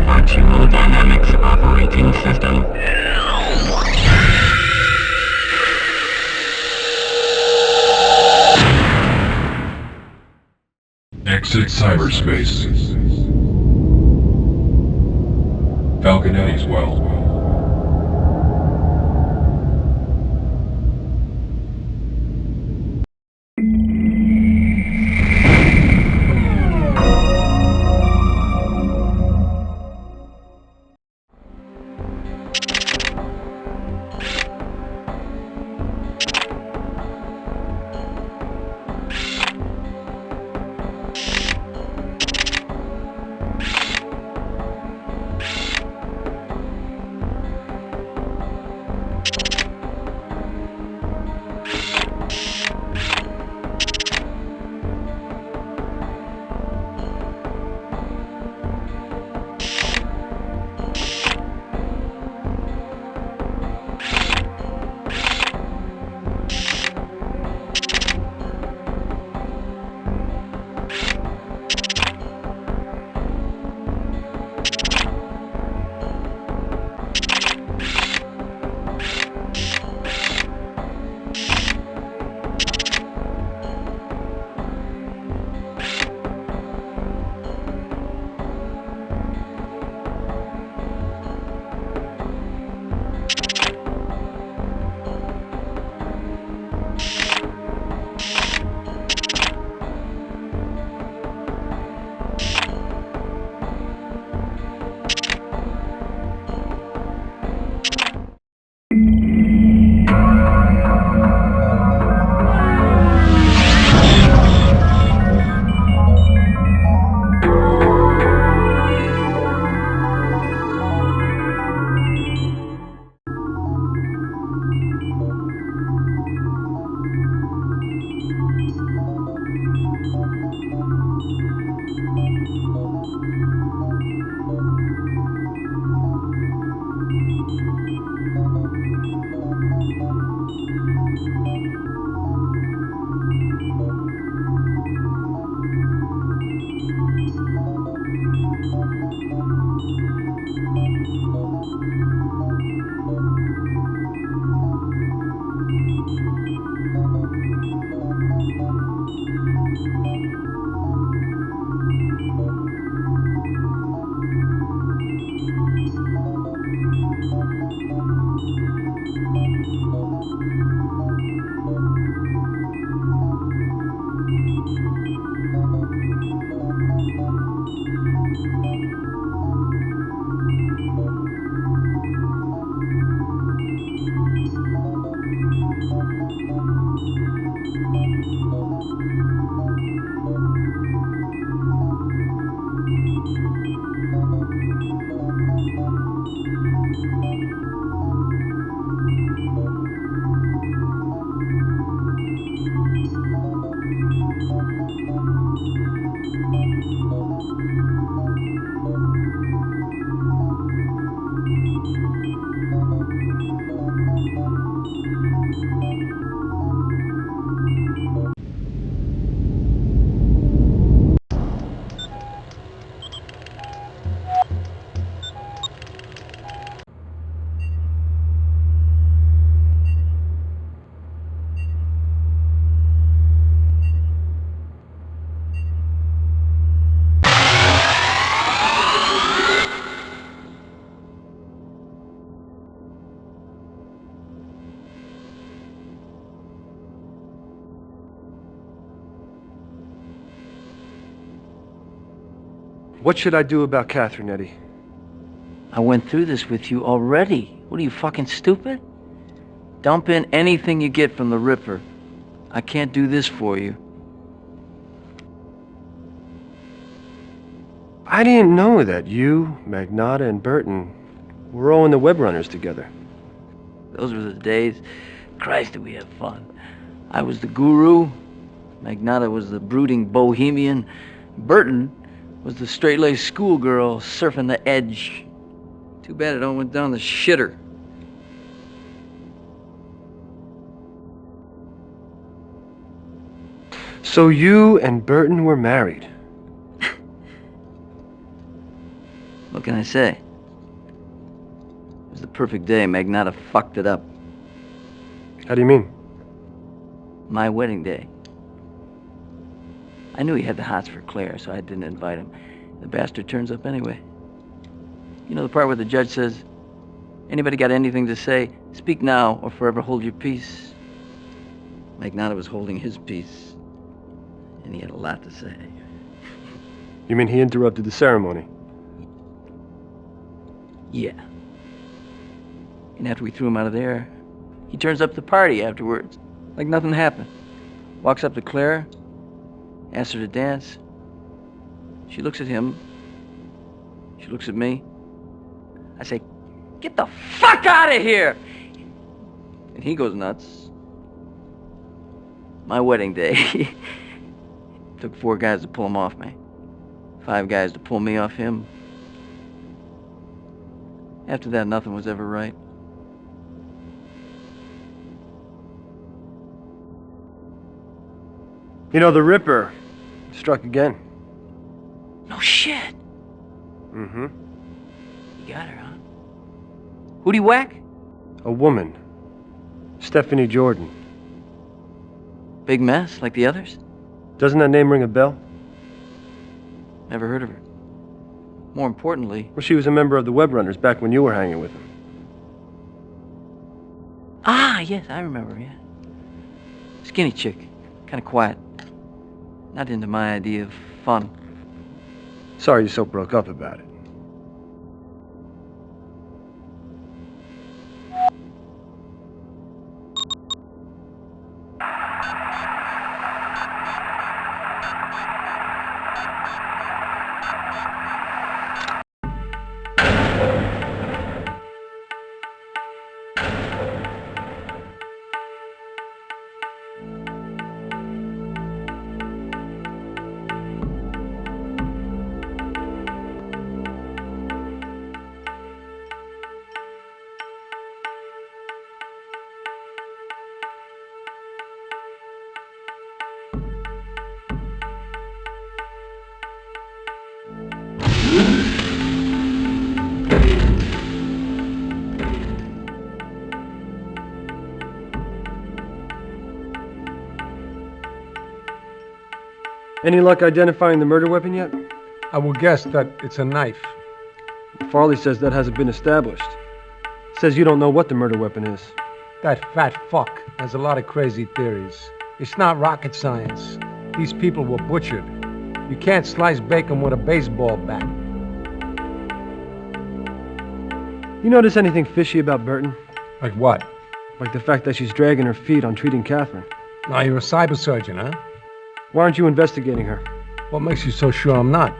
Virtual Dynamics Operating System. Exit cyberspace. Falconetti's Well. What should I do about Catherine, Eddie? I went through this with you already. What are you, fucking stupid? Dump in anything you get from the Ripper. I can't do this for you. I didn't know that you, Magnotta, and Burton were all in the web runners together. Those were the days. Christ, did we have fun. I was the guru. Magnotta was the brooding bohemian. Burton was the straight-laced schoolgirl surfing the edge. Too bad it all went down the shitter. So you and Burton were married? What can I say? It was the perfect day. Magnotta fucked it up. How do you mean? My wedding day. I knew he had the hots for Claire, so I didn't invite him. The bastard turns up anyway. You know the part where the judge says, anybody got anything to say? Speak now or forever hold your peace. Magnotta was holding his peace, and he had a lot to say. You mean he interrupted the ceremony? Yeah. And after we threw him out of there, he turns up the party afterwards, like nothing happened. Walks up to Claire, asks her to dance. She looks at him. She looks at me. I say, get the fuck out of here! And he goes nuts. My wedding day. Took 4 guys to pull him off me. 5 guys to pull me off him. After that, nothing was ever right. You know, the Ripper struck again. No shit. Mm-hmm. You got her, huh? Who'd he whack? A woman. Stephanie Jordan. Big mess, like the others? Doesn't that name ring a bell? Never heard of her. More importantly... Well, she was a member of the web runners back when you were hanging with them. Ah, yes, I remember, yeah. Skinny chick. Kind of quiet. Not into my idea of fun. Sorry you so broke up about it. Any luck identifying the murder weapon yet? I will guess that it's a knife. Farley says that hasn't been established. Says you don't know what the murder weapon is. That fat fuck has a lot of crazy theories. It's not rocket science. These people were butchered. You can't slice bacon with a baseball bat. You notice anything fishy about Burton? Like what? Like the fact that she's dragging her feet on treating Catherine. Now you're a cyber surgeon, huh? Why aren't you investigating her? What makes you so sure I'm not?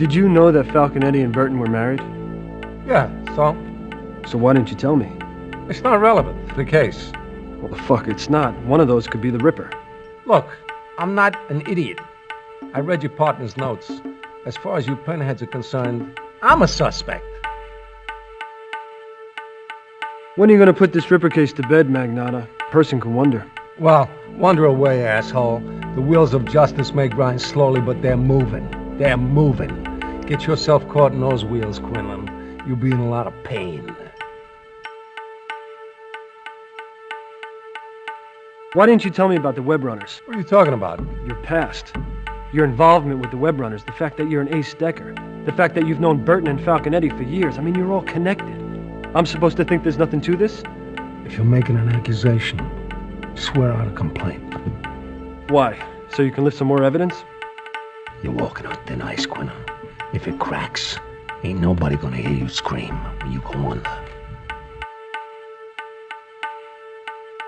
Did you know that Falconetti and Burton were married? Yeah, so? So why didn't you tell me? It's not relevant to the case. Well, the fuck it's not. One of those could be the Ripper. Look, I'm not an idiot. I read your partner's notes. As far as you pinheads are concerned, I'm a suspect. When are you gonna put this Ripper case to bed, Magnotta? Person can wonder. Well, wonder away, asshole. The wheels of justice may grind slowly, but they're moving. They're moving. Get yourself caught in those wheels, Quinlan. You'll be in a lot of pain. Why didn't you tell me about the web runners? What are you talking about? Your past. Your involvement with the web runners. The fact that you're an ace decker. The fact that you've known Burton and Falconetti for years. I mean, you're all connected. I'm supposed to think there's nothing to this? If you're making an accusation, swear out a complaint. Why? So you can lift some more evidence? You're walking on thin ice, Quinlan. If it cracks, ain't nobody gonna hear you scream when you go under.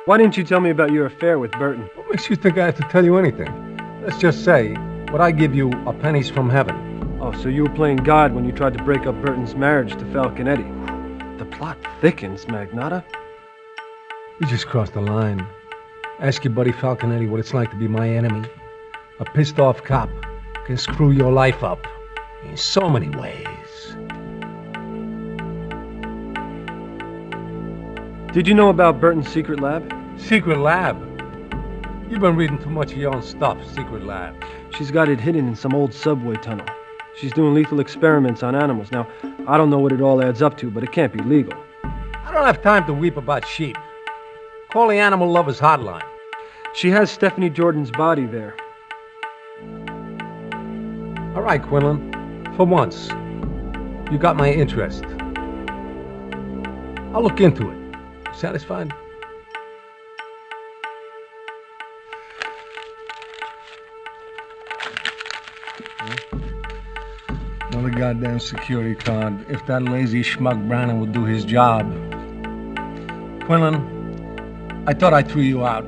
Why didn't you tell me about your affair with Burton? What makes you think I have to tell you anything? Let's just say, what I give you are pennies from heaven. Oh, so you were playing God when you tried to break up Burton's marriage to Falconetti. The plot thickens, Magnotta. You just crossed the line. Ask your buddy Falconetti what it's like to be my enemy. A pissed-off cop can screw your life up in so many ways. Did you know about Burton's secret lab? Secret lab? You've been reading too much of your own stuff, secret lab. She's got it hidden in some old subway tunnel. She's doing lethal experiments on animals. Now, I don't know what it all adds up to, but it can't be legal. I don't have time to weep about sheep. Call the animal lovers hotline. She has Stephanie Jordan's body there. All right, Quinlan. For once, you got my interest. I'll look into it. Satisfied? Another goddamn security card. If that lazy schmuck Brannon would do his job. Quinlan, I thought I threw you out.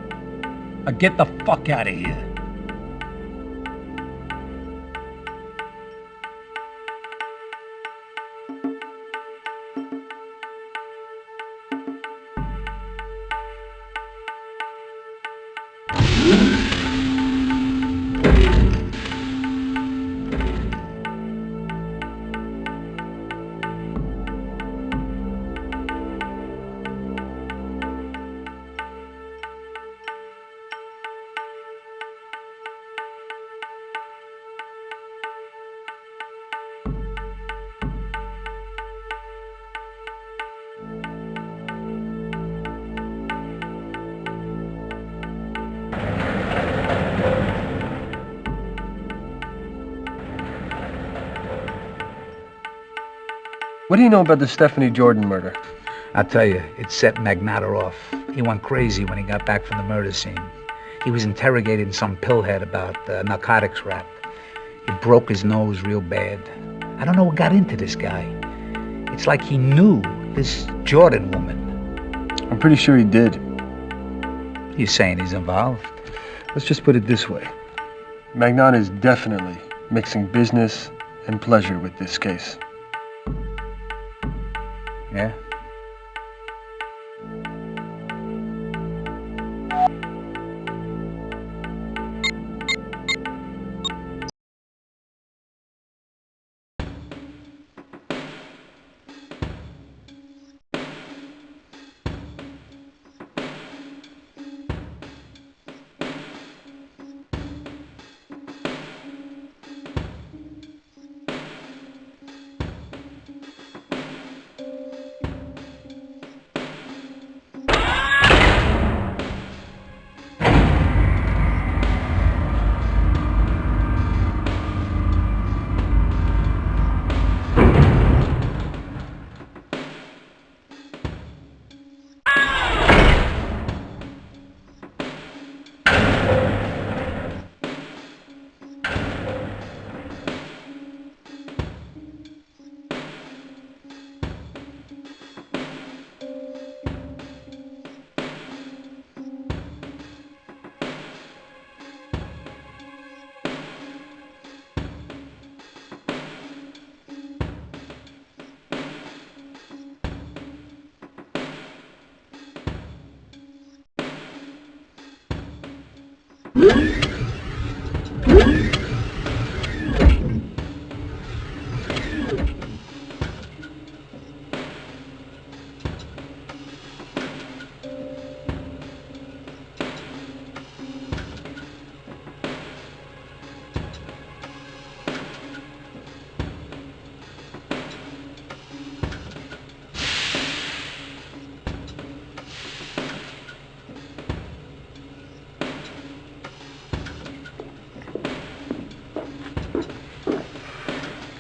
Now get the fuck out of here. What do you know about the Stephanie Jordan murder? I'll tell you, it set Magnotta off. He went crazy when he got back from the murder scene. He was interrogating some pillhead about the narcotics rap. He broke his nose real bad. I don't know what got into this guy. It's like he knew this Jordan woman. I'm pretty sure he did. You saying he's involved? Let's just put it this way. Magnotta is definitely mixing business and pleasure with this case. Yeah?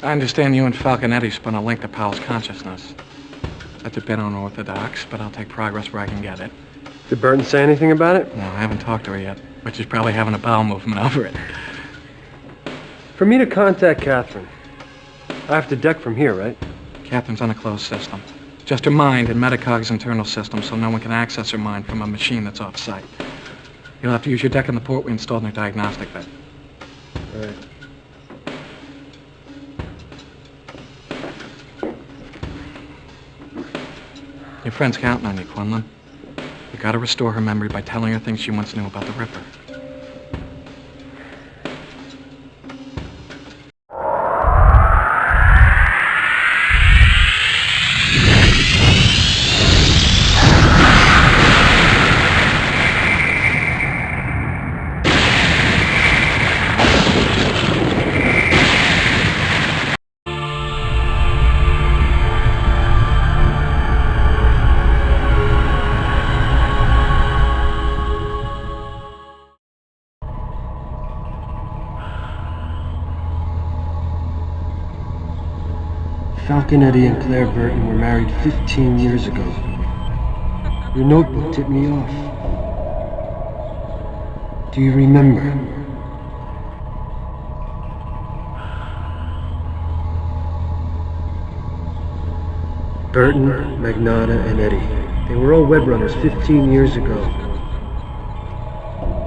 I understand you and Falconetti spun a link to Powell's consciousness. That's a bit unorthodox, but I'll take progress where I can get it. Did Burton say anything about it? No, I haven't talked to her yet, but she's probably having a bowel movement over it. For me to contact Catherine, I have to deck from here, right? Catherine's on a closed system. Just her mind and Metacog's internal system, so no one can access her mind from a machine that's off-site. You'll have to use your deck in the port we installed in her diagnostic bed. All right. Your friend's counting on you, Quinlan. You gotta restore her memory by telling her things she once knew about the Ripper. Falconetti and Claire Burton were married 15 years ago. Your notebook tipped me off. Do you remember? Burton, Magnotta, and Eddie. They were all web runners 15 years ago.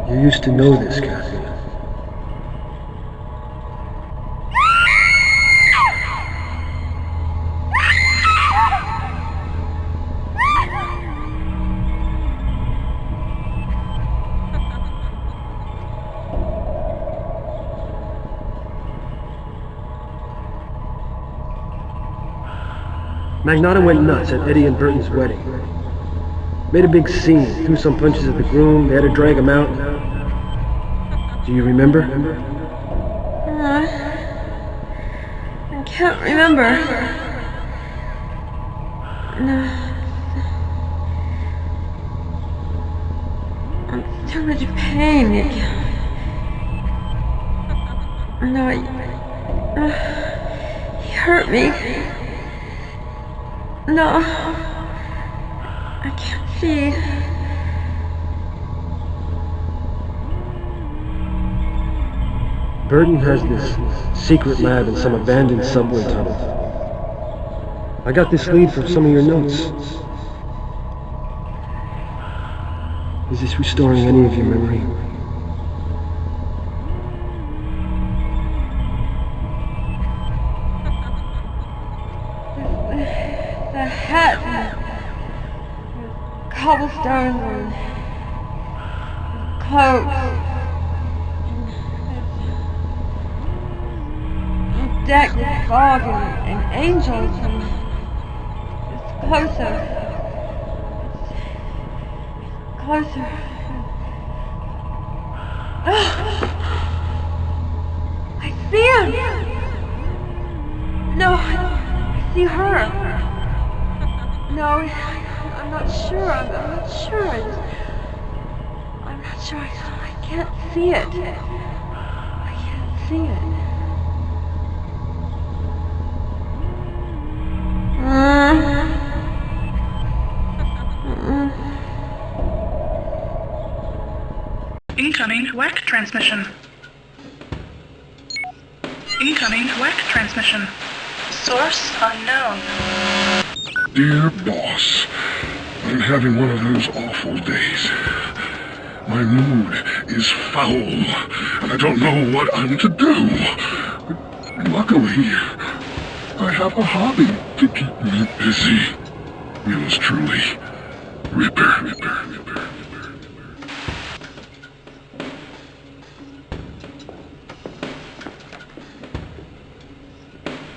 You used to know this, Kathy. Magnotta went nuts at Eddie and Burton's wedding. Made a big scene, threw some punches at the groom, they had to drag him out. Do you remember? I can't remember. No. I'm in so much pain. No, he hurt me. No, I can't see. Burton has this secret lab in some abandoned subway tunnel. I got this lead from some of your notes. Is this restoring any of your memory? The hat and cobblestones and cloaks. Decked with fog and angels, and it's closer. It's closer. Oh, I see him. No, I see her. No, I'm not sure. I'm not sure. I'm not sure. I can't see it. I can't see it. Incoming WAC transmission. Incoming WAC transmission. Source unknown. Dear boss, I'm having one of those awful days. My mood is foul, and I don't know what I'm to do. But luckily, I have a hobby to keep me busy. Yours truly, Ripper.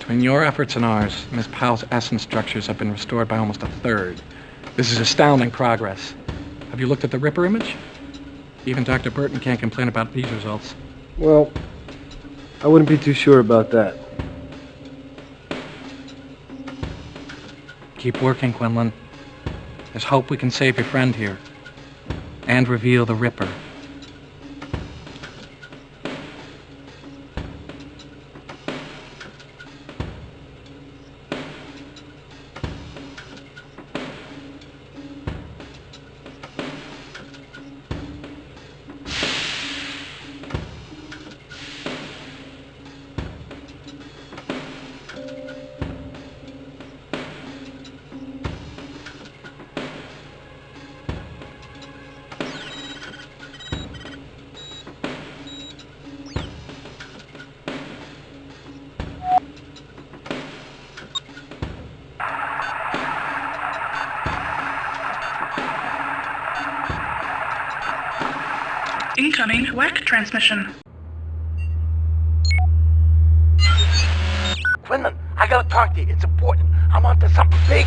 Between your efforts and ours, Miss Powell's essence structures have been restored by almost a third. This is astounding progress. Have you looked at the Ripper image? Even Dr. Burton can't complain about these results. Well, I wouldn't be too sure about that. Keep working, Quinlan. There's hope we can save your friend here. And reveal the Ripper. Incoming WAC transmission. Quinlan, I gotta talk to you. It's important. I'm onto something big.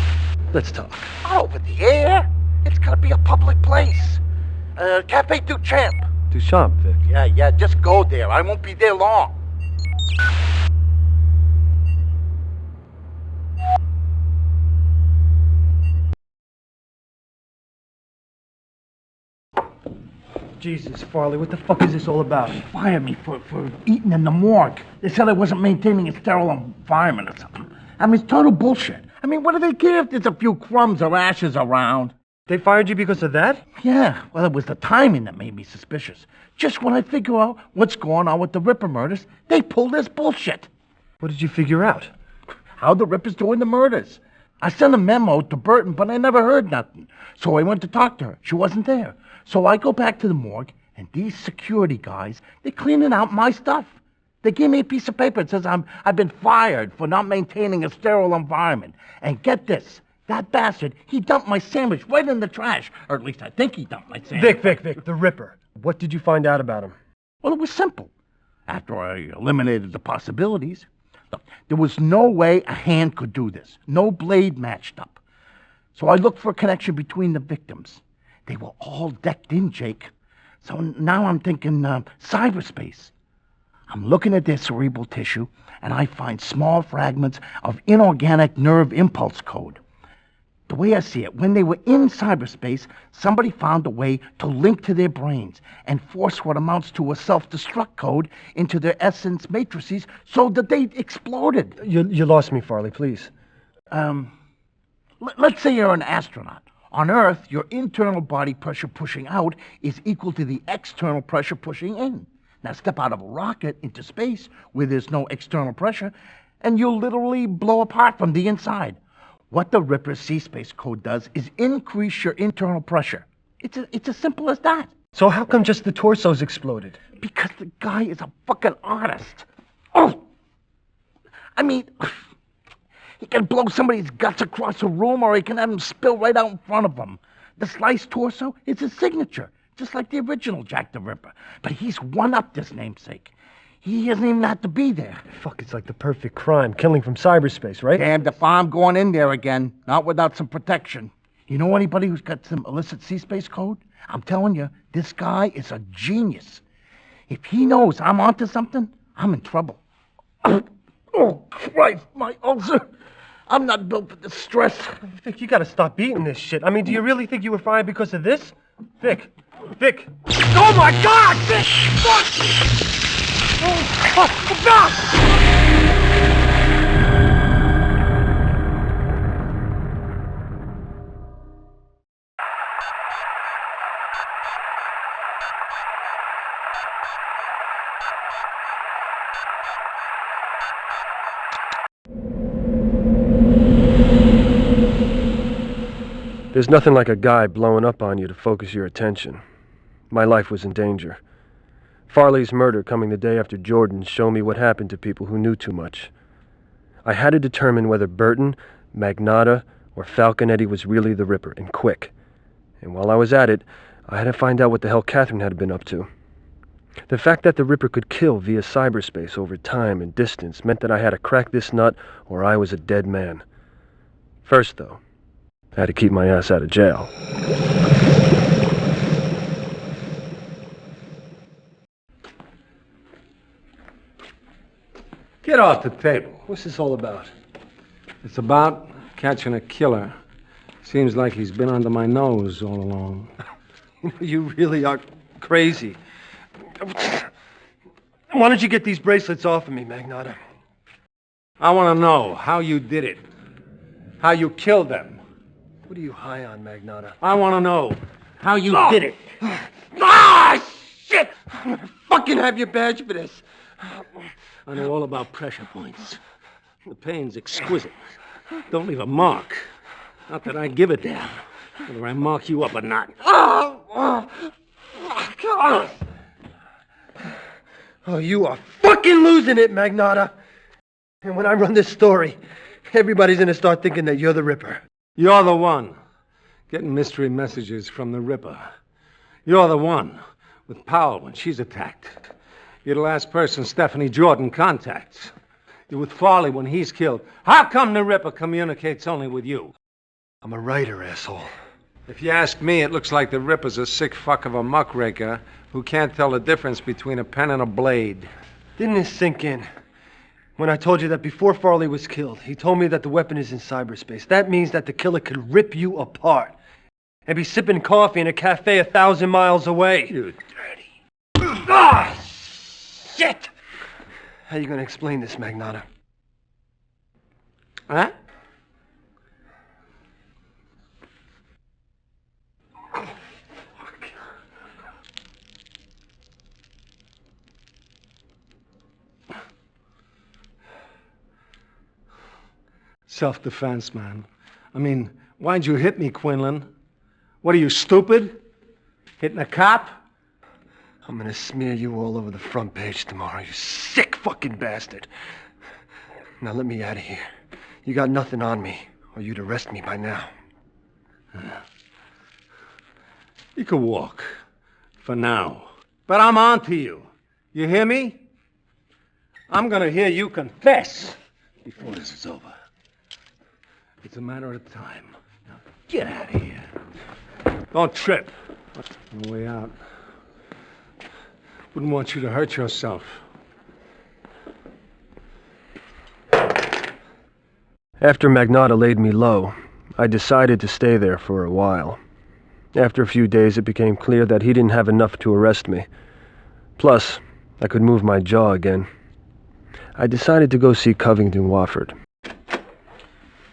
Let's talk. Over the air? It's gotta be a public place. Cafe Duchamp. Duchamp, Vic. Yeah, just go there. I won't be there long. Jesus, Farley, what the fuck is this all about? Fired me for eating in the morgue. They said I wasn't maintaining a sterile environment or something. I mean, it's total bullshit. I mean, what do they care if there's a few crumbs or ashes around? They fired you because of that? Yeah, well, it was the timing that made me suspicious. Just when I figure out what's going on with the Ripper murders, they pull this bullshit. What did you figure out? How the Ripper's doing the murders. I sent a memo to Burton, but I never heard nothing. So I went to talk to her. She wasn't there. So I go back to the morgue, and these security guys, they're cleaning out my stuff. They gave me a piece of paper that says I've been fired for not maintaining a sterile environment. And get this, that bastard, he dumped my sandwich right in the trash. Or at least I think he dumped my sandwich. Vic, the Ripper. What did you find out about him? Well, it was simple. After I eliminated the possibilities, look, there was no way a hand could do this. No blade matched up. So I looked for a connection between the victims. They were all decked in, Jake. So now I'm thinking cyberspace. I'm looking at their cerebral tissue, and I find small fragments of inorganic nerve impulse code. The way I see it, when they were in cyberspace, somebody found a way to link to their brains and force what amounts to a self-destruct code into their essence matrices so that they exploded. You lost me, Farley, please. Let's say you're an astronaut. On Earth, your internal body pressure pushing out is equal to the external pressure pushing in. Now step out of a rocket into space where there's no external pressure, and you'll literally blow apart from the inside. What the Ripper's C-Space code does is increase your internal pressure. It's as simple as that. So how come just the torsos exploded? Because the guy is a fucking artist. Oh! I mean, he can blow somebody's guts across a room, or he can have them spill right out in front of him. The sliced torso is his signature, just like the original Jack the Ripper. But he's one-upped this namesake. He doesn't even have to be there. Fuck, it's like the perfect crime. Killing from cyberspace, right? Damned if I'm going in there again. Not without some protection. You know anybody who's got some illicit C-Space code? I'm telling you, this guy is a genius. If he knows I'm onto something, I'm in trouble. Oh, Christ, my ulcer. I'm not built for this stress. Vic, you gotta stop eating this shit. I mean, do you really think you were fired because of this? Vic! Oh my God! Vic! Fuck! Oh, God! There's nothing like a guy blowing up on you to focus your attention. My life was in danger. Farley's murder coming the day after Jordan's showed me what happened to people who knew too much. I had to determine whether Burton, Magnotta, or Falconetti was really the Ripper, and quick. And while I was at it, I had to find out what the hell Catherine had been up to. The fact that the Ripper could kill via cyberspace over time and distance meant that I had to crack this nut or I was a dead man. First, though, I had to keep my ass out of jail. Get off the table. What's this all about? It's about catching a killer. Seems like he's been under my nose all along. You really are crazy. Why don't you get these bracelets off of me, Magnotta? I want to know how you did it. How you killed them. What are you high on, Magnotta? I want to know how you did it. Ah, shit! I'm gonna fucking have your badge for this. I know all about pressure points. The pain's exquisite. Don't leave a mark. Not that I give a damn whether I mark you up or not. Oh, you are fucking losing it, Magnotta. And when I run this story, everybody's gonna start thinking that you're the Ripper. You're the one getting mystery messages from the Ripper. You're the one with Powell when she's attacked. You're the last person Stephanie Jordan contacts. You're with Farley when he's killed. How come the Ripper communicates only with you? I'm a writer, asshole. If you ask me, it looks like the Ripper's a sick fuck of a muckraker who can't tell the difference between a pen and a blade. Didn't this sink in? When I told you that before Farley was killed, he told me that the weapon is in cyberspace. That means that the killer could rip you apart and be sipping coffee in a cafe 1,000 miles away. You dirty. Ah! Shit! How are you going to explain this, Magnotta? Huh? Self-defense, man. I mean, why'd you hit me, Quinlan? What are you, stupid? Hitting a cop? I'm gonna smear you all over the front page tomorrow, you sick fucking bastard. Now let me out of here. You got nothing on me, or you'd arrest me by now. You can walk. For now. But I'm on to you. You hear me? I'm gonna hear you confess before this is over. It's a matter of time. Now get out of here. Don't trip. On the way out. Wouldn't want you to hurt yourself. After Magnotta laid me low, I decided to stay there for a while. After a few days, it became clear that he didn't have enough to arrest me. Plus, I could move my jaw again. I decided to go see Covington Wofford.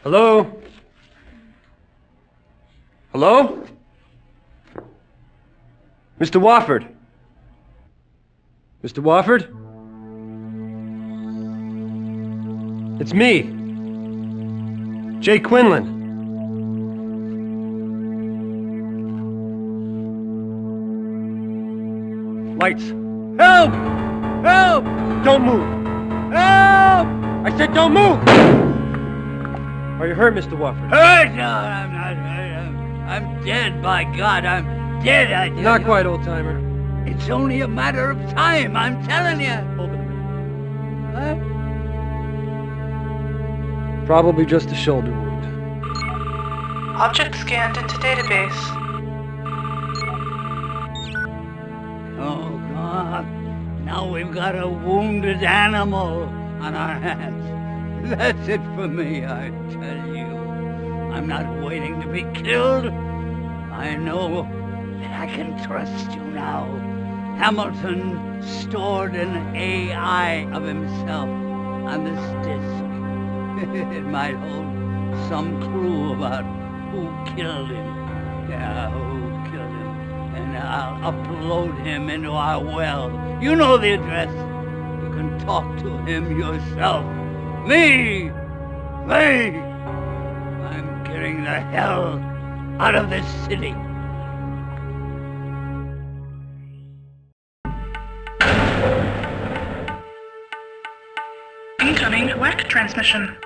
Hello? Hello? Mr. Wofford? Mr. Wofford? It's me. Jay Quinlan. Lights. Help! Help! Don't move. Help! I said don't move! Are you hurt, Mr. Wofford? Hurt? No, I'm not hurt. I'm dead, by God. I'm dead, I tell you. Not quite, old-timer. It's only a matter of time, I'm telling you. Hold it a minute. What? Probably just a shoulder wound. Object scanned into database. Oh, God. Now we've got a wounded animal on our hands. That's it for me, I tell you. I'm not waiting to be killed. I know that I can trust you now. Hamilton stored an AI of himself on this disk. It might hold some clue about who killed him. Yeah, who killed him. And I'll upload him into our well. You know the address. You can talk to him yourself. Me! I'm getting the hell out of this city. Incoming WEC transmission.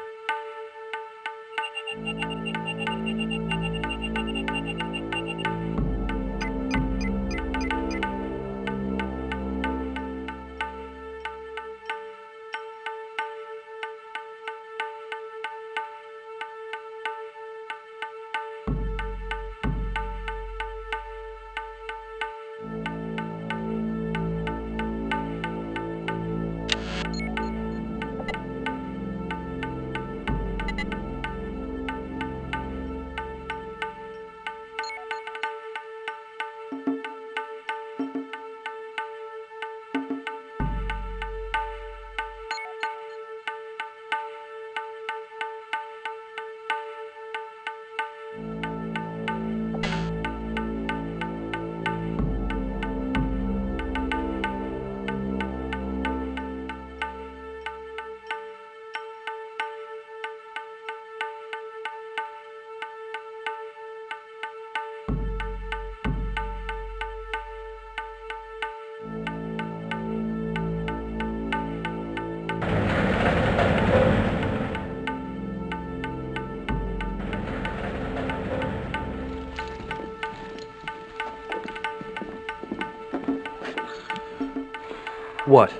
What?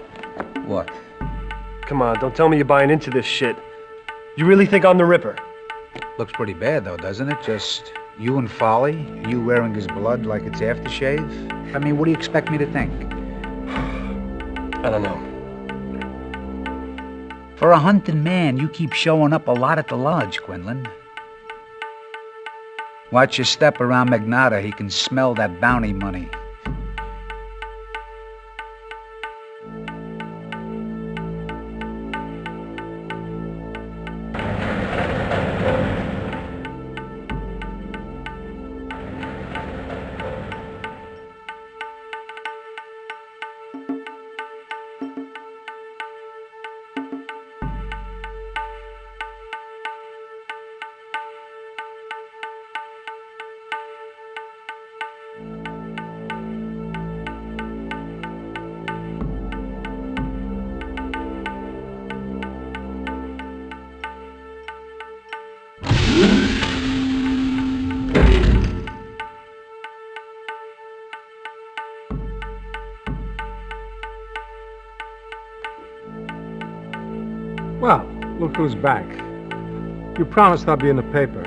What? Come on, don't tell me you're buying into this shit. You really think I'm the Ripper? Looks pretty bad, though, doesn't it? Just you and Folly, you wearing his blood like it's aftershave. I mean, what do you expect me to think? I don't know. For a hunting man, you keep showing up a lot at the lodge, Quinlan. Watch your step around Magnotta. He can smell that bounty money. Well, look who's back. You promised I'd be in the paper.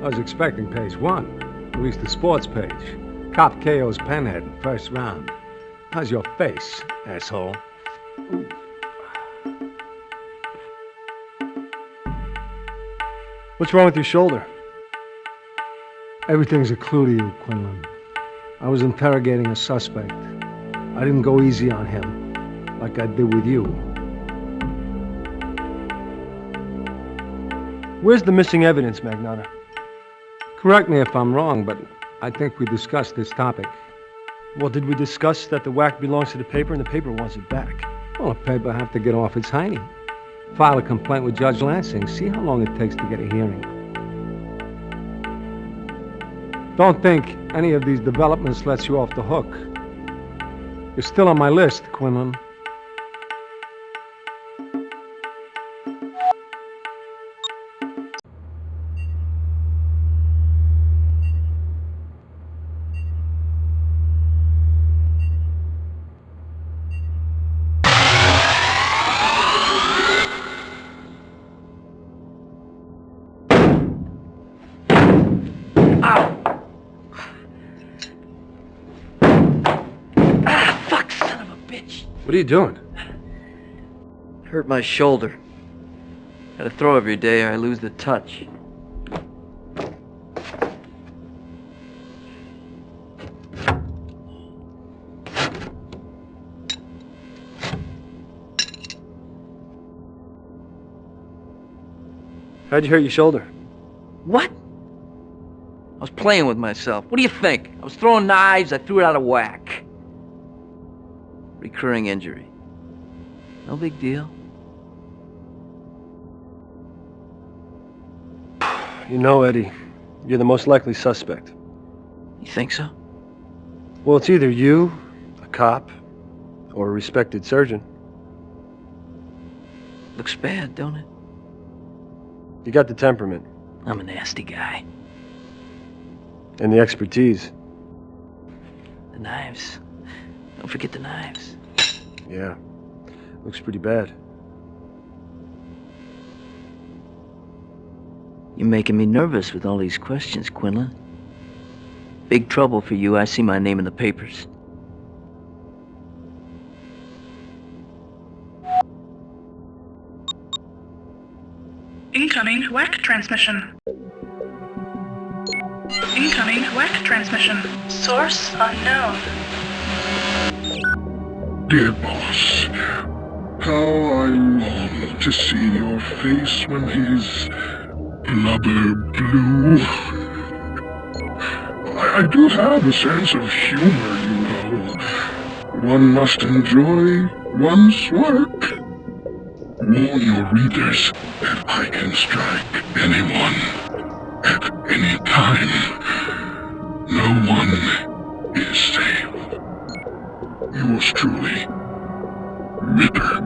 I was expecting page 1, at least the sports page. Cop KO's Penhead, first round. How's your face, asshole? Ooh. What's wrong with your shoulder? Everything's a clue to you, Quinlan. I was interrogating a suspect. I didn't go easy on him, like I did with you. Where's the missing evidence, Magnotta? Correct me if I'm wrong, but I think we discussed this topic. Well, did we discuss that the whack belongs to the paper and the paper wants it back? Well, the paper have to get off its hiney. File a complaint with Judge Lansing. See how long it takes to get a hearing. Don't think any of these developments lets you off the hook. You're still on my list, Quinlan. What are you doing? Hurt my shoulder. Gotta throw every day or I lose the touch. How'd you hurt your shoulder? What? I was playing with myself. What do you think? I was throwing knives, I threw it out of whack. Recurring injury. No big deal. You know, Eddie, you're the most likely suspect. You think so? Well, it's either you, a cop, or a respected surgeon. Looks bad, don't it? You got the temperament. I'm a nasty guy. And the expertise. The knives. Don't forget the knives. Yeah. Looks pretty bad. You're making me nervous with all these questions, Quinlan. Big trouble for you. I see my name in the papers. Incoming WAC transmission. Incoming WAC transmission. Source unknown. Dear boss, how I long to see your face when he's blubber blue. I do have a sense of humor, you know. One must enjoy one's work. Warn your readers that I can strike anyone at any time. No one is safe. Yours truly, Ripper.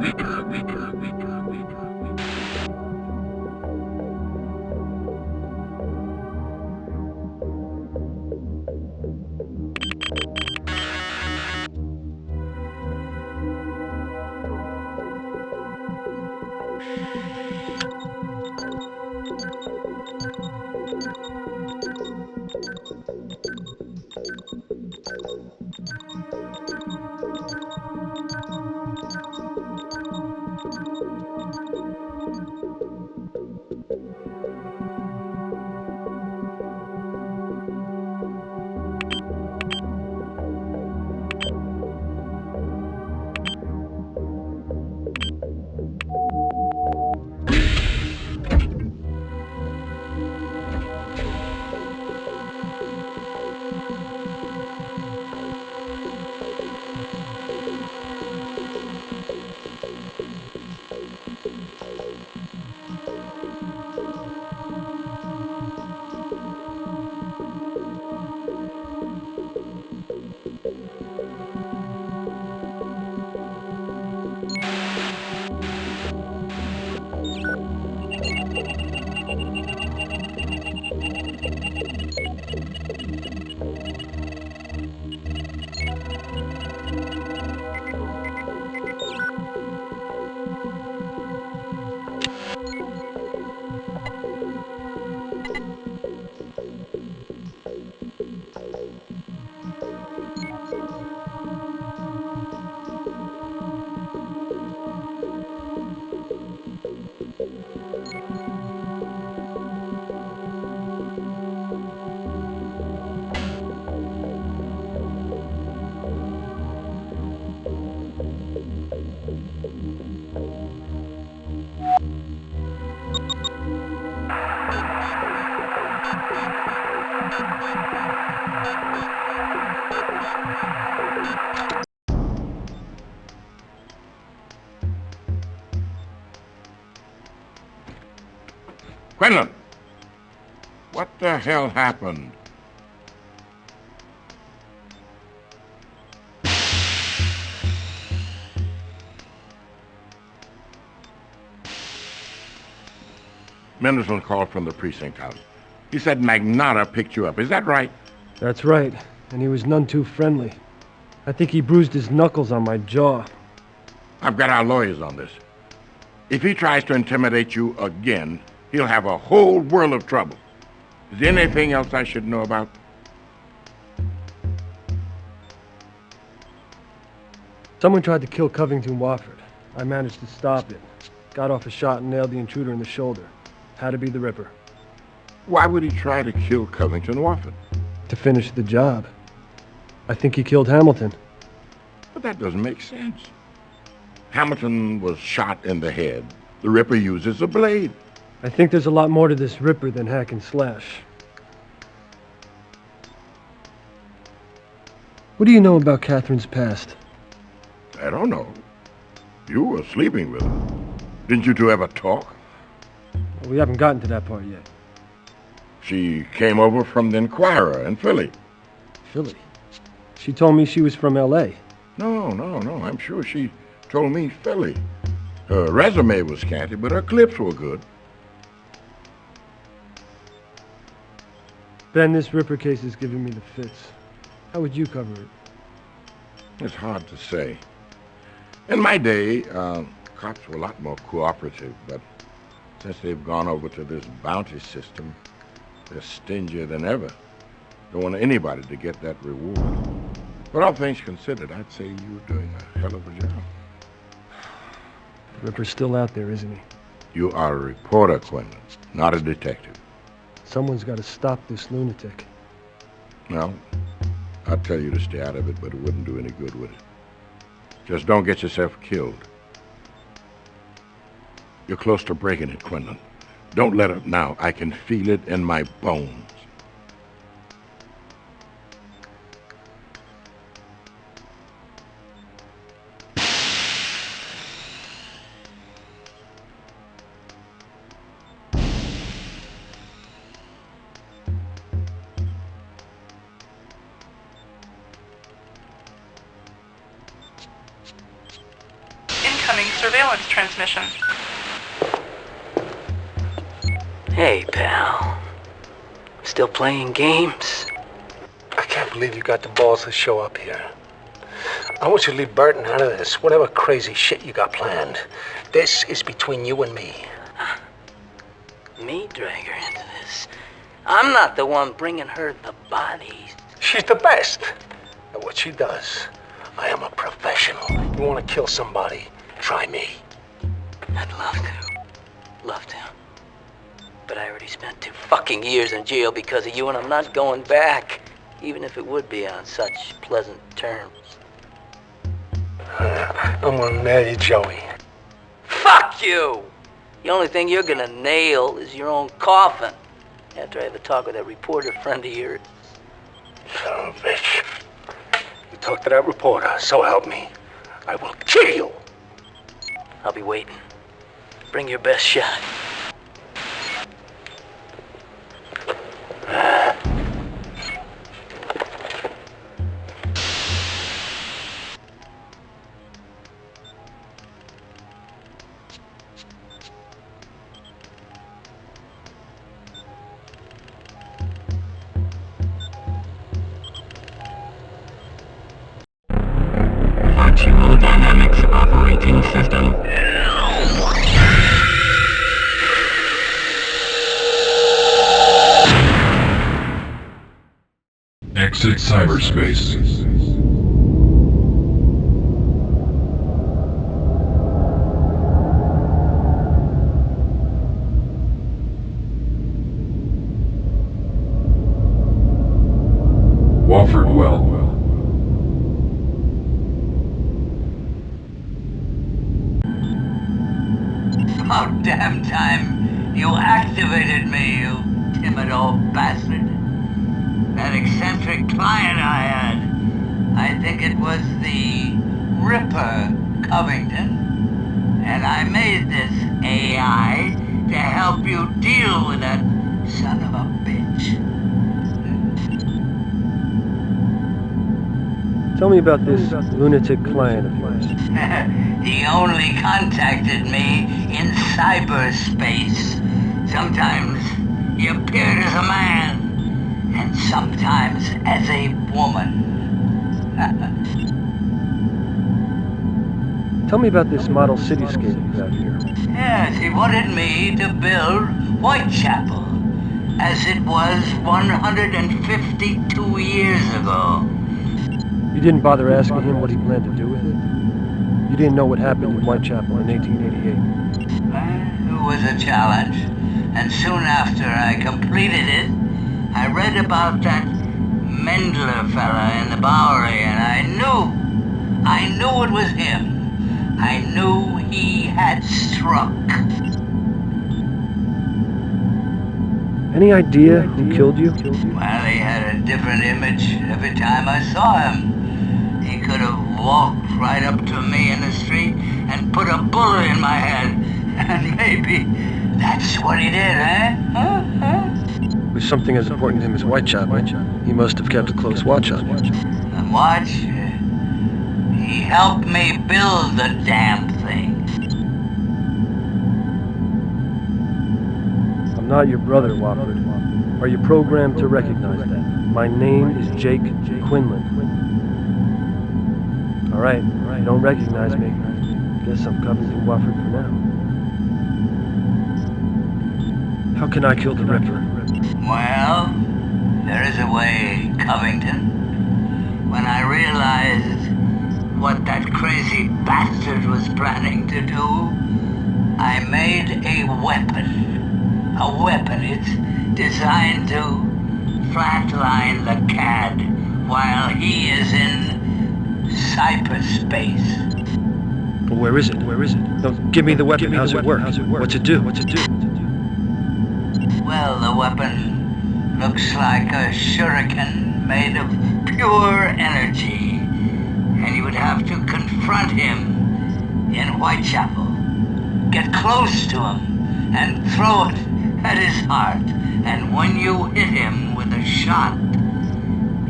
Quinlan! What the hell happened? Mendelsohn called from the precinct house. He said Magnotta picked you up. Is that right? That's right, and he was none too friendly. I think he bruised his knuckles on my jaw. I've got our lawyers on this. If he tries to intimidate you again, he'll have a whole world of trouble. Is there anything else I should know about? Someone tried to kill Covington Wofford. I managed to stop it. Got off a shot and nailed the intruder in the shoulder. Had to be the Ripper. Why would he try to kill Covington Wofford? To finish the job. I think he killed Hamilton. But that doesn't make sense. Hamilton was shot in the head. The Ripper uses a blade. I think there's a lot more to this Ripper than hack and slash. What do you know about Catherine's past? I don't know. You were sleeping with her. Didn't you two ever talk? Well, we haven't gotten to that part yet. She came over from the Inquirer in Philly. Philly? She told me she was from L.A. No. I'm sure she told me Philly. Her resume was scanty, but her clips were good. Ben, this Ripper case is giving me the fits. How would you cover it? It's hard to say. In my day, cops were a lot more cooperative, but since they've gone over to this bounty system, they're stingier than ever. Don't want anybody to get that reward. But all things considered, I'd say you're doing a hell of a job. Ripper's still out there, isn't he? You are a reporter, Quinlan, not a detective. Someone's got to stop this lunatic. Well, I'd tell you to stay out of it, but it wouldn't do any good with it. Just don't get yourself killed. You're close to breaking it, Quinlan. Don't let up now. I can feel it in my bones. Incoming surveillance transmission. Hey, pal. Still playing games? I can't believe you got the balls to show up here. I want you to leave Burton out of this, whatever crazy shit you got planned. This is between you and me. Me drag her into this? I'm not the one bringing her the bodies. She's the best at what she does. I am a professional. You want to kill somebody, try me. I'd love to. Love to. But I already spent 2 fucking years in jail because of you, and I'm not going back, even if it would be on such pleasant terms. I'm gonna nail you, Joey. Fuck you! The only thing you're gonna nail is your own coffin, after I have a talk with that reporter friend of yours. Son of a bitch. You talk to that reporter, so help me. I will kill you. I'll be waiting. Bring your best shot. Virtual Dynamics Operating System. Exit cyberspace. Wofford Well. About damn time you activated me, you timid old bastard. That eccentric client I had, I think it was the Ripper Covington, and I made this AI to help you deal with that son of a bitch. Tell me about this lunatic client of yours. He only contacted me in cyberspace. Sometimes he appeared as a man, and sometimes as a woman. Tell me about this model cityscape you have here. Yes, he wanted me to build Whitechapel, as it was 152 years ago. You didn't bother asking him what he planned to do with it? You didn't know what happened in Whitechapel in 1888? It was a challenge, and soon after I completed it, I read about that Mendler fella in the Bowery, and I knew it was him. I knew he had struck. Any idea who killed you? Well, he had a different image every time I saw him. He could have walked right up to me in the street and put a bullet in my head. And maybe that's what he did, eh? With something as important to him as Whitechapel, he must have kept a close watch on you. And watch? He helped me build the damn thing. I'm not your brother, Wofford. Are you programmed to recognize that? My name is Jake Quinlan. All right, you don't recognize me. Guess I'm Covington Wofford for now. How can I kill the Ripper? Well, there is a way, Covington. When I realized what that crazy bastard was planning to do, I made a weapon. A weapon. It's designed to flatline the CAD while he is in cyberspace. Well, where is it? No, give me the weapon. How's it work? What's it do? Well, the weapon looks like a shuriken made of pure energy. And you would have to confront him in Whitechapel. Get close to him and throw it at his heart. And when you hit him with a shot,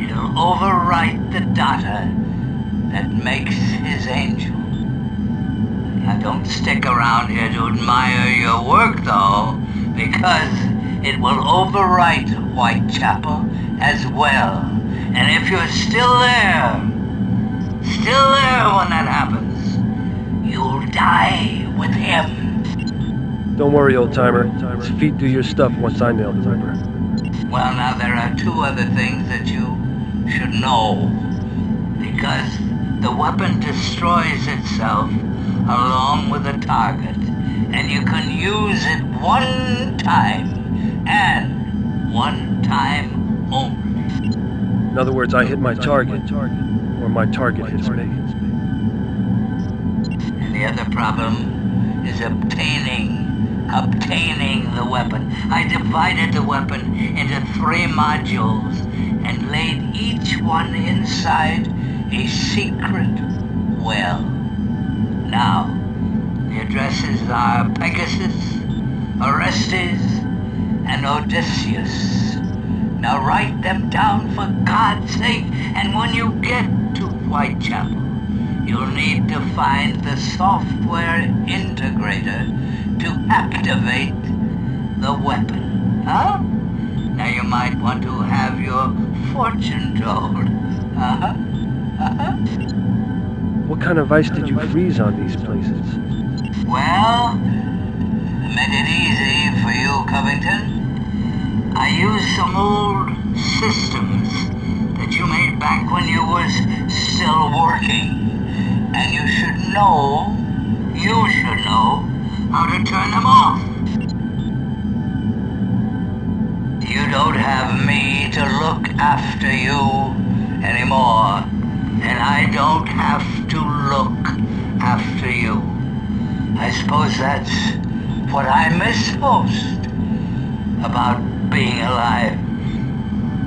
it'll overwrite the data that makes his angel. Now don't stick around here to admire your work, though, because it will overwrite Whitechapel as well. And if you're still there, Still there when that happens. You'll die with him. Don't worry, old-timer. His feet do your stuff once I nail the Ripper. Well, now there are two other things that you should know. Because the weapon destroys itself along with the target. And you can use it one time, and one time only. In other words, I hit my target, or my target hits me. And the other problem is obtaining the weapon. I divided the weapon into 3 modules and laid each one inside a secret well. Now, the addresses are Pegasus, Orestes, and Odysseus. Now write them down for God's sake, and when you get to Whitechapel, you'll need to find the software integrator to activate the weapon. Huh? Now you might want to have your fortune told. What kind of ice did you freeze on these places? Well, to make it easy for you, Covington, I used some old systems that you made back when you was still working. And you should know how to turn them off. You don't have me to look after you anymore, and I don't have to look after you. I suppose that's what I miss most about being alive.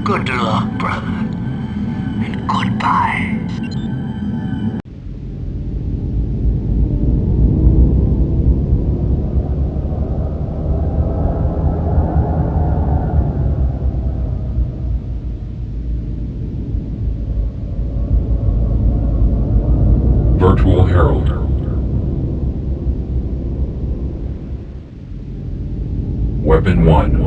Good luck, brother, and goodbye. Virtual Herald. Weapon 1.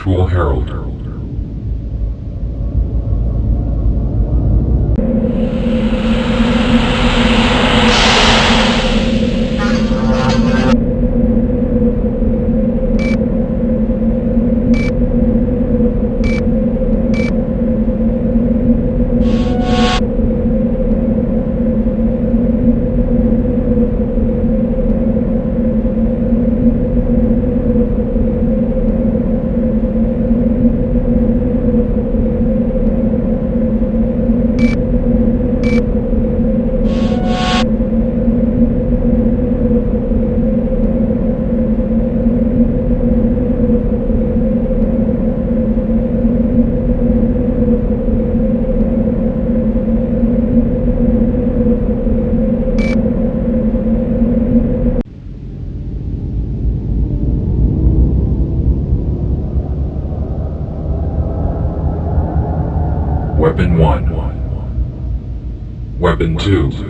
Virtual Herald. Weapon 1. Weapon 2.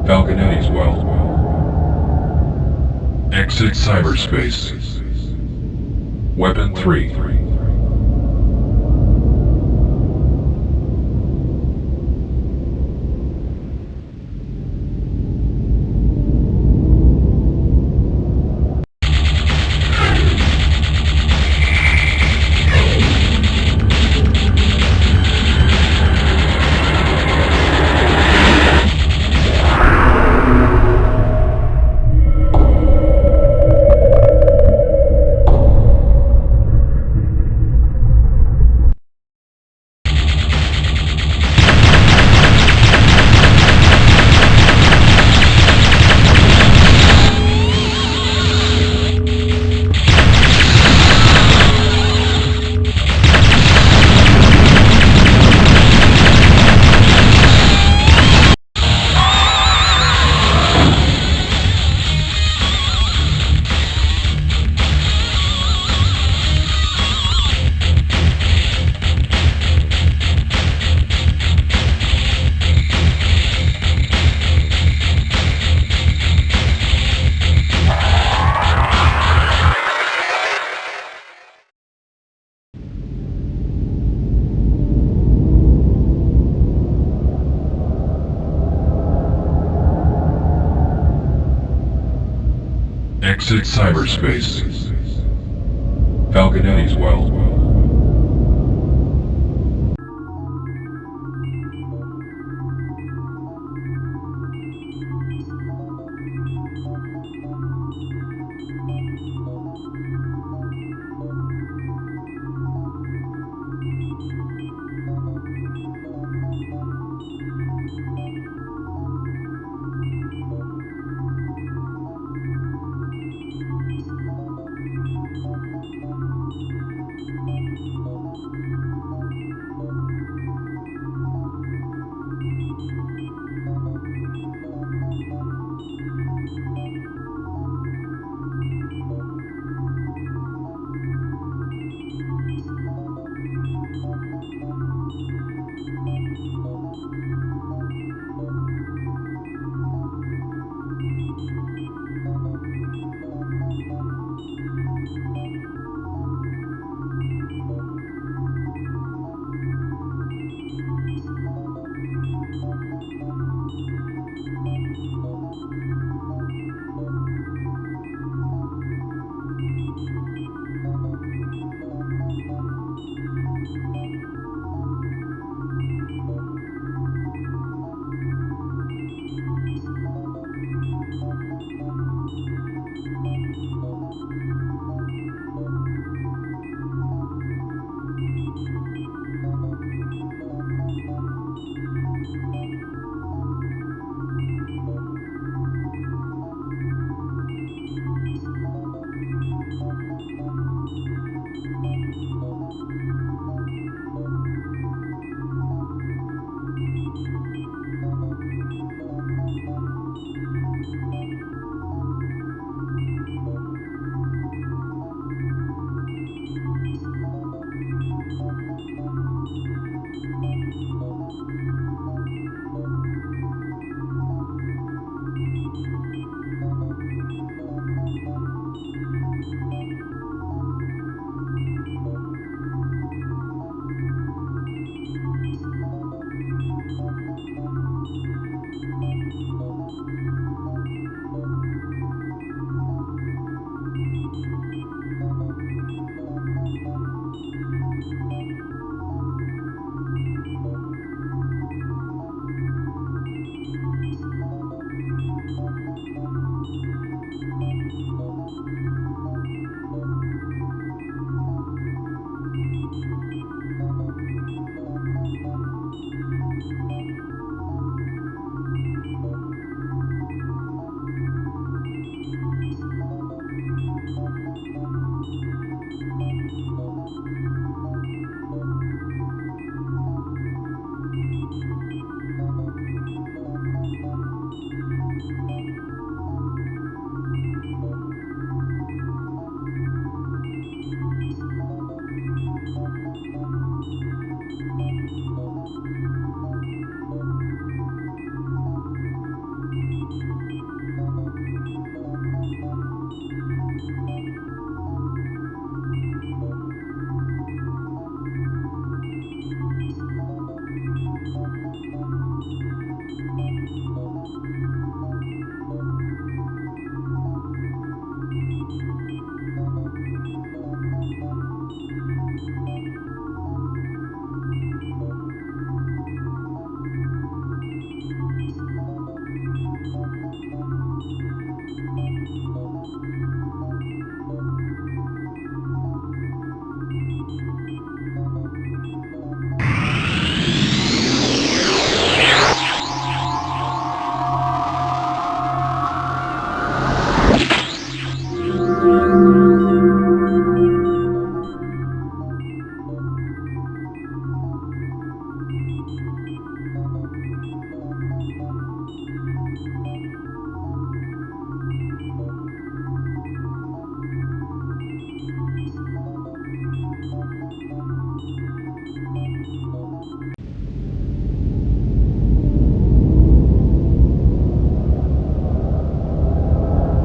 Falconetti's Well. Exit cyberspace. Weapon 3. Exit cyberspace. Falconetti's Well.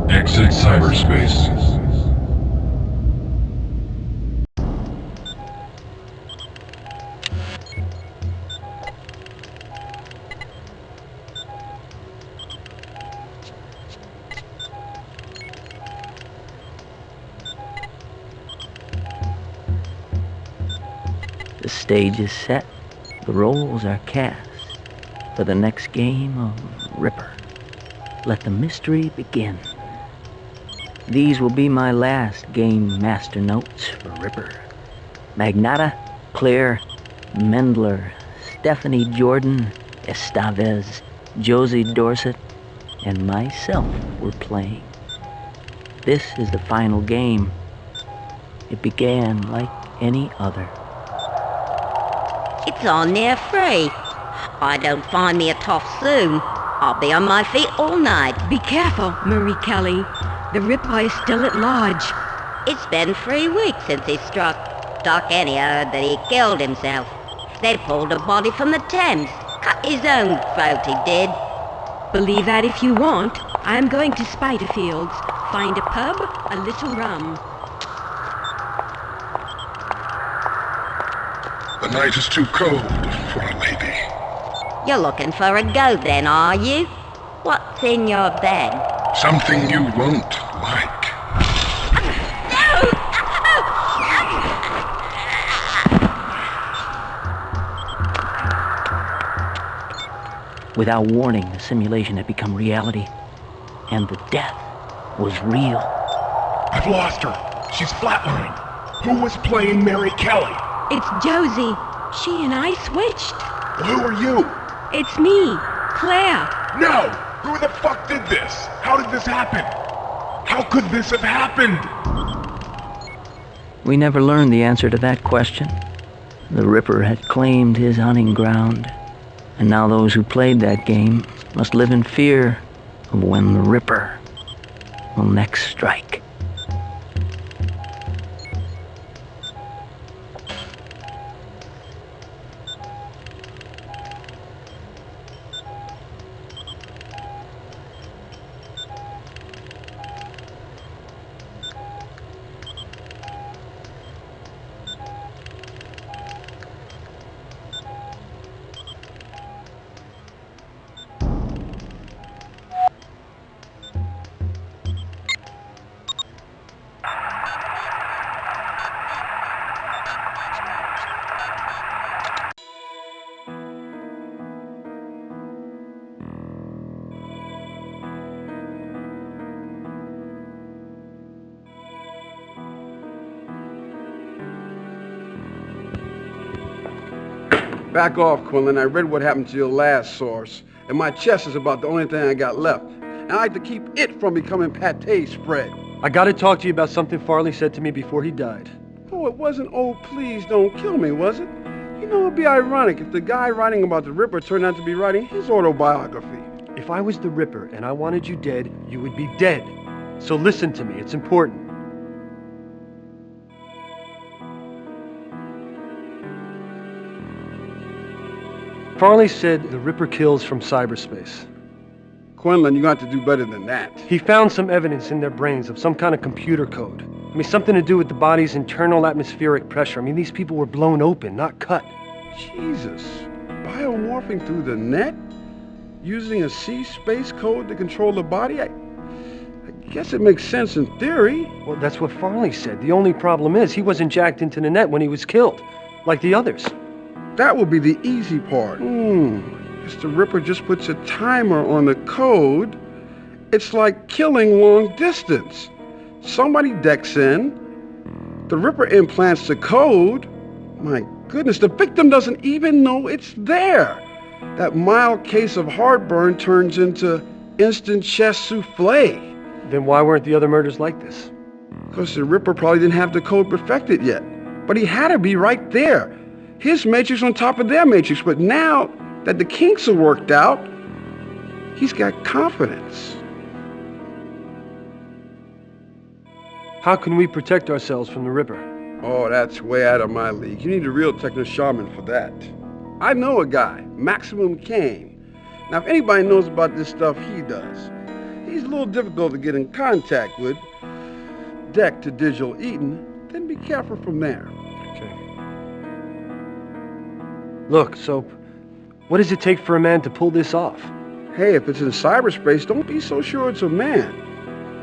Exit cyberspace. The stage is set, the roles are cast for the next game of Ripper. Let the mystery begin. These will be my last game master notes for Ripper. Magnotta, Claire, Mendler, Stephanie Jordan, Estevez, Josie Dorset, and myself were playing. This is the final game. It began like any other. It's on there free. I don't find me a toff soon. I'll be on my feet all night. Be careful, Marie Kelly. The Ripper is still at large. It's been 3 weeks since he struck. Doc Annie heard that he killed himself. They pulled a body from the Thames. Cut his own throat, he did. Believe that if you want. I'm going to Spiderfields. Find a pub, a little rum. The night is too cold for a lady. You're looking for a go then, are you? What's in your bed? Something you won't like. Without warning, the simulation had become reality, and the death was real. I've lost her. She's flatlined. Who was playing Mary Kelly? It's Josie. She and I switched. Who are you? It's me, Claire. No! Who the fuck did this? How did this happen? How could this have happened? We never learned the answer to that question. The Ripper had claimed his hunting ground, and now those who played that game must live in fear of when the Ripper will next strike. Back off, Quinlan. I read what happened to your last source, and my chest is about the only thing I got left. And I like to keep it from becoming pate spread. I gotta talk to you about something Farley said to me before he died. Oh, it wasn't, oh, please don't kill me, was it? You know, it'd be ironic if the guy writing about the Ripper turned out to be writing his autobiography. If I was the Ripper and I wanted you dead, you would be dead. So listen to me, it's important. Farley said the Ripper kills from cyberspace. Quinlan, you got to do better than that. He found some evidence in their brains of some kind of computer code. I mean, something to do with the body's internal atmospheric pressure. I mean, these people were blown open, not cut. Jesus. Biomorphing through the net? Using a C space code to control the body? I guess it makes sense in theory. Well, that's what Farley said. The only problem is he wasn't jacked into the net when he was killed, like the others. That would be the easy part. Guess the Ripper just puts a timer on the code. It's like killing long distance. Somebody decks in, the Ripper implants the code. My goodness, the victim doesn't even know it's there. That mild case of heartburn turns into instant chest souffle. Then why weren't the other murders like this? Because the Ripper probably didn't have the code perfected yet. But he had to be right there. His matrix on top of their matrix. But now that the kinks are worked out, he's got confidence. How can we protect ourselves from the Ripper? Oh, that's way out of my league. You need a real techno-shaman for that. I know a guy, Maximum Kane. Now, if anybody knows about this stuff, he does. He's a little difficult to get in contact with. Deck to digital Eden, then be careful from there. Okay. Look, Soap, what does it take for a man to pull this off? Hey, if it's in cyberspace, don't be so sure it's a man.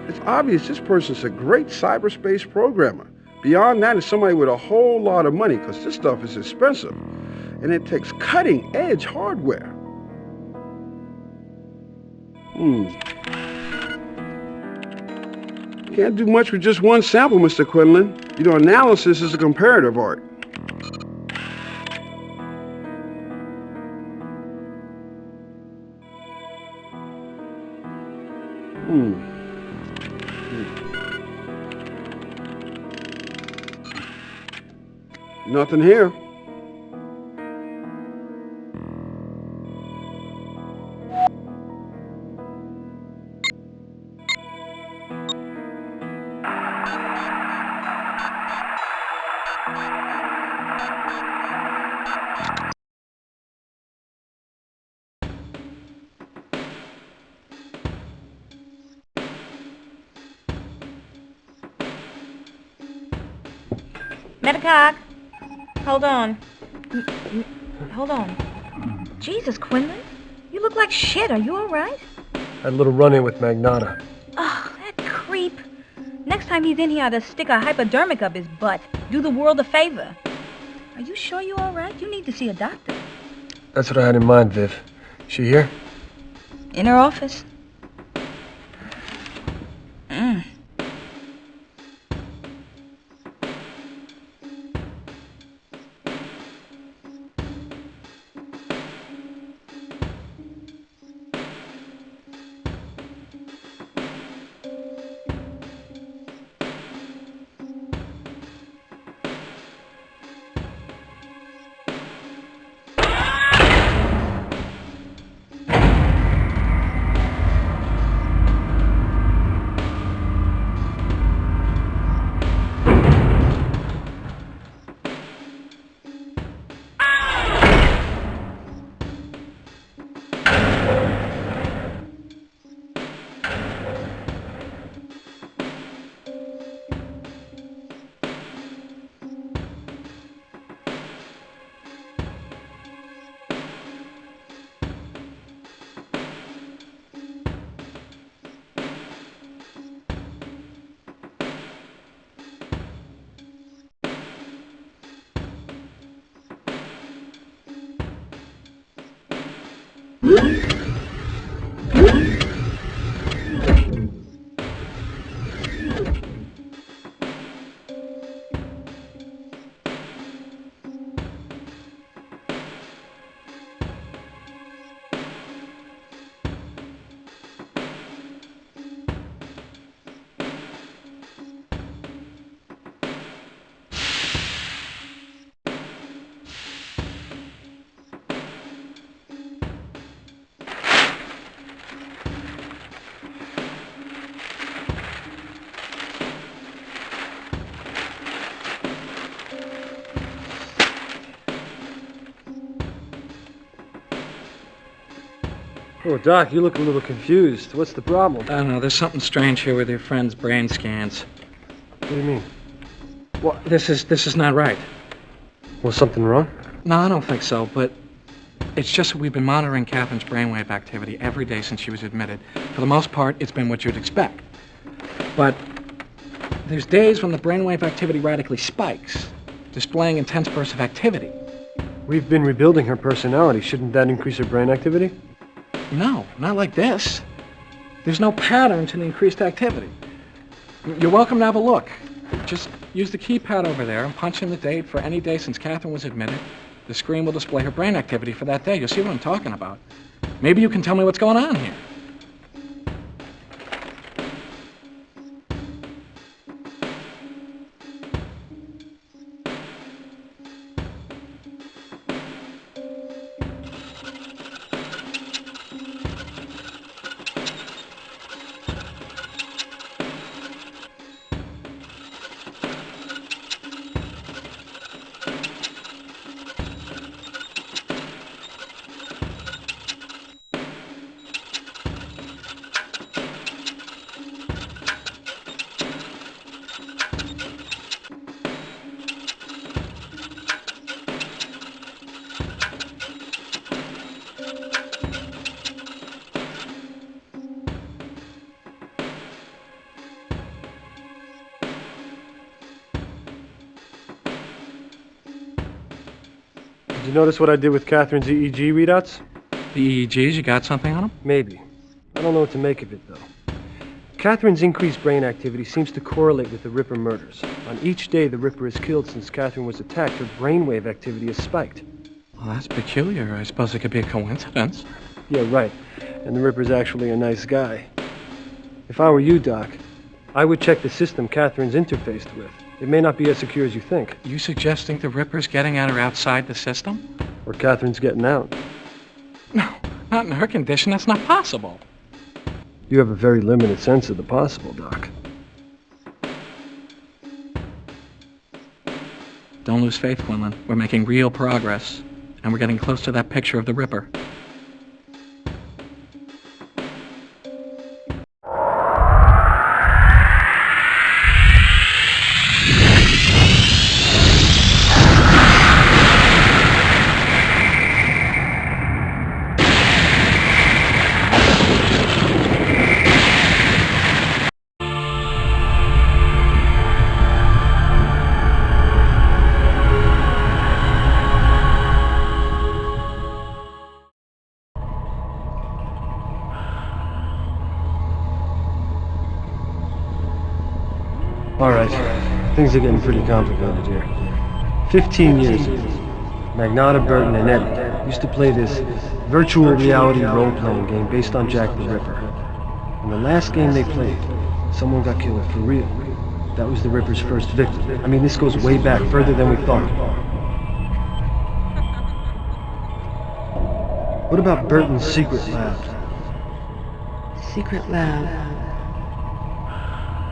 It's obvious this person's a great cyberspace programmer. Beyond that is somebody with a whole lot of money, because this stuff is expensive. And it takes cutting-edge hardware. Can't do much with just one sample, Mr. Quinlan. You know, analysis is a comparative art. Nothing here. Medicock, hold on. Hold on. Jesus, Quinlan, you look like shit. Are you all right? Had a little run-in with Magnotta. Oh, that creep. Next time he's in here, I'd stick a hypodermic up his butt. Do the world a favor. Are you sure you're all right? You need to see a doctor. That's what I had in mind, Viv. She here? In her office. Oh, Doc, you look a little confused. What's the problem? I don't know, there's something strange here with your friend's brain scans. What do you mean? Well, this is not right. Was something wrong? No, I don't think so, but it's just that we've been monitoring Catherine's brainwave activity every day since she was admitted. For the most part, it's been what you'd expect. But there's days when the brainwave activity radically spikes, displaying intense bursts of activity. We've been rebuilding her personality. Shouldn't that increase her brain activity? No, not like this. There's no pattern to the increased activity. You're welcome to have a look. Just use the keypad over there and punch in the date for any day since Catherine was admitted. The screen will display her brain activity for that day. You'll see what I'm talking about. Maybe you can tell me what's going on here. Did you notice what I did with Catherine's EEG readouts? The EEGs, you got something on them? Maybe. I don't know what to make of it, though. Catherine's increased brain activity seems to correlate with the Ripper murders. On each day the Ripper is killed since Catherine was attacked, her brainwave activity has spiked. Well, that's peculiar. I suppose it could be a coincidence. Yeah, right. And the Ripper's actually a nice guy. If I were you, Doc, I would check the system Catherine's interfaced with. It may not be as secure as you think. You suggesting the Ripper's getting at her outside the system? Or Catherine's getting out. No, not in her condition. That's not possible. You have a very limited sense of the possible, Doc. Don't lose faith, Quinlan. We're making real progress. And we're getting close to that picture of the Ripper. Alright, things are getting pretty complicated here. 15 years ago, Magnotta, Burton, and Eddie used to play this virtual reality role-playing game based on Jack the Ripper. In the last game they played, someone got killed for real. That was the Ripper's first victim. I mean, this goes way back, further than we thought. What about Burton's secret lab? Secret lab.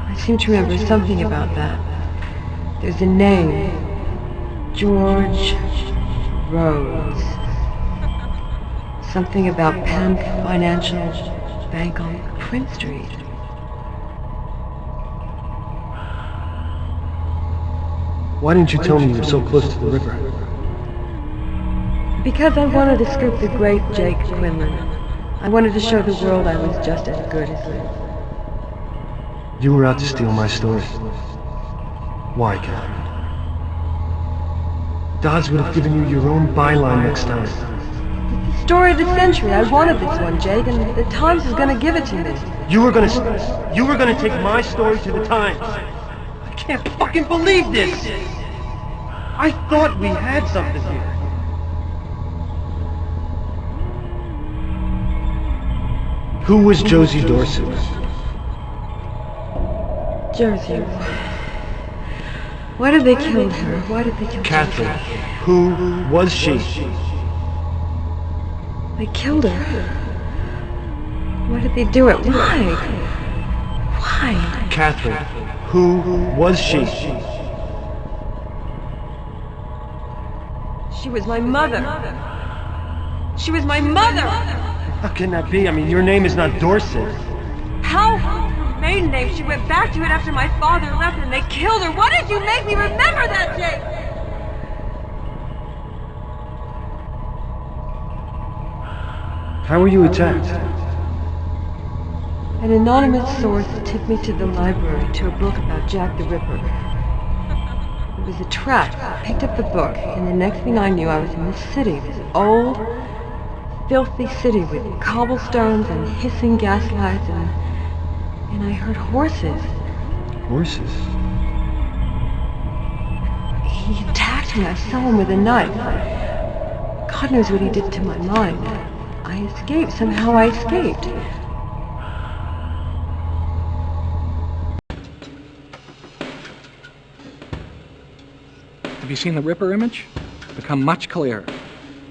I seem to remember something about that. There's a name. George Rhodes. Something about Penn Financial Bank on Prince Street. Why didn't you tell me you were so close to the Ripper? Because I wanted to scoop the great Jake Quinlan. I wanted to show the world I was just as good as him. You were out to steal my story. Why, Catherine? Dodds would have given you your own byline next time. It's the story of the century. I wanted this one, Jake, and the Times is gonna give it to me. You were gonna take my story to the Times. I can't fucking believe this! I thought we had something here. Who was Josie Dorsett? Josie. Why did they kill her? Why did they kill Catherine. Josie? Who was she? They killed her. Why did they do it? Why? Why? Catherine. Who was she? She was my mother. She was my mother! How can that be? I mean, your name is not Dorset. How? Her maiden name. She went back to it after my father left and they killed her. Why did you make me remember that, Jake? How were you attacked? An anonymous source tipped me to the library to a book about Jack the Ripper. It was a trap. I picked up the book, and the next thing I knew, I was in this city, this old, filthy city with cobblestones and hissing gaslights, and I heard horses. Horses? He attacked me. I saw him with a knife. God knows what he did to my mind. I escaped. Somehow I escaped. Have you seen the Ripper image? Become much clearer.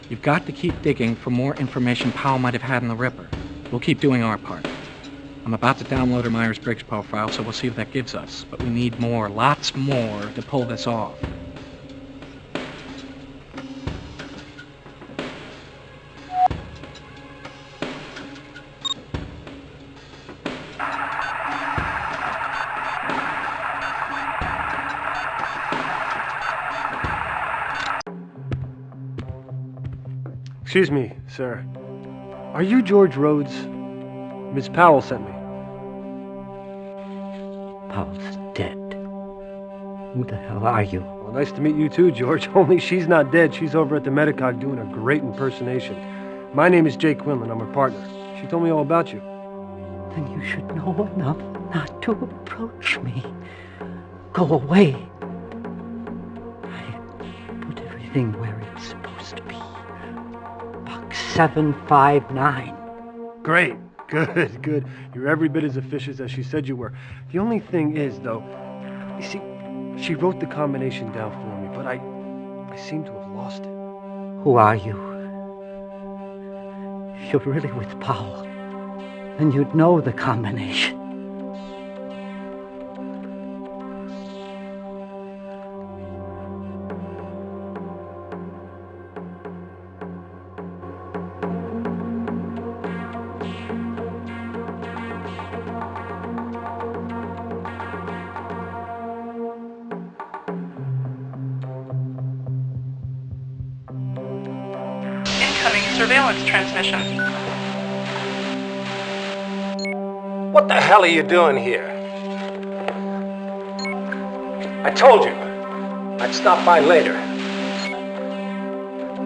You've got to keep digging for more information Powell might have had in the Ripper. We'll keep doing our part. I'm about to download her Myers-Briggs profile, so we'll see what that gives us. But we need more, lots more, to pull this off. Excuse me, sir. Are you George Rhodes? Miss Powell sent me. Powell's dead. Who the hell are you? Well, nice to meet you too, George. Only she's not dead. She's over at the Medicog doing a great impersonation. My name is Jake Quinlan. I'm her partner. She told me all about you. Then you should know enough not to approach me. Go away. I put everything where it's supposed to be. Box 759. Great. Good. You're every bit as efficient as she said you were. The only thing is, though, you see, she wrote the combination down for me, but I seem to have lost it. Who are you? If you're really with Powell, then you'd know the combination. Surveillance transmission. What the hell are you doing here? I told you I'd stop by later.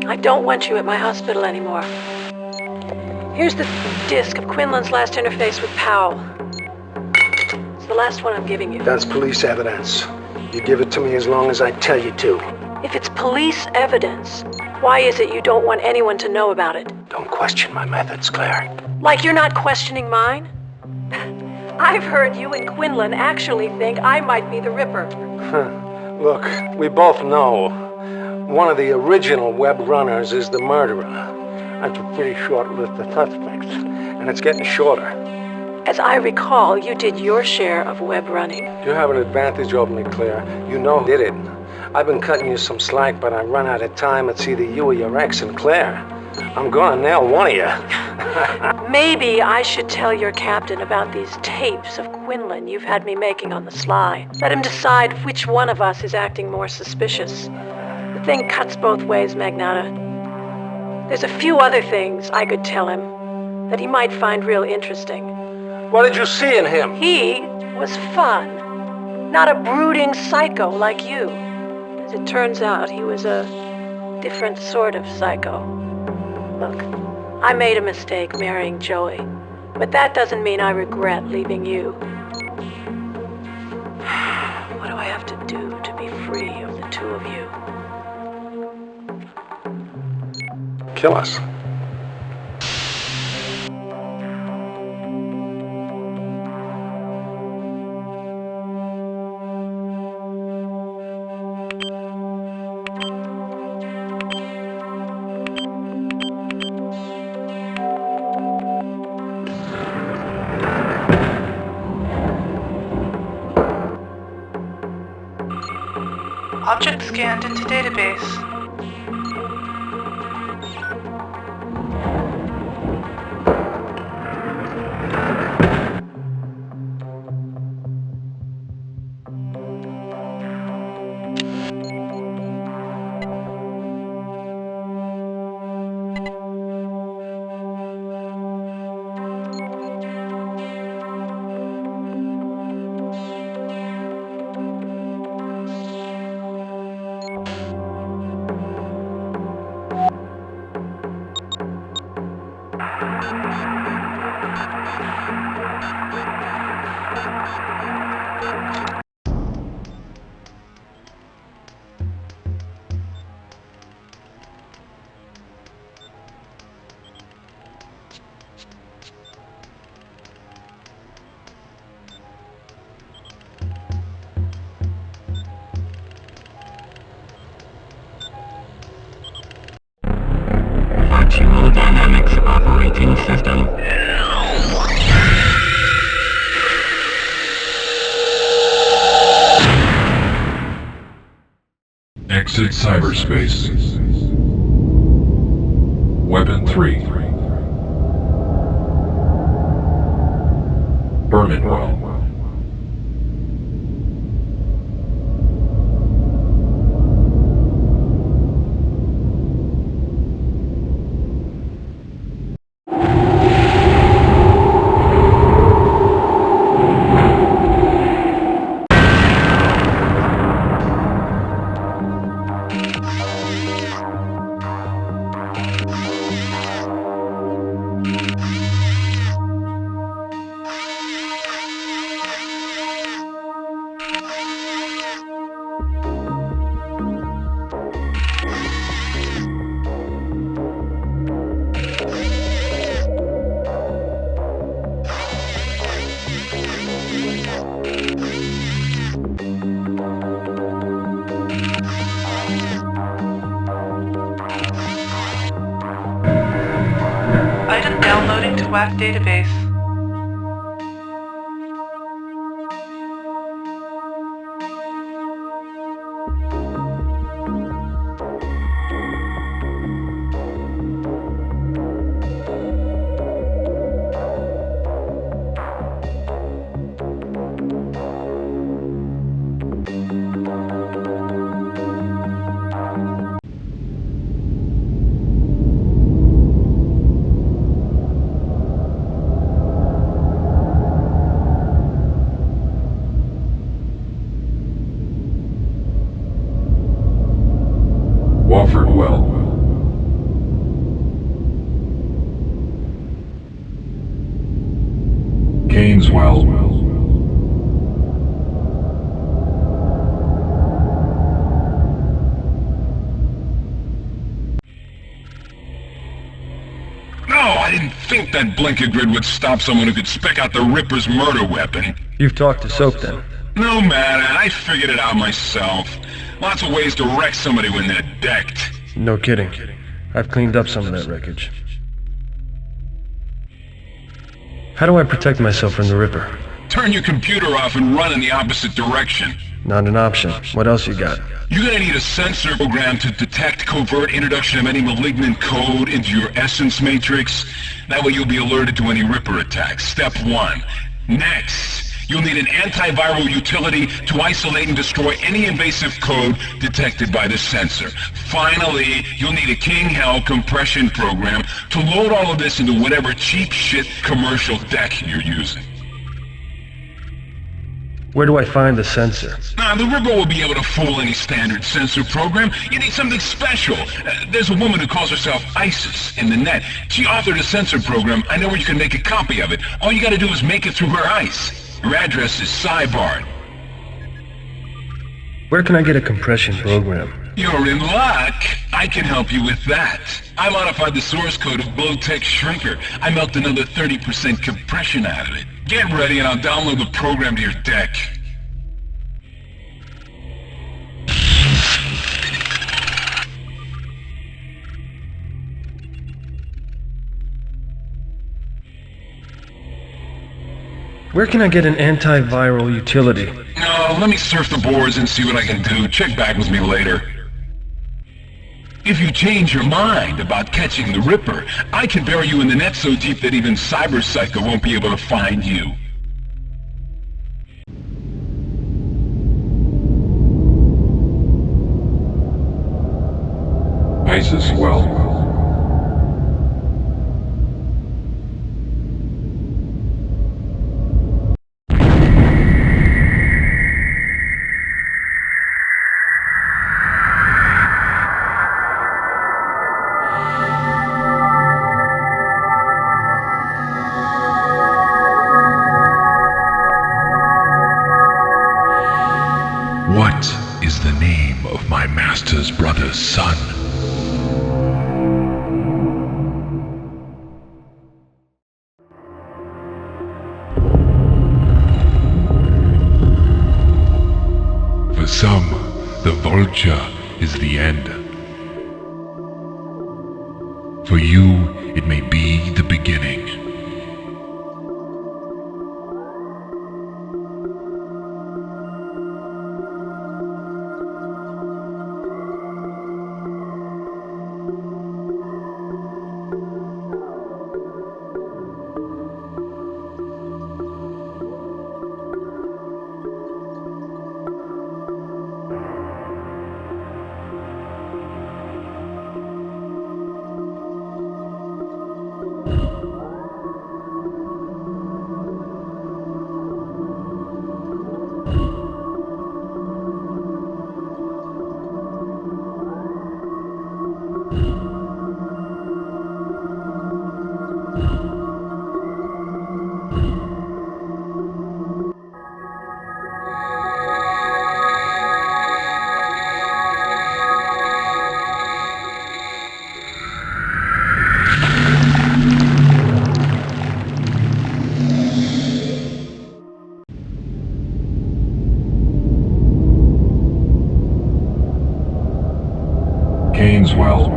I don't want you at my hospital anymore. Here's the disc of Quinlan's last interface with Powell. It's the last one I'm giving you. That's police evidence. You give it to me as long as I tell you to. If it's police evidence, why is it you don't want anyone to know about it? Don't question my methods, Claire. Like you're not questioning mine? I've heard you and Quinlan actually think I might be the Ripper. Look, we both know one of the original web runners is the murderer. That's a pretty short list of suspects, and it's getting shorter. As I recall, you did your share of web running. You have an advantage over me, Claire. You know who did it. I've been cutting you some slack, but I run out of time. It's either you or your ex and Claire. I'm gonna nail one of you. Maybe I should tell your captain about these tapes of Quinlan you've had me making on the sly. Let him decide which one of us is acting more suspicious. The thing cuts both ways, Magnotta. There's a few other things I could tell him that he might find real interesting. What did you see in him? He was fun. Not a brooding psycho like you. As it turns out, he was a different sort of psycho. Look, I made a mistake marrying Joey, but that doesn't mean I regret leaving you. What do I have to do to be free of the two of you? Kill us. Object scanned into database. Virtual Dynamics Operating System. Exit cyberspace. Weapon 3. Bermanwell. Item downloading to WAF database. Well. Gaineswell. No, I didn't think that blinker grid would stop someone who could spec out the Ripper's murder weapon. You've talked to Soap then? No matter, I figured it out myself. Lots of ways to wreck somebody when they're decked. No kidding. I've cleaned up some of that wreckage. How do I protect myself from the Ripper? Turn your computer off and run in the opposite direction. Not an option. What else you got? You're gonna need a sensor program to detect covert introduction of any malignant code into your essence matrix. That way you'll be alerted to any Ripper attacks. Step 1. Next, you'll need an antiviral utility to isolate and destroy any invasive code detected by the sensor. Finally, you'll need a King Hell compression program to load all of this into whatever cheap shit commercial deck you're using. Where do I find the sensor? The Ripper will be able to fool any standard sensor program. You need something special. There's a woman who calls herself ISIS in the net. She authored a sensor program. I know where you can make a copy of it. All you gotta do is make it through her ice. Her address is Cybar. Where can I get a compression program? You're in luck. I can help you with that. I modified the source code of Blowtech Shrinker. I milked another 30% compression out of it. Get ready and I'll download the program to your deck. Where can I get an antiviral utility? No, let me surf the boards and see what I can do. Check back with me later. If you change your mind about catching the Ripper, I can bury you in the net so deep that even Cyber Psycho won't be able to find you. ISIS well. is the name of my master's brother's son. For some, the vulture is the end. For you, it may be the beginning. Well.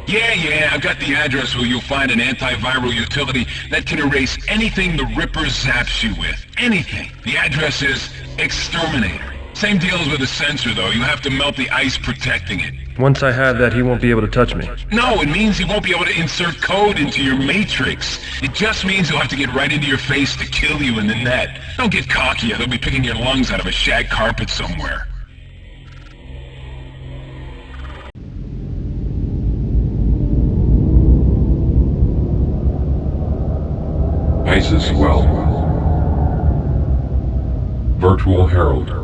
Yeah, I've got the address where you'll find an antiviral utility that can erase anything the Ripper zaps you with. Anything. The address is Exterminator. Same deal as with the sensor, though. You have to melt the ice protecting it. Once I have that, he won't be able to touch me. No, it means he won't be able to insert code into your matrix. It just means he'll have to get right into your face to kill you in the net. Don't get cocky, or they'll be picking your lungs out of a shag carpet somewhere. Isis well. Virtual Herald.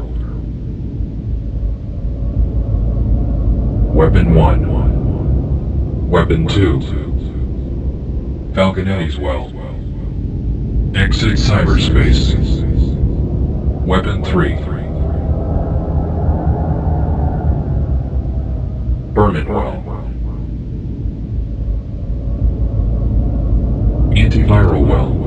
Weapon 1. Weapon 2. Falconetti's well. Exit cyberspace. Weapon 3. Berman well. Antiviral well.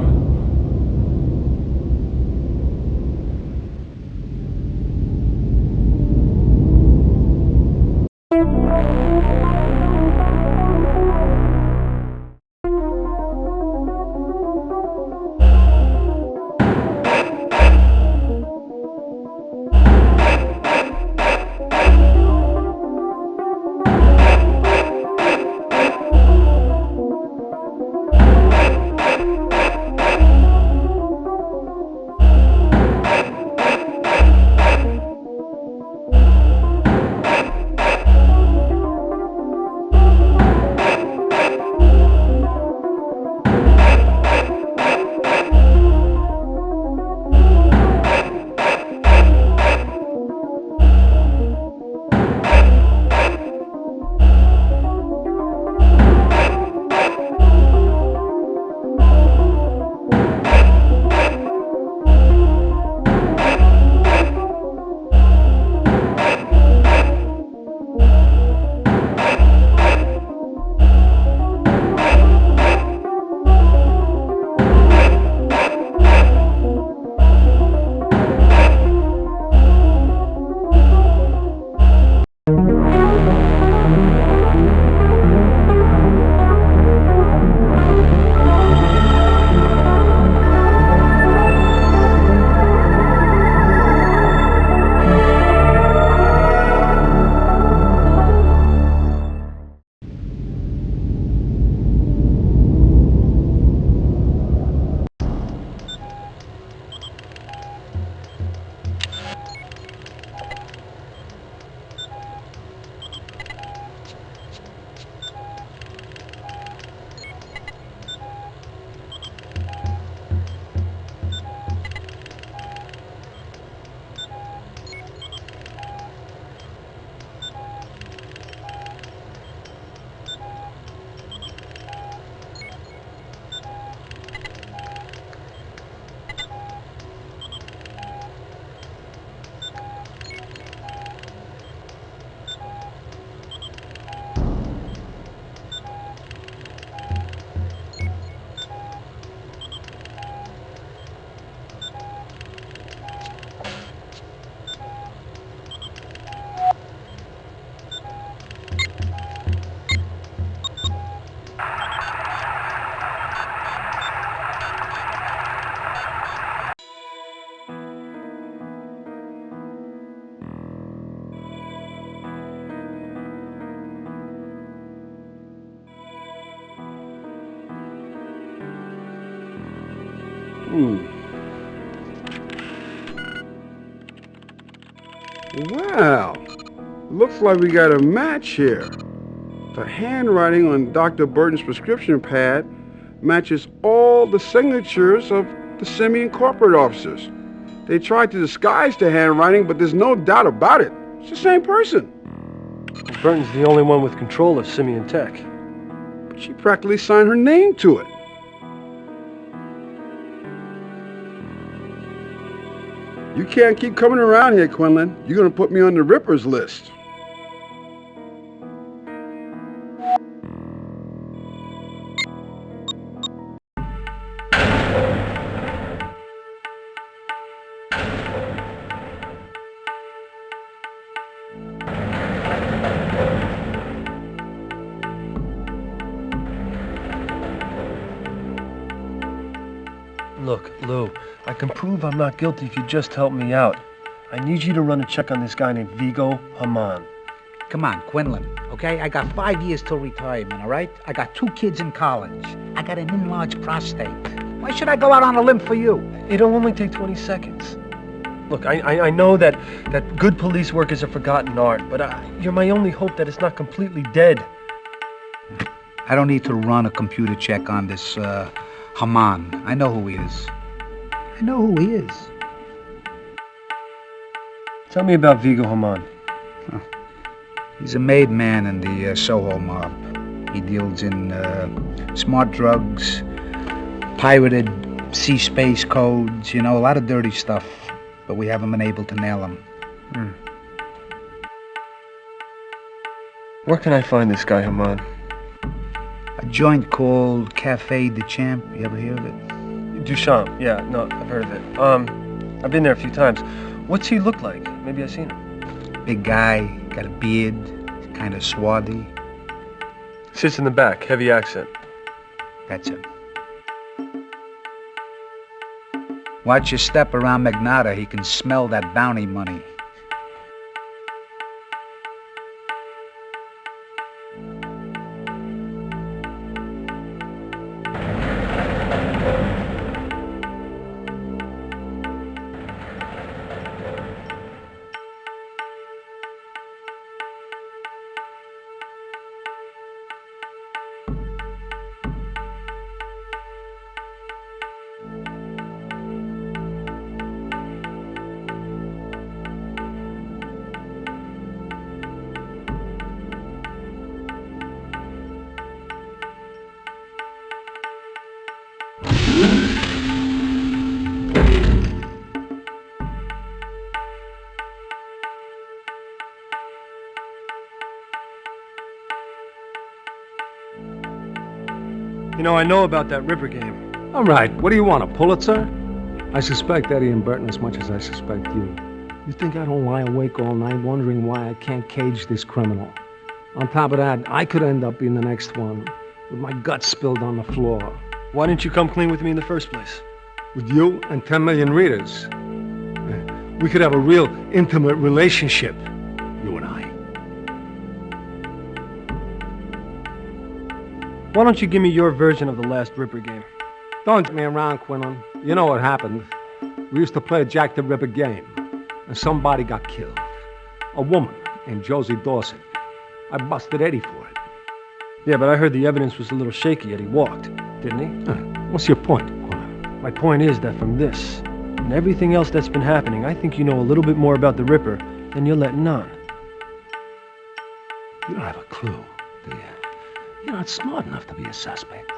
Wow. Looks like we got a match here. The handwriting on Dr. Burton's prescription pad matches all the signatures of the Simeon corporate officers. They tried to disguise the handwriting, but there's no doubt about it. It's the same person. Burton's the only one with control of Simeon Tech. But she practically signed her name to it. You can't keep coming around here, Quinlan. You're going to put me on the Rippers list. Look, Lou, I can prove I'm not guilty if you just help me out. I need you to run a check on this guy named Vigo Haman. Come on, Quinlan, okay? I got 5 years till retirement, all right? I got 2 kids in college. I got an enlarged prostate. Why should I go out on a limb for you? It'll only take 20 seconds. Look, I know that good police work is a forgotten art, but you're my only hope that it's not completely dead. I don't need to run a computer check on this, Haman. I know who he is. I know who he is. Tell me about Vigo Haman. He's a made man in the Soho mob. He deals in smart drugs, pirated sea space codes, you know, a lot of dirty stuff. But we haven't been able to nail him. Where can I find this guy, Haman? A joint called Cafe de Champ. You ever hear of it? Duchamp. Yeah, no, I've heard of it. I've been there a few times. What's he look like? Maybe I've seen him. Big guy, got a beard, kind of swarthy. Sits in the back, heavy accent. That's him. Watch your step around Magnotta. He can smell that bounty money. You know, I know about that Ripper game. All right, what do you want, a Pulitzer? I suspect Eddie and Burton as much as I suspect you. You think I don't lie awake all night wondering why I can't cage this criminal? On top of that, I could end up being the next one, with my guts spilled on the floor. Why didn't you come clean with me in the first place? With you and 10 million readers. We could have a real intimate relationship, you and I. Why don't you give me your version of the last Ripper game? Don't get me around, Quinlan. You know what happened. We used to play a Jack the Ripper game, and somebody got killed. A woman named Josie Dawson. I busted Eddie for it. Yeah, but I heard the evidence was a little shaky. Eddie walked, didn't he? What's your point, Quinlan? My point is that from this and everything else that's been happening, I think you know a little bit more about the Ripper than you're letting on. You don't have a clue, do you? You're not smart enough to be a suspect.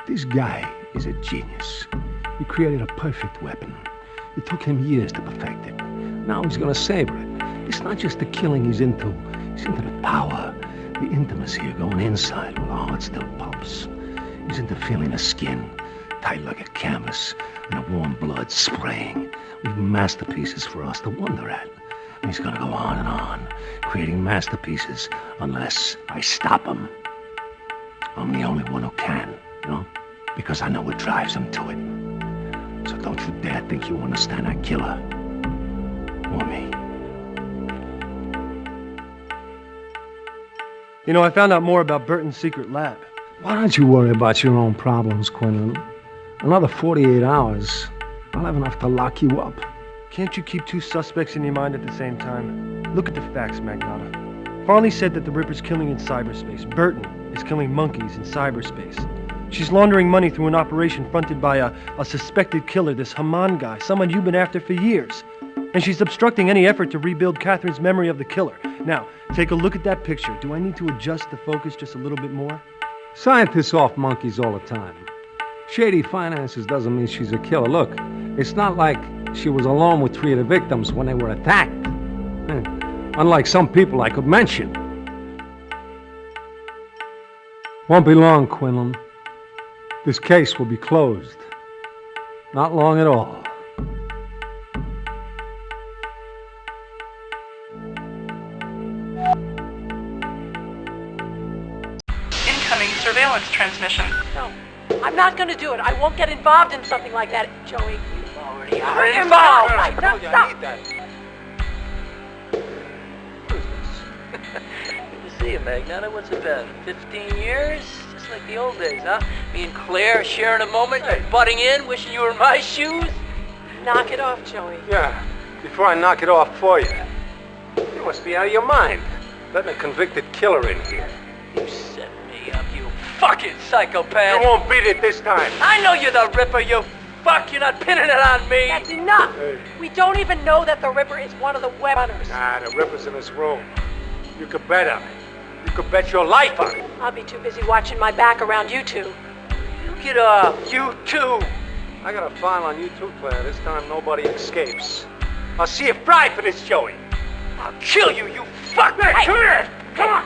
This guy is a genius. He created a perfect weapon. It took him years to perfect it. Now he's gonna savor it. It's not just the killing he's into. He's into the power, the intimacy of going inside while the heart still pumps. He's into feeling the skin, tight like a canvas, and the warm blood spraying, leaving masterpieces for us to wonder at. And he's gonna go on, creating masterpieces unless I stop him. I'm the only one who can, you know? Because I know what drives him to it. So don't you dare think you understand that killer. Or me. You know, I found out more about Burton's secret lab. Why don't you worry about your own problems, Quinlan? Another 48 hours, I'll have enough to lock you up. Can't you keep two suspects in your mind at the same time? Look at the facts, Magnotta. Farley said that the Ripper's killing in cyberspace. Burton is killing monkeys in cyberspace. She's laundering money through an operation fronted by a suspected killer, this Haman guy, someone you've been after for years. And she's obstructing any effort to rebuild Catherine's memory of the killer. Now, take a look at that picture. Do I need to adjust the focus just a little bit more? Scientists off monkeys all the time. Shady finances doesn't mean she's a killer. Look, it's not like she was alone with 3 of the victims when they were attacked. Unlike some people I could mention. Won't be long, Quinlan. This case will be closed. Not long at all. Incoming surveillance transmission. No, I'm not going to do it. I won't get involved in something like that, Joey. You already are involved. I told you I need that. Good to see you, Magnotta. What's it been? 15 years? Just like the old days, huh? Me and Claire sharing a moment, butting in, wishing you were in my shoes? Knock it off, Joey. Yeah, before I knock it off for you. You must be out of your mind. Letting a convicted killer in here. You set me up, you fucking psychopath. You won't beat it this time. I know you're the Ripper, you fuck. You're not pinning it on me. That's enough. Hey. We don't even know that the Ripper is one of the web hunters. Nah, the Ripper's in this room. You could bet on it. You could bet your life on it. I'll be too busy watching my back around you two. You get off. You too. I got a file on you too, Claire. This time nobody escapes. I'll see you fry for this, Joey. I'll kill you, you fuck. Hey, come here! Come on!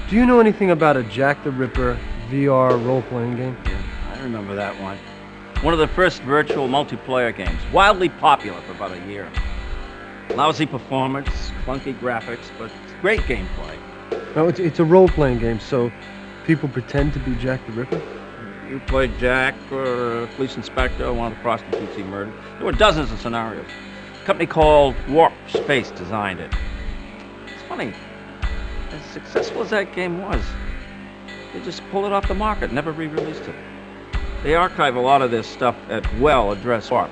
Do you know anything about a Jack the Ripper VR role-playing game? Yeah, I remember that one. One of the first virtual multiplayer games. Wildly popular for about a year. Lousy performance, clunky graphics, but great gameplay. No, it's a role-playing game, so people pretend to be Jack the Ripper? You played Jack, or a police inspector, one of the prostitutes he murdered. There were dozens of scenarios. A company called Warp Space designed it. It's funny. As successful as that game was, they just pulled it off the market, never re-released it. They archive a lot of this stuff at well-addressed Warp.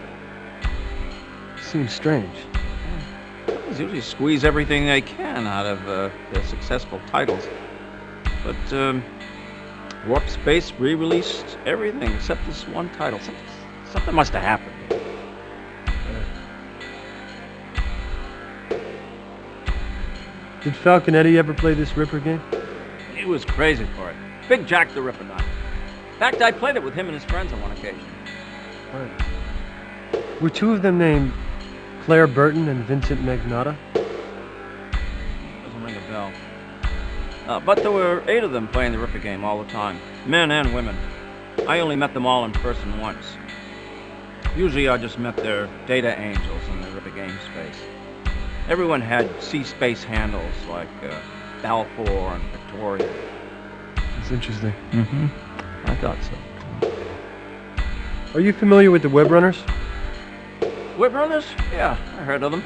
Seems strange. They usually squeeze everything they can out of their successful titles. But Warp Space re-released everything except this one title. Something must have happened. Did Falconetti ever play this Ripper game? He was crazy for it. Big Jack the Ripper nut. In fact, I played it with him and his friends on one occasion. Right. Were 2 of them named Claire Burton and Vincent Magnotta? Doesn't ring a bell. But there were 8 of them playing the Ripper game all the time. Men and women. I only met them all in person once. Usually I just met their data angels in the Ripper game space. Everyone had C-space handles like Balfour and Victoria. That's interesting. Mm-hmm. I thought so. Are you familiar with the Web Runners? Web Runners? Yeah, I heard of them.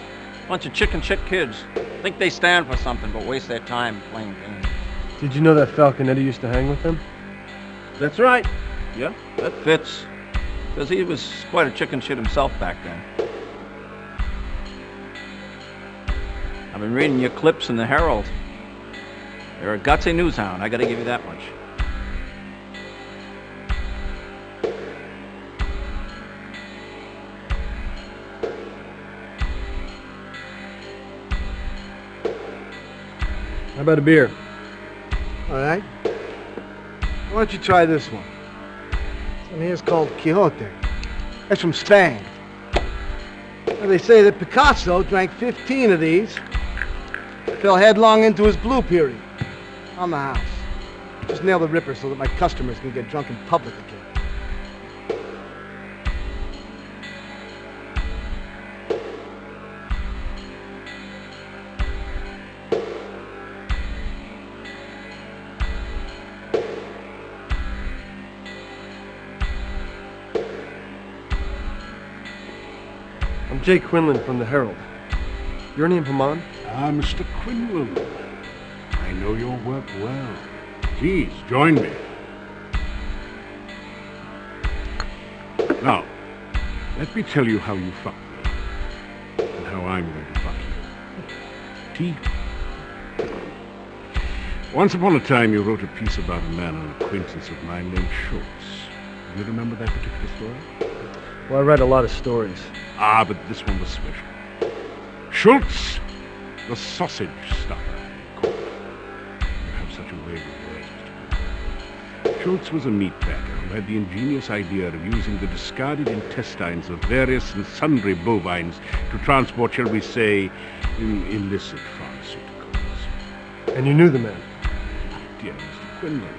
Bunch of chicken shit kids. Think they stand for something, but waste their time playing games. Did you know that Falconetti used to hang with them? That's right. Yeah, that fits. Because he was quite a chicken shit himself back then. I've been reading your clips in the Herald. You're a gutsy newshound, I gotta give you that much. How about a beer? All right. Why don't you try this one? This one here's called Quixote. That's from Spain. Well, they say that Picasso drank 15 of these, fell headlong into his blue period on the house. Just nail the Ripper so that my customers can get drunk in public again. I'm Jake Quinlan from the Herald. Your name, Haman? Ah, Mr. Quinlan. I know your work well. Please, join me. Now, let me tell you how you fucked me, and how I'm going to fuck you. Tea? Once upon a time, you wrote a piece about a man, an acquaintance of mine named Schultz. Do you remember that particular story? Well, I read a lot of stories. Ah, but this one was special. Schultz, the sausage stuffer, you call it. You have such a way with words, Mr. Quinlan. Schultz was a meat packer who had the ingenious idea of using the discarded intestines of various and sundry bovines to transport, shall we say, illicit pharmaceuticals. And you knew the man? My dear Mr. Quinlan,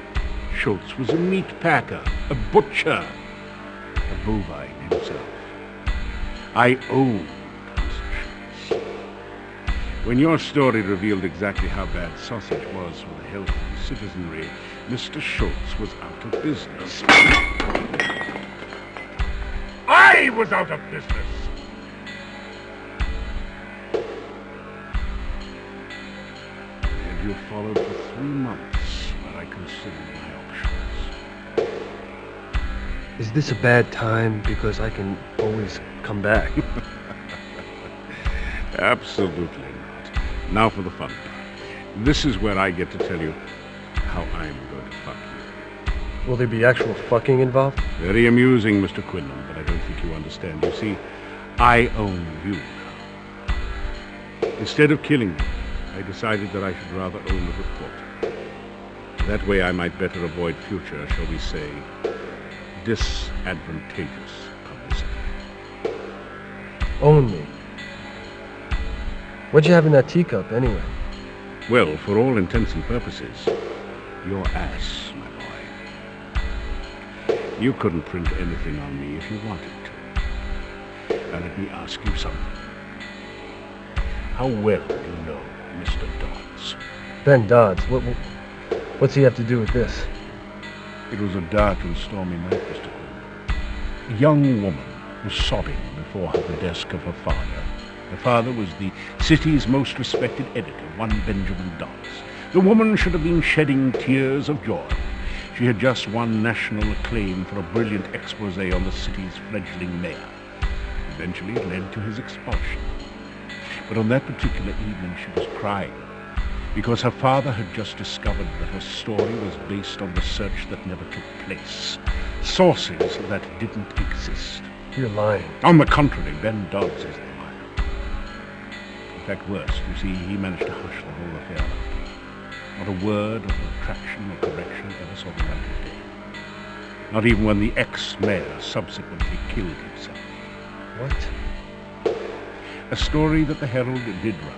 Schultz was a meat packer, a butcher, a bovine himself. I owned Mr. Schultz. When your story revealed exactly how bad sausage was for the health of the citizenry, Mr. Schultz was out of business. I was out of business! And you followed for 3 months while I considered my options. Is this a bad time because I can always come back? Absolutely not. Now for the fun part. This is where I get to tell you how I'm going to fuck you. Will there be actual fucking involved? Very amusing, Mr. Quinlan, but I don't think you understand. You see, I own you now. Instead of killing you, I decided that I should rather own the report. That way I might better avoid future, shall we say, disadvantageous publicity. Own me? What'd you have in that teacup, anyway? Well, for all intents and purposes, your ass, my boy. You couldn't print anything on me if you wanted to. Now let me ask you something. How well do you know Mr. Dodds? Ben Dodds? What's he have to do with this? It was a dark and stormy night, Mr. Quinlan. A young woman was sobbing before the desk of her father. Her father was the city's most respected editor, one Benjamin Dodds. The woman should have been shedding tears of joy. She had just won national acclaim for a brilliant expose on the city's fledgling mayor. Eventually it led to his expulsion. But on that particular evening she was crying because her father had just discovered that her story was based on research that never took place. Sources that didn't exist. You're lying. On the contrary, Ben Dodds is the liar. In fact, worse, you see, he managed to hush the whole affair up. Not a word of retraction or correction ever saw the light of day. Not even when the ex-mayor subsequently killed himself. What? A story that the Herald did run.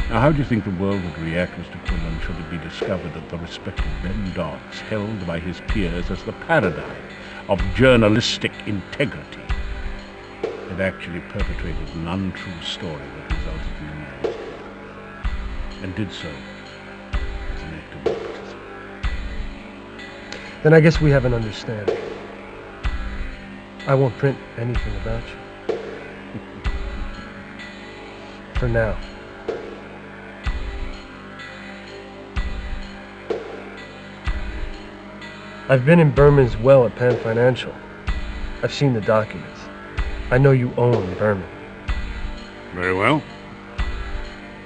Now, how do you think the world would react, Mr. Quinlan, should it be discovered that the respected Ben Dodds, held by his peers as the paradigm of journalistic integrity, had actually perpetrated an untrue story that resulted in the man's death, and did so as an act of nepotism? Then I guess we have an understanding. I won't print anything about you. For now. I've been in Berman's well at Penn Financial. I've seen the documents. I know you own Berman. Very well.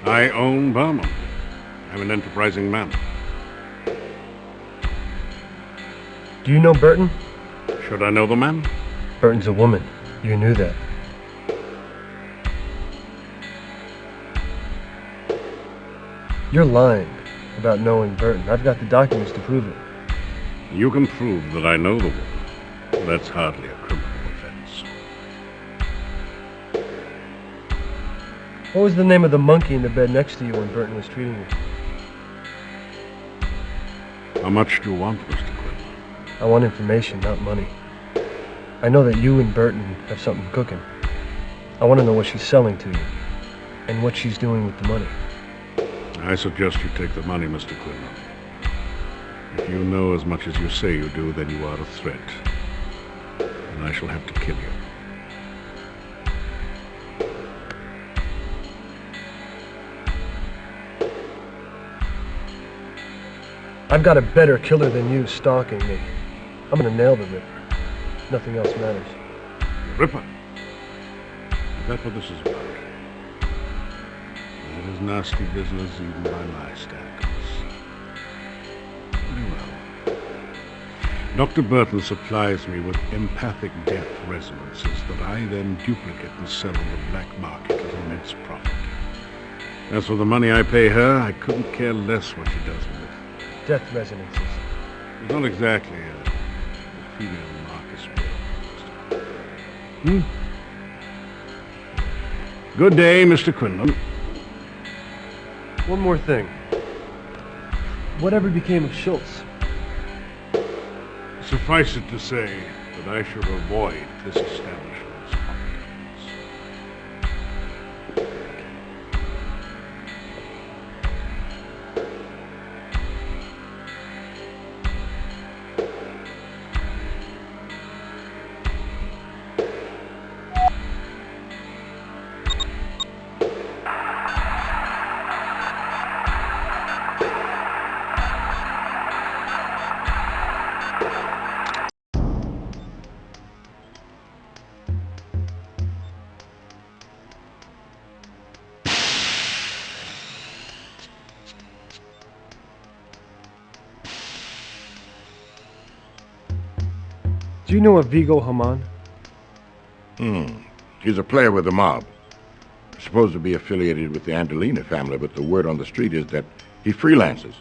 I own Berman. I'm an enterprising man. Do you know Burton? Should I know the man? Burton's a woman. You knew that. You're lying about knowing Burton. I've got the documents to prove it. You can prove that I know the woman. That's hardly a criminal offense. What was the name of the monkey in the bed next to you when Burton was treating you? How much do you want, Mr. Quinlan? I want information, not money. I know that you and Burton have something cooking. I want to know what she's selling to you, and what she's doing with the money. I suggest you take the money, Mr. Quinlan. If you know as much as you say you do, then you are a threat. And I shall have to kill you. I've got a better killer than you stalking me. I'm gonna nail the Ripper. Nothing else matters. The Ripper? Is that what this is about? That is nasty business even by my standards. Very well. Dr. Burton supplies me with empathic death resonances that I then duplicate and sell on the black market at immense profit. As for the money I pay her, I couldn't care less what she does with it. Death resonances. It's not exactly a female Marcus Bill. Good day, Mr. Quinlan. One more thing. Whatever became of Schultz? Suffice it to say that I should avoid this establishment's occupants. Do you know a Vigo Haman? He's a player with the mob. Supposed to be affiliated with the Andolina family, but the word on the street is that he freelances.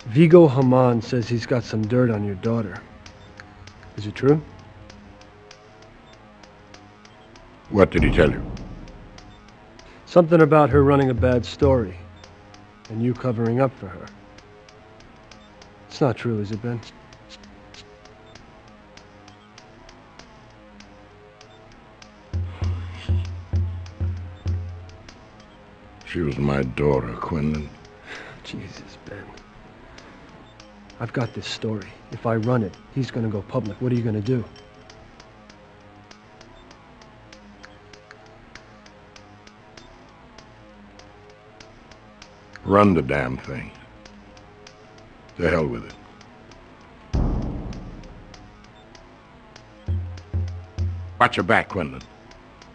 Vigo Haman says he's got some dirt on your daughter. Is it true? What did he tell you? Something about her running a bad story, and you covering up for her. It's not true, is it, Ben? She was my daughter, Quinlan. Jesus, Ben. I've got this story. If I run it, he's gonna go public. What are you gonna do? Run the damn thing. To hell with it. Watch your back, Quinlan.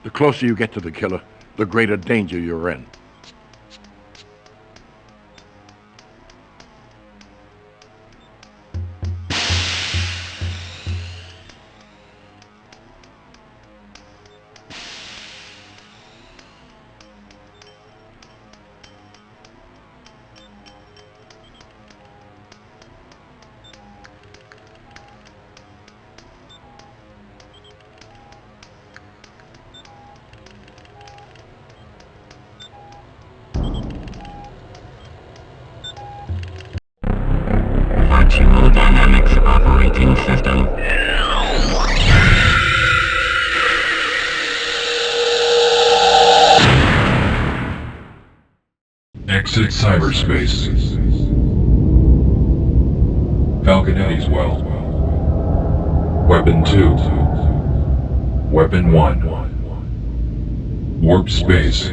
The closer you get to the killer, the greater danger you're in. Virtual Dynamics Operating System. Exit cyberspace. Falconetti's well. Weapon 2. Weapon 1. Warp space.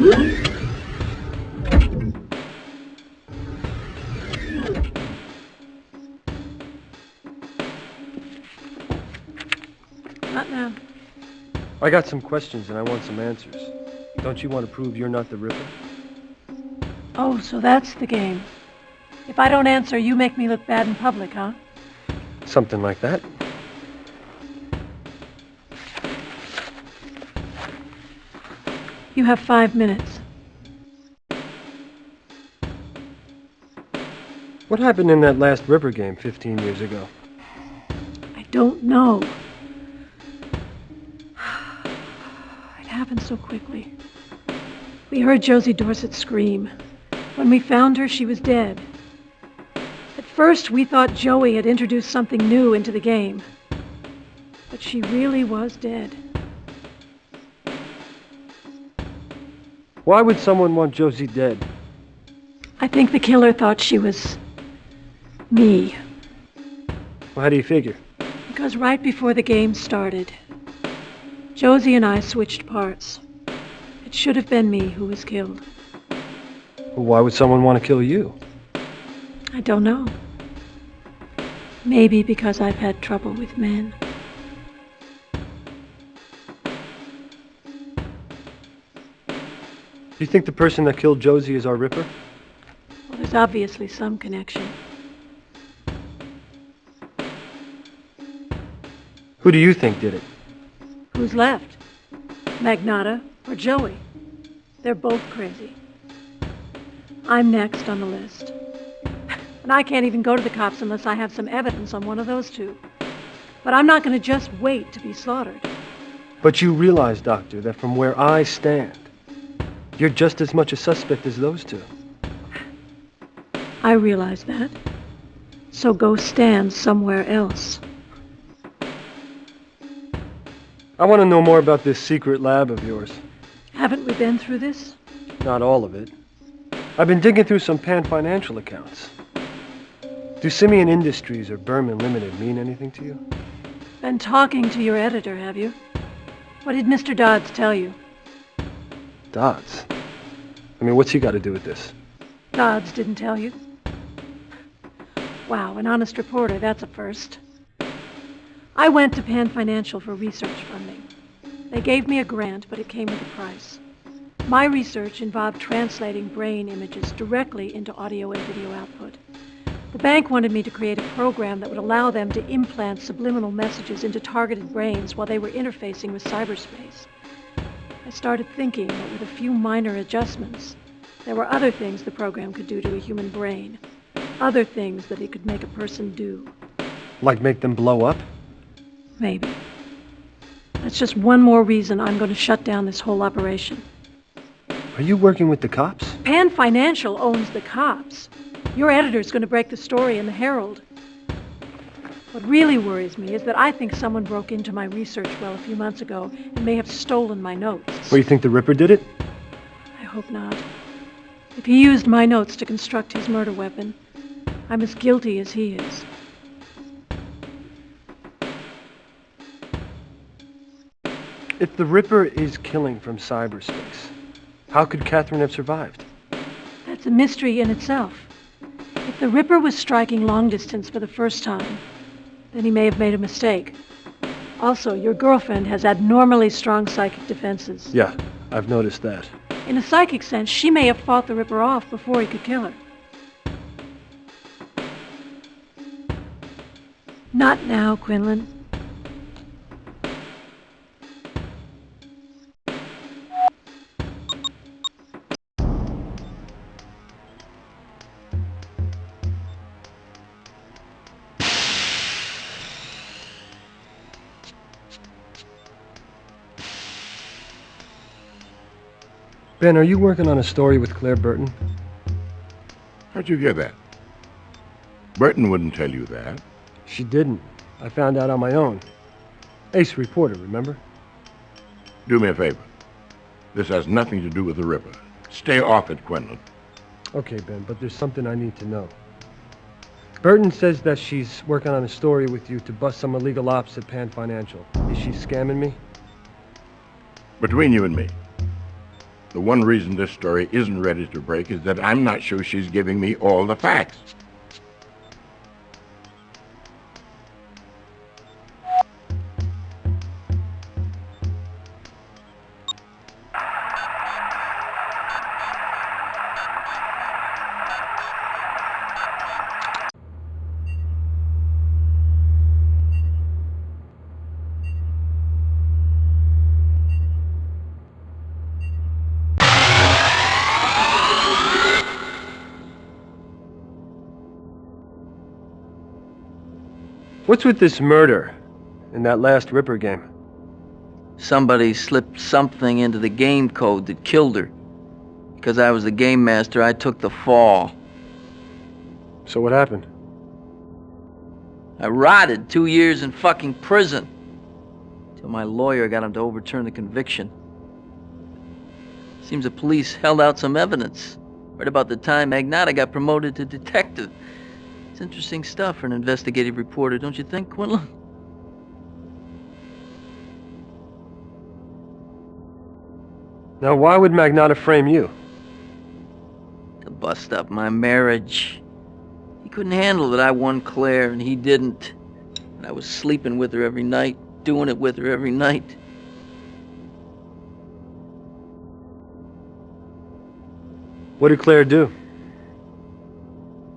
Not now. I got some questions and I want some answers. Don't you want to prove you're not the Ripper? Oh, so that's the game. If I don't answer, you make me look bad in public, huh? Something like that. You have 5 minutes. What happened in that last Ripper game 15 years ago? I don't know. It happened so quickly. We heard Josie Dorset scream. When we found her, she was dead. At first, we thought Joey had introduced something new into the game. But she really was dead. Why would someone want Josie dead? I think the killer thought she was me. Well, how do you figure? Because right before the game started, Josie and I switched parts. It should have been me who was killed. Well, why would someone want to kill you? I don't know. Maybe because I've had trouble with men. Do you think the person that killed Josie is our Ripper? Well, there's obviously some connection. Who do you think did it? Who's left? Magnotta or Joey? They're both crazy. I'm next on the list. And I can't even go to the cops unless I have some evidence on one of those two. But I'm not going to just wait to be slaughtered. But you realize, Doctor, that from where I stand, you're just as much a suspect as those two. I realize that. So go stand somewhere else. I want to know more about this secret lab of yours. Haven't we been through this? Not all of it. I've been digging through some Pan Financial accounts. Do Simeon Industries or Berman Limited mean anything to you? Been talking to your editor, have you? What did Mr. Dodds tell you? Dodds? I mean, what's he got to do with this? Dodds didn't tell you? Wow, an honest reporter, that's a first. I went to Pan Financial for research funding. They gave me a grant, but it came with a price. My research involved translating brain images directly into audio and video output. The bank wanted me to create a program that would allow them to implant subliminal messages into targeted brains while they were interfacing with cyberspace. I started thinking that with a few minor adjustments, there were other things the program could do to a human brain. Other things that it could make a person do. Like make them blow up? Maybe. That's just one more reason I'm going to shut down this whole operation. Are you working with the cops? Pan Financial owns the cops. Your editor's going to break the story in the Herald. What really worries me is that I think someone broke into my research well a few months ago and may have stolen my notes. Well, you think the Ripper did it? I hope not. If he used my notes to construct his murder weapon, I'm as guilty as he is. If the Ripper is killing from cyberspace, how could Catherine have survived? That's a mystery in itself. If the Ripper was striking long distance for the first time, then he may have made a mistake. Also, your girlfriend has abnormally strong psychic defenses. Yeah, I've noticed that. In a psychic sense, she may have fought the Ripper off before he could kill her. Not now, Quinlan. Ben, are you working on a story with Claire Burton? How'd you get that? Burton wouldn't tell you that. She didn't. I found out on my own. Ace reporter, remember? Do me a favor. This has nothing to do with the Ripper. Stay off it, Quinlan. Okay, Ben, but there's something I need to know. Burton says that she's working on a story with you to bust some illegal ops at Pan Financial. Is she scamming me? Between you and me, The one reason this story isn't ready to break is that I'm not sure she's giving me all the facts. What's with this murder in that last Ripper game? Somebody slipped something into the game code that killed her. Because I was the game master, I took the fall. So what happened? I rotted 2 years in fucking prison. Till my lawyer got him to overturn the conviction. Seems the police held out some evidence. Right about the time Magnotta got promoted to detective. It's interesting stuff for an investigative reporter, don't you think, Quinlan? Now, why would Magnotta frame you? To bust up my marriage. He couldn't handle that I won Claire and he didn't. And I was sleeping with her every night, doing it with her every night. What did Claire do?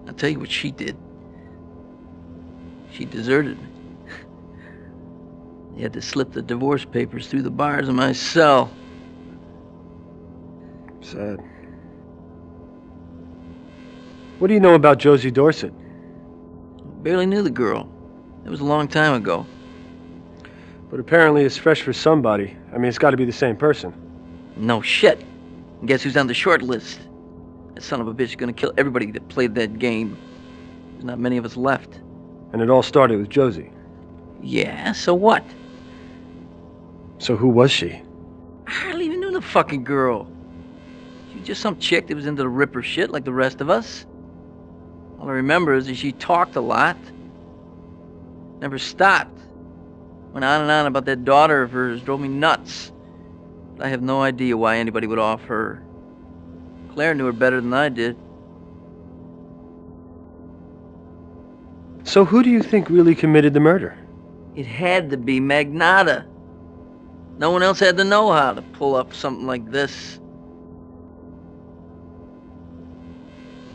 I'll tell you what she did. She deserted me. They had to slip the divorce papers through the bars of my cell. Sad. What do you know about Josie Dorset? Barely knew the girl. It was a long time ago. But apparently it's fresh for somebody. I mean, it's got to be the same person. No shit. And guess who's on the short list? That son of a bitch is gonna kill everybody that played that game. There's not many of us left. And it all started with Josie. Yeah, so what? So who was she? I hardly even knew the fucking girl. She was just some chick that was into the Ripper shit like the rest of us. All I remember is that she talked a lot. Never stopped. Went on and on about that daughter of hers, drove me nuts. But I have no idea why anybody would off her. Claire knew her better than I did. So who do you think really committed the murder? It had to be Magnotta. No one else had the know-how to pull up something like this.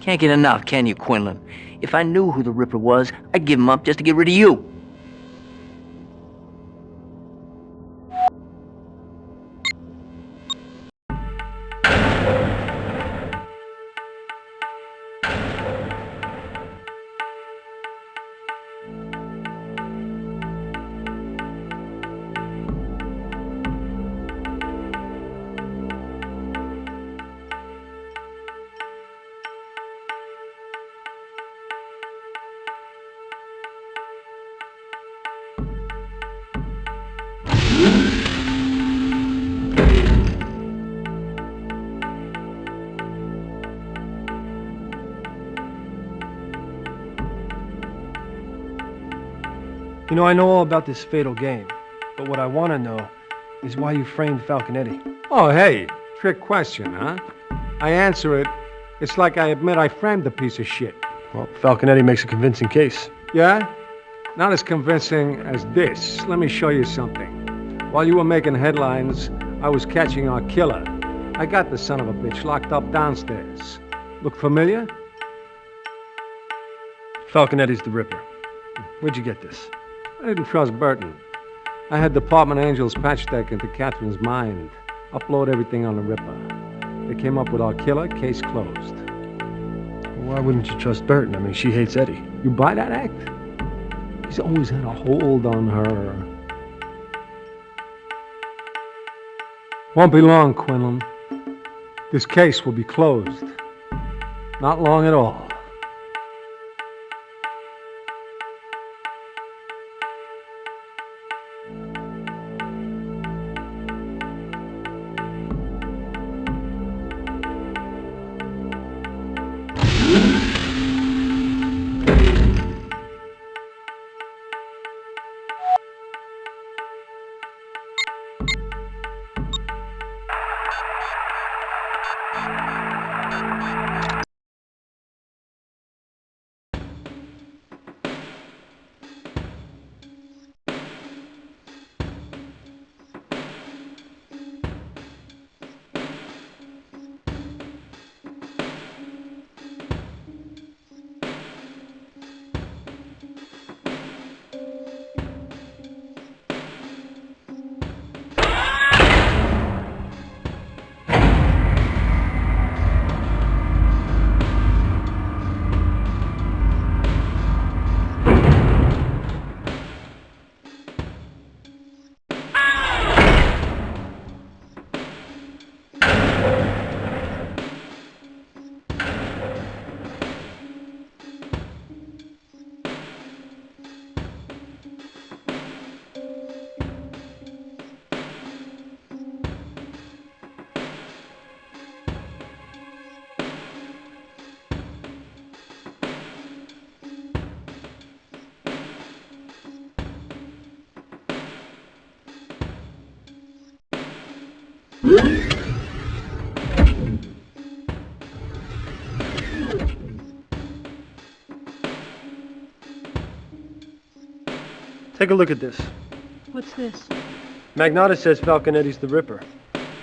Can't get enough, can you, Quinlan? If I knew who the Ripper was, I'd give him up just to get rid of you. You know, I know all about this fatal game, but what I want to know is why you framed Falconetti. Oh, hey, trick question, huh? I answer it, it's like I admit I framed the piece of shit. Well, Falconetti makes a convincing case. Yeah? Not as convincing as this. Let me show you something. While you were making headlines, I was catching our killer. I got the son of a bitch locked up downstairs. Look familiar? Falconetti's the Ripper. Where'd you get this? I didn't trust Burton. I had Department Angels patch deck into Catherine's mind. Upload everything on the Ripper. They came up with our killer, case closed. Why wouldn't you trust Burton? I mean, she hates Eddie. You buy that act? He's always had a hold on her. Won't be long, Quinlan. This case will be closed. Not long at all. Take a look at this. What's this? Magnotta says Falconetti's the Ripper.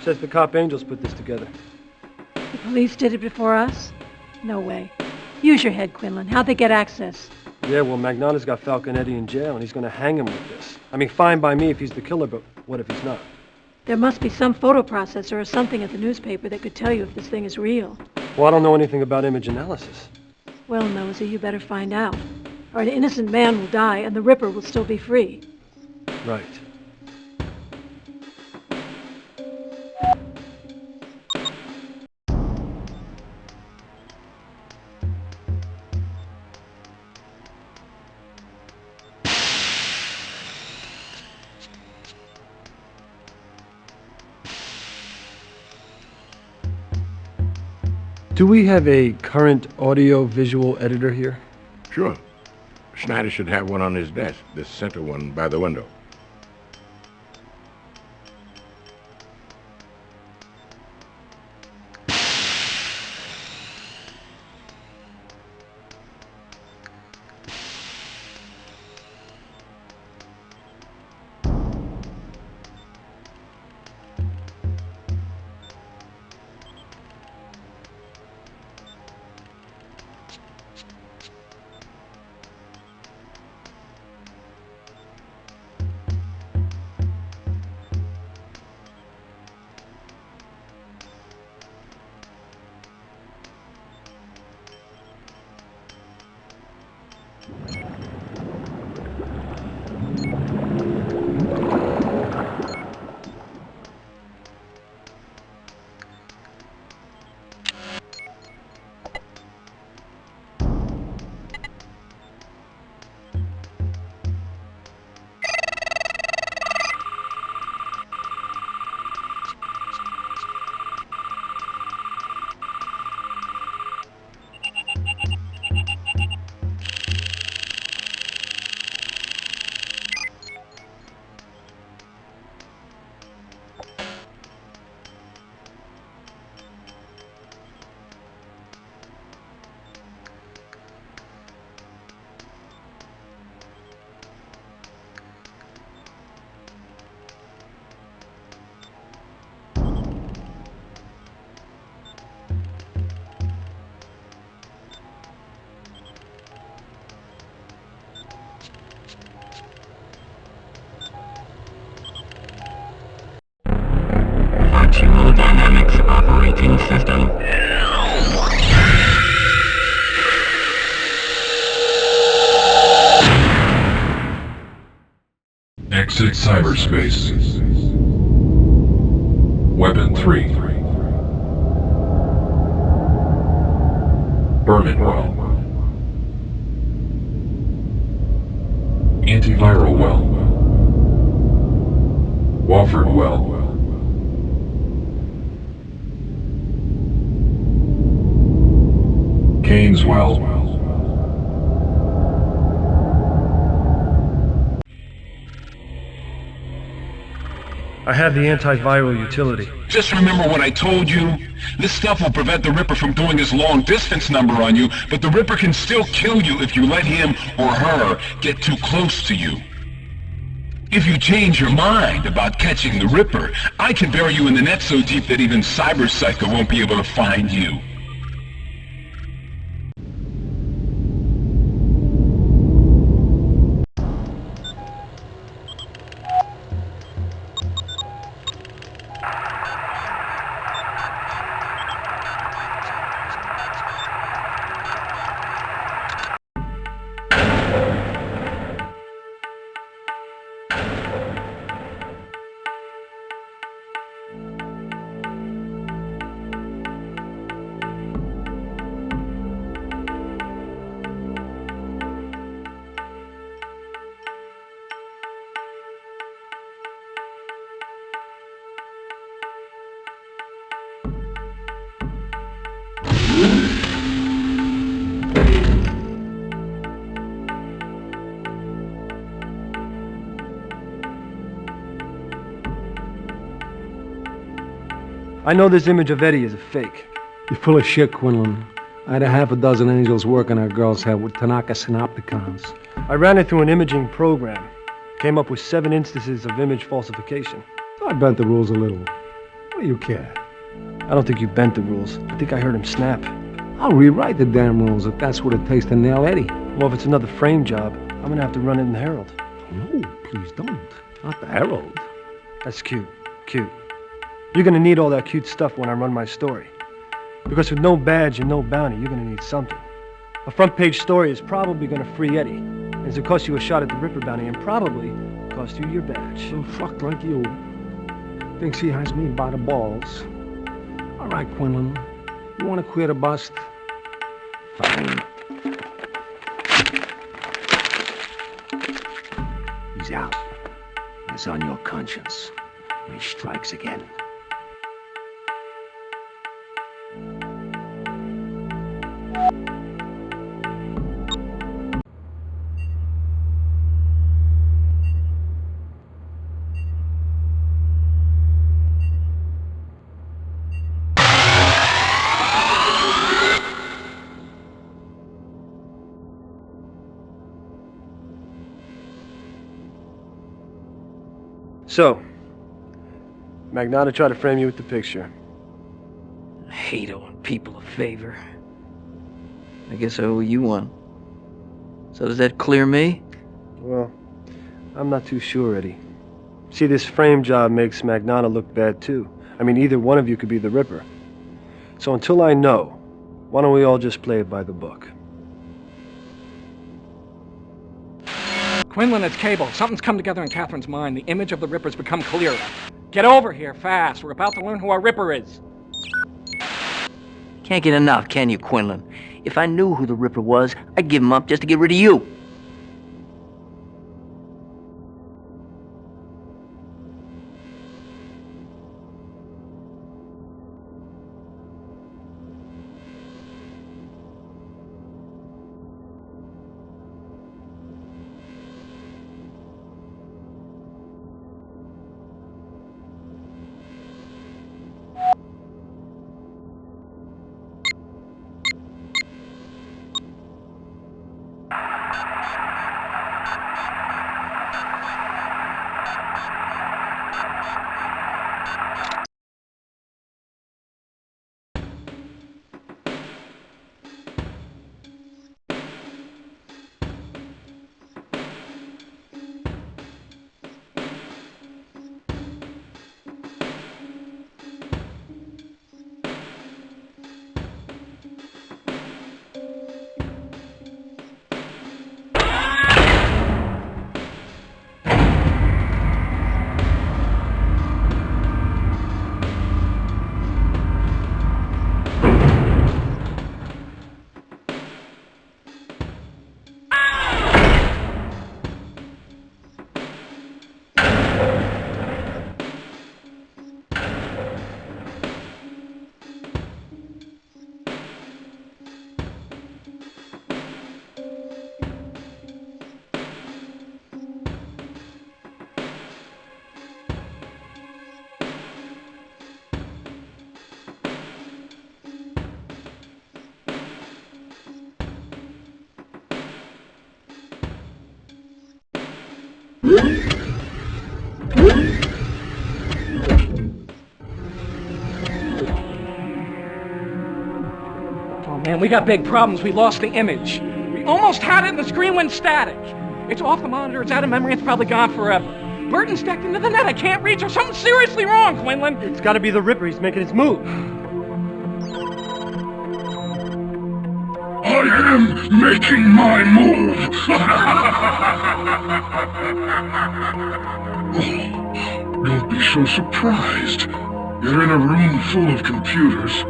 Says the cop angels put this together. The police did it before us? No way. Use your head, Quinlan. How'd they get access? Yeah, well, Magnotta's got Falconetti in jail, and he's going to hang him with this. I mean, fine by me if he's the killer, but what if he's not? There must be some photo processor or something at the newspaper that could tell you if this thing is real. Well, I don't know anything about image analysis. Well, Nosy, you better find out. Or an innocent man will die, and the Ripper will still be free. Right. Do we have a current audio-visual editor here? Sure. Schneider should have one on his desk, this center one by the window. Virtual Dynamics Operating System. Exit cyberspace. Weapon 3. Berman-well. Antiviral well. Wofford well. Keynes well. I have the antiviral utility. Just remember what I told you. This stuff will prevent the Ripper from doing his long-distance number on you, but the Ripper can still kill you if you let him or her get too close to you. If you change your mind about catching the Ripper, I can bury you in the net so deep that even Cyber-Psycho won't be able to find you. I know this image of Eddie is a fake. You're full of shit, Quinlan. I had a half a dozen angels working our girl's head with Tanaka synopticons. I ran it through an imaging program. Came up with 7 instances of image falsification. I bent the rules a little. What do you care? I don't think you bent the rules. I think I heard him snap. I'll rewrite the damn rules if that's what it takes to nail Eddie. Well, if it's another frame job, I'm gonna have to run it in the Herald. No, please don't. Not the Herald. That's cute. Cute. You're gonna need all that cute stuff when I run my story. Because with no badge and no bounty, you're gonna need something. A front-page story is probably gonna free Eddie. And it's gonna cost you a shot at the Ripper bounty and probably cost you your badge. So fuck like you. Thinks he has me by the balls. All right, Quinlan. You want to quit a bust? Fine. He's out. It's on your conscience. When he strikes again. So, Magnotta tried to frame you with the picture. I hate owing people a favor. I guess I owe you one. So does that clear me? Well, I'm not too sure, Eddie. See, this frame job makes Magnotta look bad too. I mean, either one of you could be the Ripper. So until I know, why don't we all just play it by the book? Quinlan, it's Cable. Something's come together in Catherine's mind. The image of the Ripper's become clearer. Get over here, fast. We're about to learn who our Ripper is. Can't get enough, can you, Quinlan? If I knew who the Ripper was, I'd give him up just to get rid of you. Oh man, we got big problems. We lost the image. We almost had it and the screen went static. It's off the monitor, it's out of memory, it's probably gone forever. Burton's decked into the net, I can't reach her. Something's seriously wrong, Quinlan. It's gotta be the Ripper, he's making his move. I am making my move! Oh, don't be so surprised. You're in a room full of computers.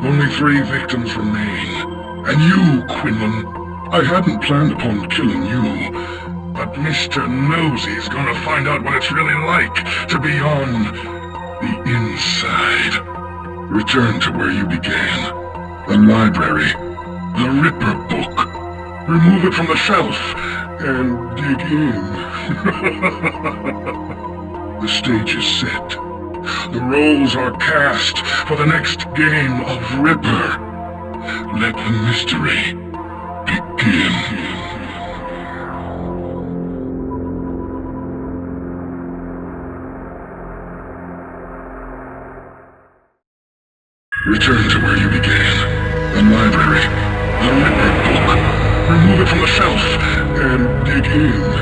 Only 3 victims remain. And you, Quinlan. I hadn't planned upon killing you, but Mr. Nosey's gonna find out what it's really like to be on the inside. Return to where you began. The library. The Ripper book. Remove it from the shelf and dig in. The stage is set. The roles are cast for the next game of Ripper. Let the mystery begin. Return to where you began. The library. The Ripper book. Remove it from the shelf and dig in.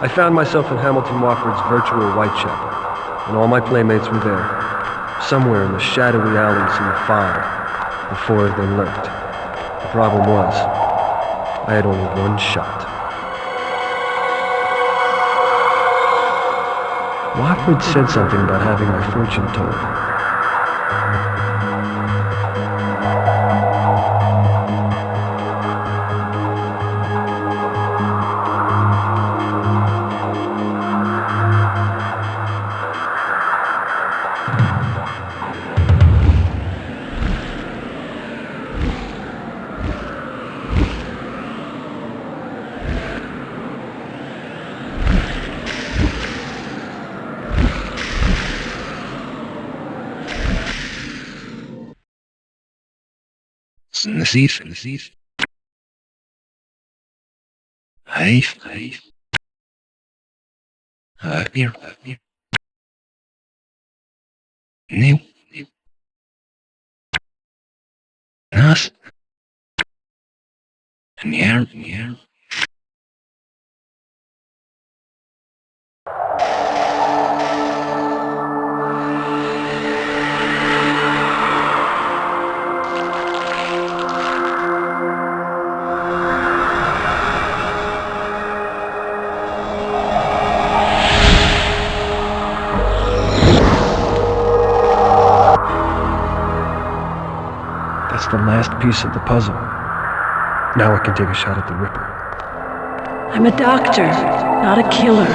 I found myself in Hamilton Wofford's Virtual Whitechapel, and all my playmates were there, somewhere in the shadowy alleys in the fog, before they lurked. The problem was, I had only one shot. Wofford said something about having my fortune told. نسيف هايف هاكير نيو ناس نيار The last piece of the puzzle. Now I can take a shot at the Ripper. I'm a doctor, not a killer.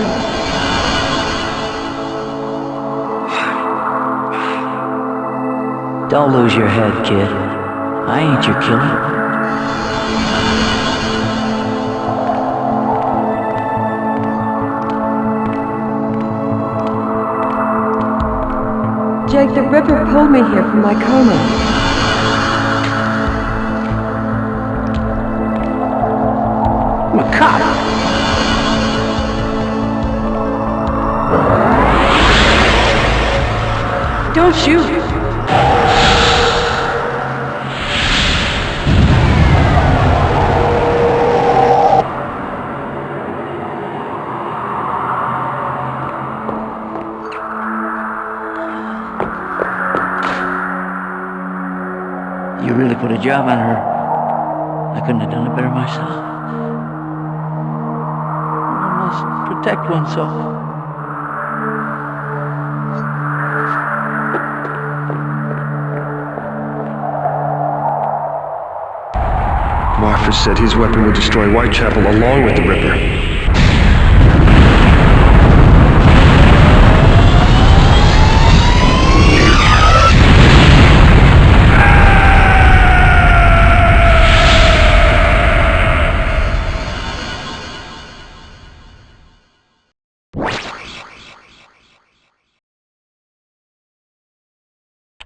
Don't lose your head, kid. I ain't your killer. Jake, the Ripper pulled me here from my coma. Don't shoot! You really put a job on her. I couldn't have done it better myself. One must protect oneself. Wofford said his weapon would destroy Whitechapel along with the Ripper.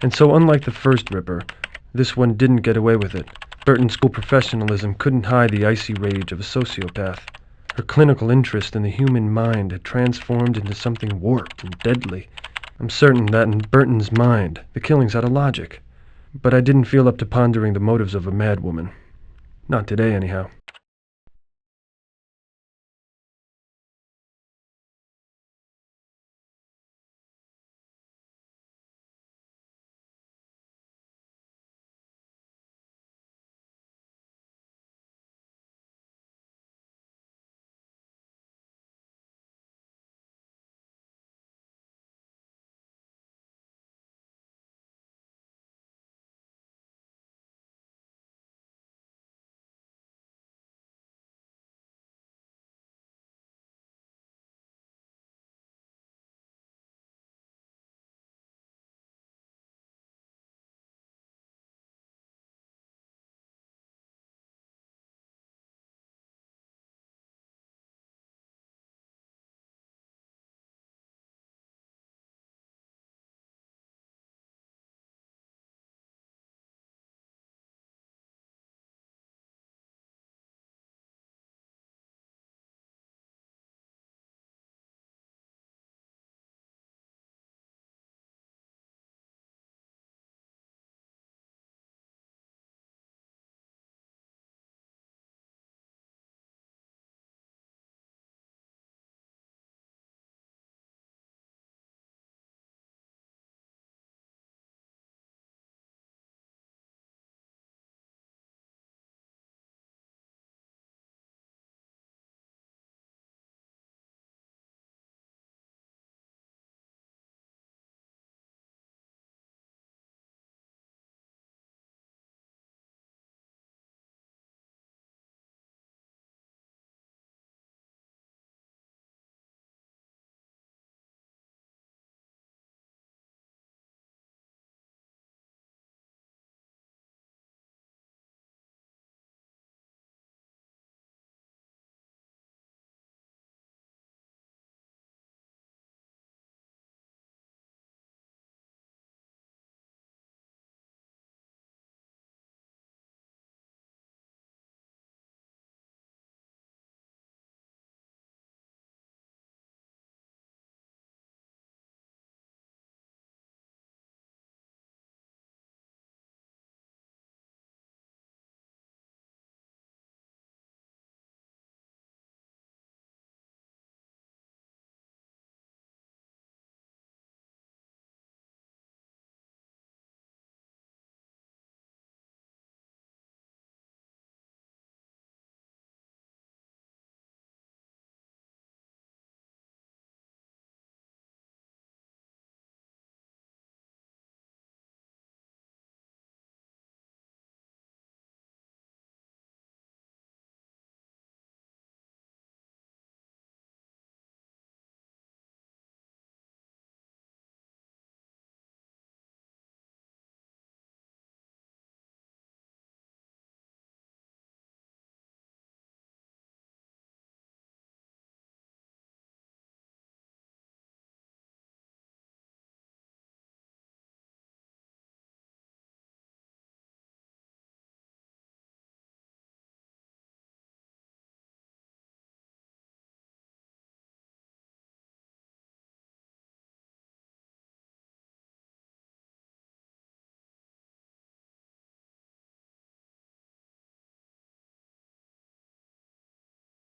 And so unlike the first Ripper, this one didn't get away with it. Burton's cool professionalism couldn't hide the icy rage of a sociopath. Her clinical interest in the human mind had transformed into something warped and deadly. I'm certain that in Burton's mind, the killings had a logic. But I didn't feel up to pondering the motives of a madwoman. Not today, anyhow.